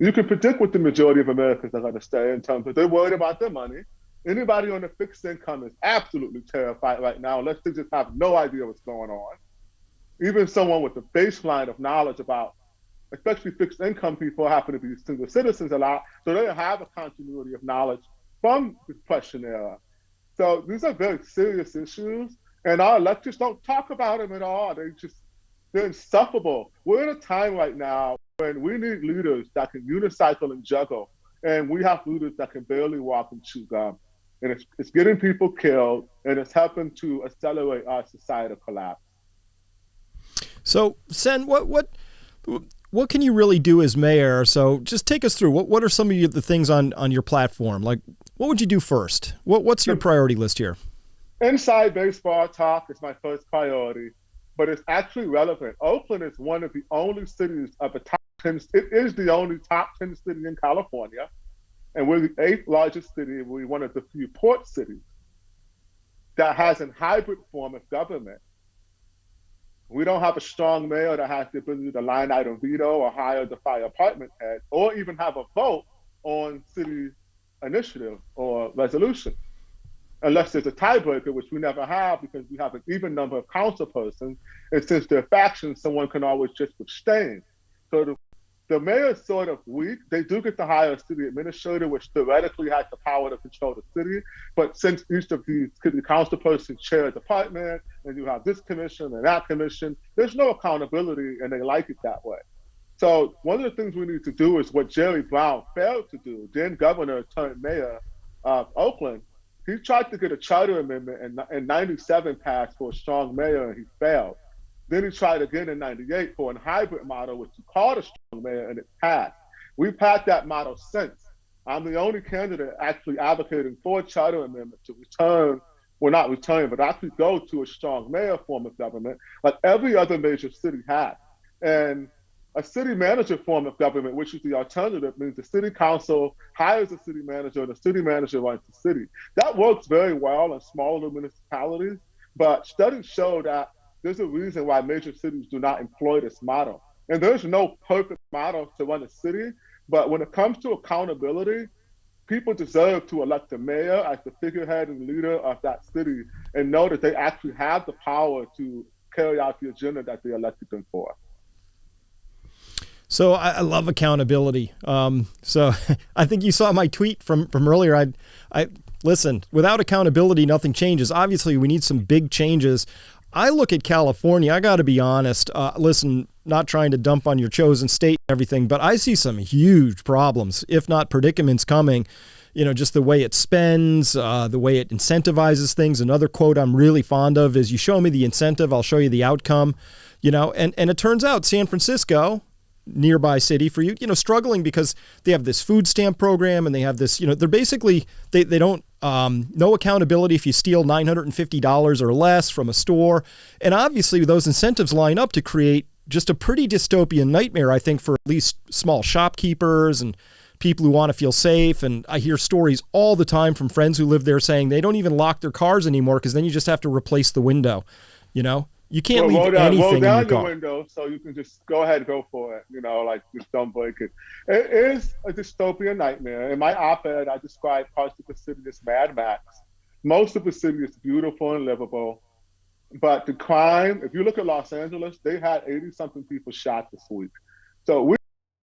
You can predict what the majority of Americans are going to say in terms of they're worried about their money. Anybody on a fixed income is absolutely terrified right now, unless they just have no idea what's going on. Even someone with a baseline of knowledge about, especially fixed income people happen to be single citizens a lot, so they have a continuity of knowledge from the Depression era. So these are very serious issues, and our electors don't talk about them at all. They're insufferable. We're in a time right now when we need leaders that can unicycle and juggle, and we have leaders that can barely walk and chew gum. and it's getting people killed, and it's helping to accelerate our societal collapse. So, Sen, what can you really do as mayor? So just take us through. What are some of the things on your platform? Like, what would you do first? What's your priority list here? Inside baseball talk is my first priority, but it's actually relevant. Oakland is one of the only cities of the top 10. It is the only top 10 city in California, and we're the 8th largest city. We're one of the few port cities that has a hybrid form of government. We don't have a strong mayor that has the ability to line item veto or hire the fire department head, or even have a vote on city initiative or resolution, unless there's a tiebreaker, which we never have because we have an even number of councilpersons. And since they're factions, someone can always just abstain. So the mayor is sort of weak. They do get to hire a city administrator, which theoretically has the power to control the city. But since each of these city council persons chair a department, and you have this commission and that commission, there's no accountability, and they like it that way. So one of the things we need to do is what Jerry Brown failed to do, then governor turned mayor of Oakland. He tried to get a charter amendment in 97 passed for a strong mayor, and he failed. Then he tried again in 98 for a hybrid model, which he called a strong mayor, and it passed. We've had that model since. I'm the only candidate actually advocating for a charter amendment to return, well, not return, but actually go to a strong mayor form of government, like every other major city has. And a city manager form of government, which is the alternative, means the city council hires a city manager and the city manager runs the city. That works very well in smaller municipalities, but studies show that there's a reason why major cities do not employ this model. And there's no perfect model to run a city, but when it comes to accountability, people deserve to elect the mayor as the figurehead and leader of that city and know that they actually have the power to carry out the agenda that they elected them for. So I love accountability. So I think you saw my tweet from earlier. I listen, without accountability, nothing changes. Obviously, we need some big changes. I look at California, I got to be honest, listen, not trying to dump on your chosen state and everything, but I see some huge problems, if not predicaments coming, just the way it spends, the way it incentivizes things. Another quote I'm really fond of is, you show me the incentive, I'll show you the outcome, and it turns out San Francisco, nearby city for you, struggling because they have this food stamp program and they have this, they're basically, they don't, no accountability if you steal $950 or less from a store. And obviously those incentives line up to create just a pretty dystopian nightmare, I think, for at least small shopkeepers and people who want to feel safe. And I hear stories all the time from friends who live there saying they don't even lock their cars anymore because then you just have to replace the window, You can't leave anything in your car. Roll down the window so you can just go ahead and go for it. Just don't break it. It is a dystopian nightmare. In my op-ed, I describe parts of the city as Mad Max. Most of the city is beautiful and livable, but the crime, if you look at Los Angeles, they had 80-something people shot this week. So we're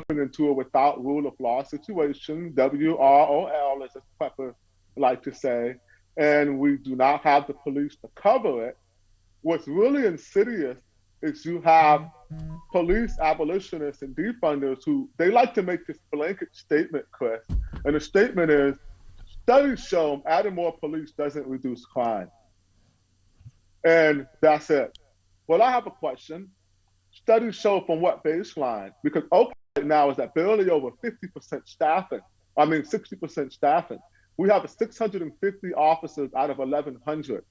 moving into a without rule of law situation, WROL, as Pepper like to say, and we do not have the police to cover it. What's really insidious is you have police abolitionists and defunders who, they like to make this blanket statement, Chris. And the statement is, studies show adding more police doesn't reduce crime. And that's it. Well, I have a question. Studies show from what baseline? Because Oakland right now is at barely over 50% staffing. 60% staffing. We have 650 officers out of 1,100.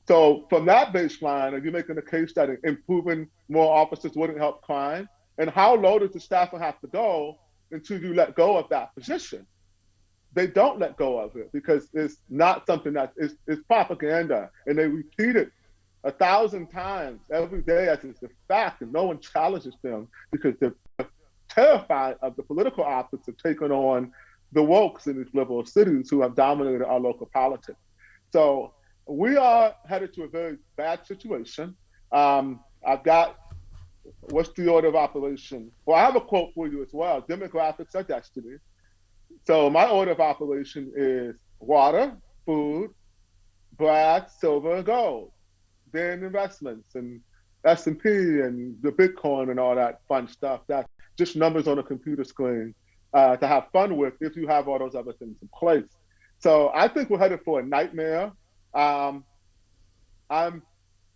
So from that baseline, are you making the case that improving more officers wouldn't help crime? And how low does the staffing have to go until you let go of that position? They don't let go of it because it's not something that is propaganda. And they repeat it 1,000 times every day as it's a fact, and no one challenges them because they're terrified of the political optics of taking on the wokes in these liberal cities who have dominated our local politics. So we are headed to a very bad situation. I've got, what's the order of operation? Well, I have a quote for you as well. Demographics are destiny. So my order of operation is water, food, brass, silver, and gold. Then investments and S&P and the Bitcoin and all that fun stuff. That's just numbers on a computer screen to have fun with if you have all those other things in place. So I think we're headed for a nightmare. I'm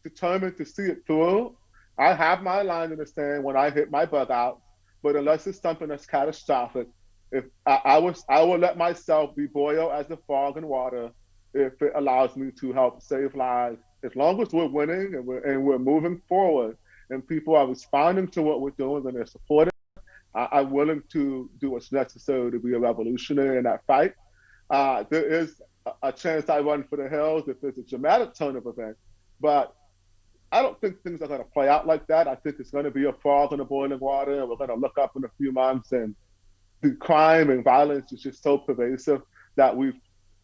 determined to see it through. I have my line in the sand when I hit my bug out, but unless it's something that's catastrophic, if I will let myself be boiled as a frog in water if it allows me to help save lives. As long as we're winning and we're moving forward and people are responding to what we're doing and they're supporting, I'm willing to do what's necessary to be a revolutionary in that fight. There is a chance I run for the hills if there's a dramatic turn of events, but I don't think things are going to play out like that. I think it's going to be a frog in the boiling water, and we're going to look up in a few months, and the crime and violence is just so pervasive that we've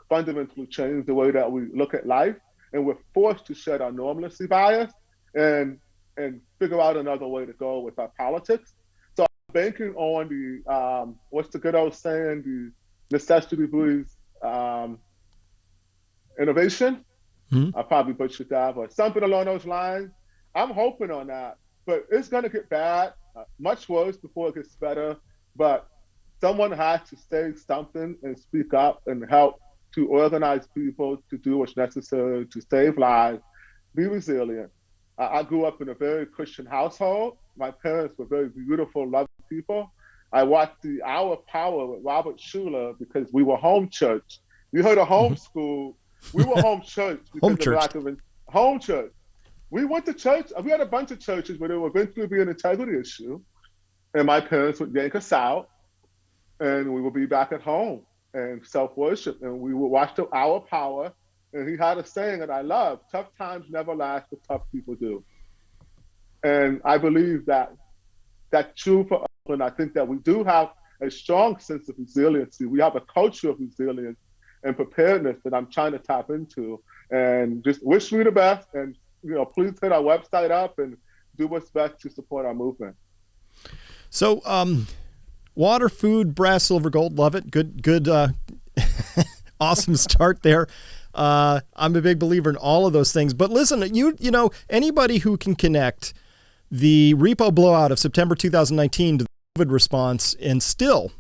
fundamentally changed the way that we look at life, and we're forced to shed our normalcy bias and figure out another way to go with our politics. So I'm banking on the what's the good old saying? The necessity breeds innovation. I probably butchered that, but something along those lines. I'm hoping on that, but it's going to get bad, much worse before it gets better. But someone has to say something and speak up and help to organize people to do what's necessary to save lives, be resilient. I grew up in a very Christian household. My parents were very beautiful, loving people. I watched the Hour of Power with Robert Schuller because we were home church. You heard of homeschool. We were home church because of lack of home church. We went to church. We had a bunch of churches where there would eventually be an integrity issue, and my parents would yank us out, and we would be back at home and self-worship, and we would watch the Hour of Power. And he had a saying that I love: "Tough times never last, but tough people do." And I believe that that's true for Oakland. I think that we do have a strong sense of resiliency. We have a culture of resilience and preparedness that I'm trying to tap into, and just wish me the best. And please hit our website up and do what's best to support our movement. So, water, food, brass, silver, gold, love it. Good, awesome start there. I'm a big believer in all of those things. But listen, anybody who can connect the repo blowout of September 2019 to the COVID response and still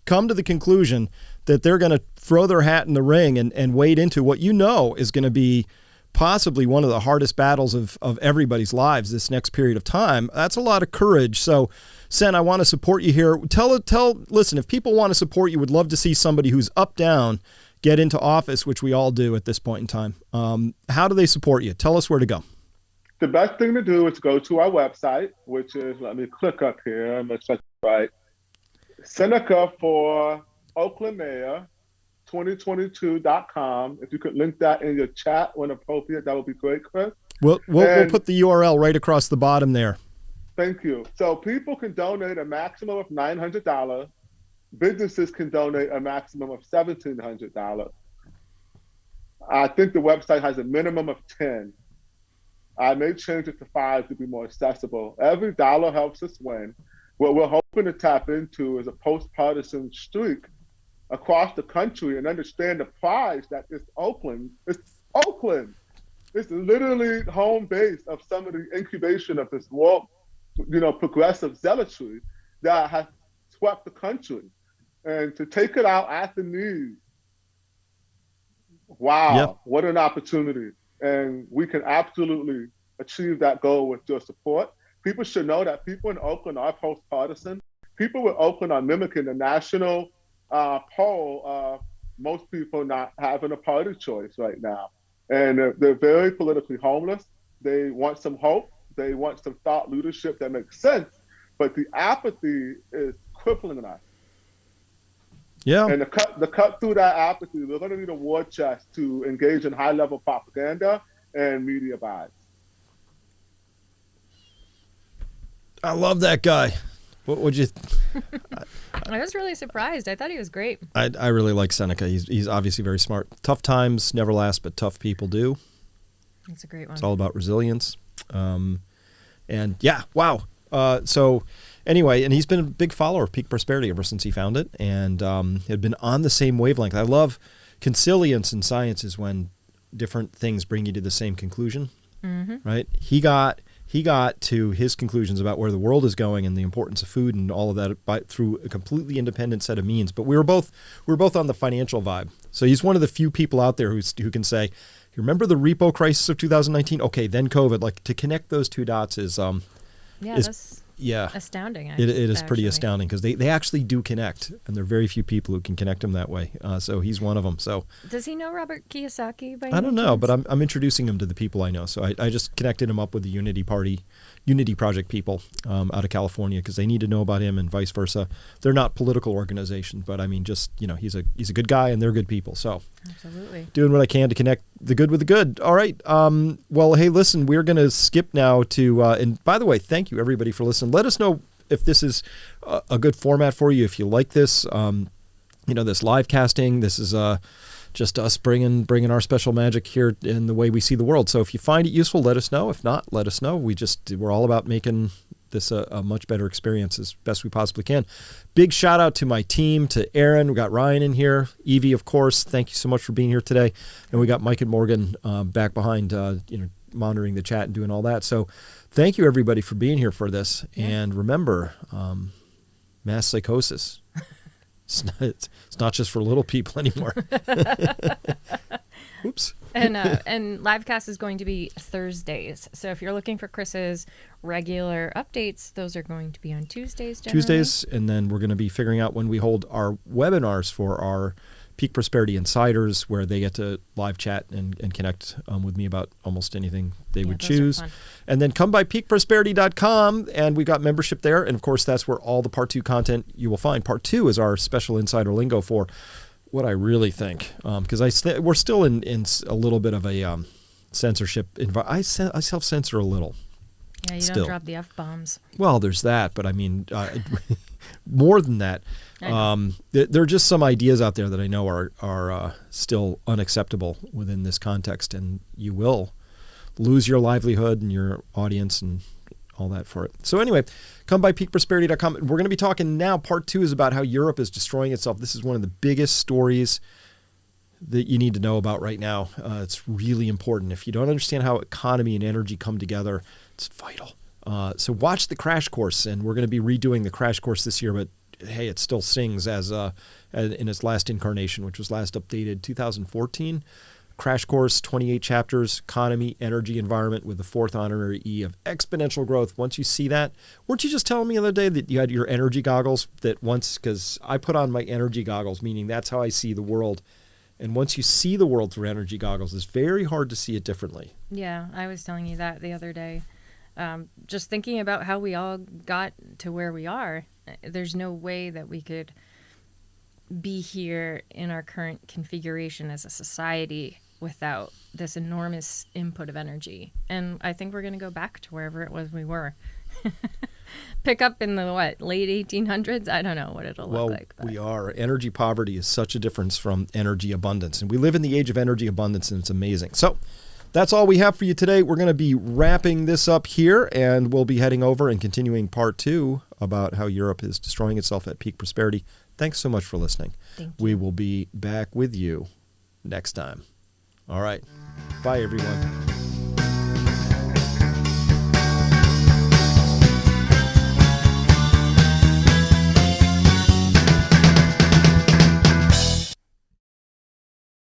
come to the conclusion that they're going to throw their hat in the ring and wade into what is going to be possibly one of the hardest battles of everybody's lives this next period of time. That's a lot of courage. So, Sen, I want to support you here. Listen, if people want to support you, would love to see somebody who's up, down, get into office, which we all do at this point in time. How do they support you? Tell us where to go. The best thing to do is go to our website, which is, let me click up here and make sure it's right. Seneca for Oakland Mayor 2022.com. If you could link that in your chat when appropriate, that would be great, Chris. We'll put the URL right across the bottom there. Thank you. So people can donate a maximum of $900. Businesses can donate a maximum of $1,700. I think the website has a minimum of 10. I may change it to 5 to be more accessible. Every dollar helps us win. What we're hoping to tap into is a post-partisan streak across the country and understand the prize that is Oakland. It's Oakland. It's literally home base of some of the incubation of this woke, progressive zealotry that has swept the country. And to take it out at the knees, wow, yep. What an opportunity. And we can absolutely achieve that goal with your support. People should know that people in Oakland are post-partisan. People in Oakland are mimicking the national poll of most people not having a party choice right now. And they're very politically homeless. They want some hope. They want some thought leadership that makes sense. But the apathy is crippling us. Yeah. And the cut through that apathy, we're going to need a war chest to engage in high-level propaganda and media buys. I love that guy. What would you? I was really surprised. I thought he was great. I really like Seneca. He's obviously very smart. Tough times never last, but tough people do. That's a great one. It's all about resilience. And yeah, wow. So anyway, and he's been a big follower of Peak Prosperity ever since he found it, and had been on the same wavelength. I love consilience in science is when different things bring you to the same conclusion, right? He got he got to his conclusions about where the world is going and the importance of food and all of that through a completely independent set of means. But we were both on the financial vibe. So he's one of the few people out there who can say, you remember the repo crisis of 2019? Okay, then COVID. Like, to connect those two dots is astounding. It is pretty astounding because they actually do connect, and there are very few people who can connect them that way. So he's one of them. So does he know Robert Kiyosaki by I don't know, but I'm introducing him to the people I know. So I just connected him up with the Unity Project people out of California because they need to know about him and vice versa. They're not political organizations, but I mean, just, he's a good guy and they're good people. So absolutely doing what I can to connect the good with the good. All right. Well, hey, listen, we're going to skip now to, and by the way, thank you everybody for listening. Let us know if this is a good format for you. If you like this, this live casting, this is just us bringing our special magic here in the way we see the world. So if you find it useful, let us know. If not, let us know. We're all about making this a much better experience as best we possibly can. Big shout out to my team, to Aaron. We got Ryan in here, Evie, of course. Thank you so much for being here today. And we got Mike and Morgan back behind, monitoring the chat and doing all that. So thank you everybody for being here for this. Yeah. And remember, mass psychosis. It's not just for little people anymore. Oops. And LiveCast is going to be Thursdays. So if you're looking for Chris's regular updates, those are going to be on Tuesdays generally. Tuesdays, and then we're going to be figuring out when we hold our webinars for our Peak Prosperity Insiders, where they get to live chat and connect with me about almost anything they would choose. And then come by peakprosperity.com, and we've got membership there. And, of course, that's where all the Part 2 content you will find. Part 2 is our special insider lingo for what I really think, because we're still in a little bit of a censorship environment. I self-censor a little. Yeah, you don't drop the F-bombs. Well, there's that, but I mean, more than that. There are just some ideas out there that I know are still unacceptable within this context, and you will lose your livelihood and your audience and all that for it. So anyway, come by peakprosperity.com. We're going to be talking now. Part 2 is about how Europe is destroying itself. This is one of the biggest stories that you need to know about right now. It's really important. If you don't understand how economy and energy come together, it's vital. So watch the crash course, and we're going to be redoing the crash course this year, but hey, it still sings as in its last incarnation, which was last updated 2014. Crash course, 28 chapters, economy, energy, environment, with the 4th honorary E of exponential growth. Once you see that, weren't you just telling me the other day that you had your energy goggles? Because I put on my energy goggles, meaning that's how I see the world. And once you see the world through energy goggles, it's very hard to see it differently. Yeah, I was telling you that the other day. Just thinking about how we all got to where we are, there's no way that we could be here in our current configuration as a society without this enormous input of energy. And I think we're going to go back to wherever it was we were. Pick up in the, late 1800s? I don't know what it'll look like. But we are. Energy poverty is such a difference from energy abundance. And we live in the age of energy abundance, and it's amazing. So that's all we have for you today. We're going to be wrapping this up here, and we'll be heading over and continuing part 2 about how Europe is destroying itself at Peak Prosperity. Thanks so much for listening. Thank you. We will be back with you next time. All right. Bye, everyone.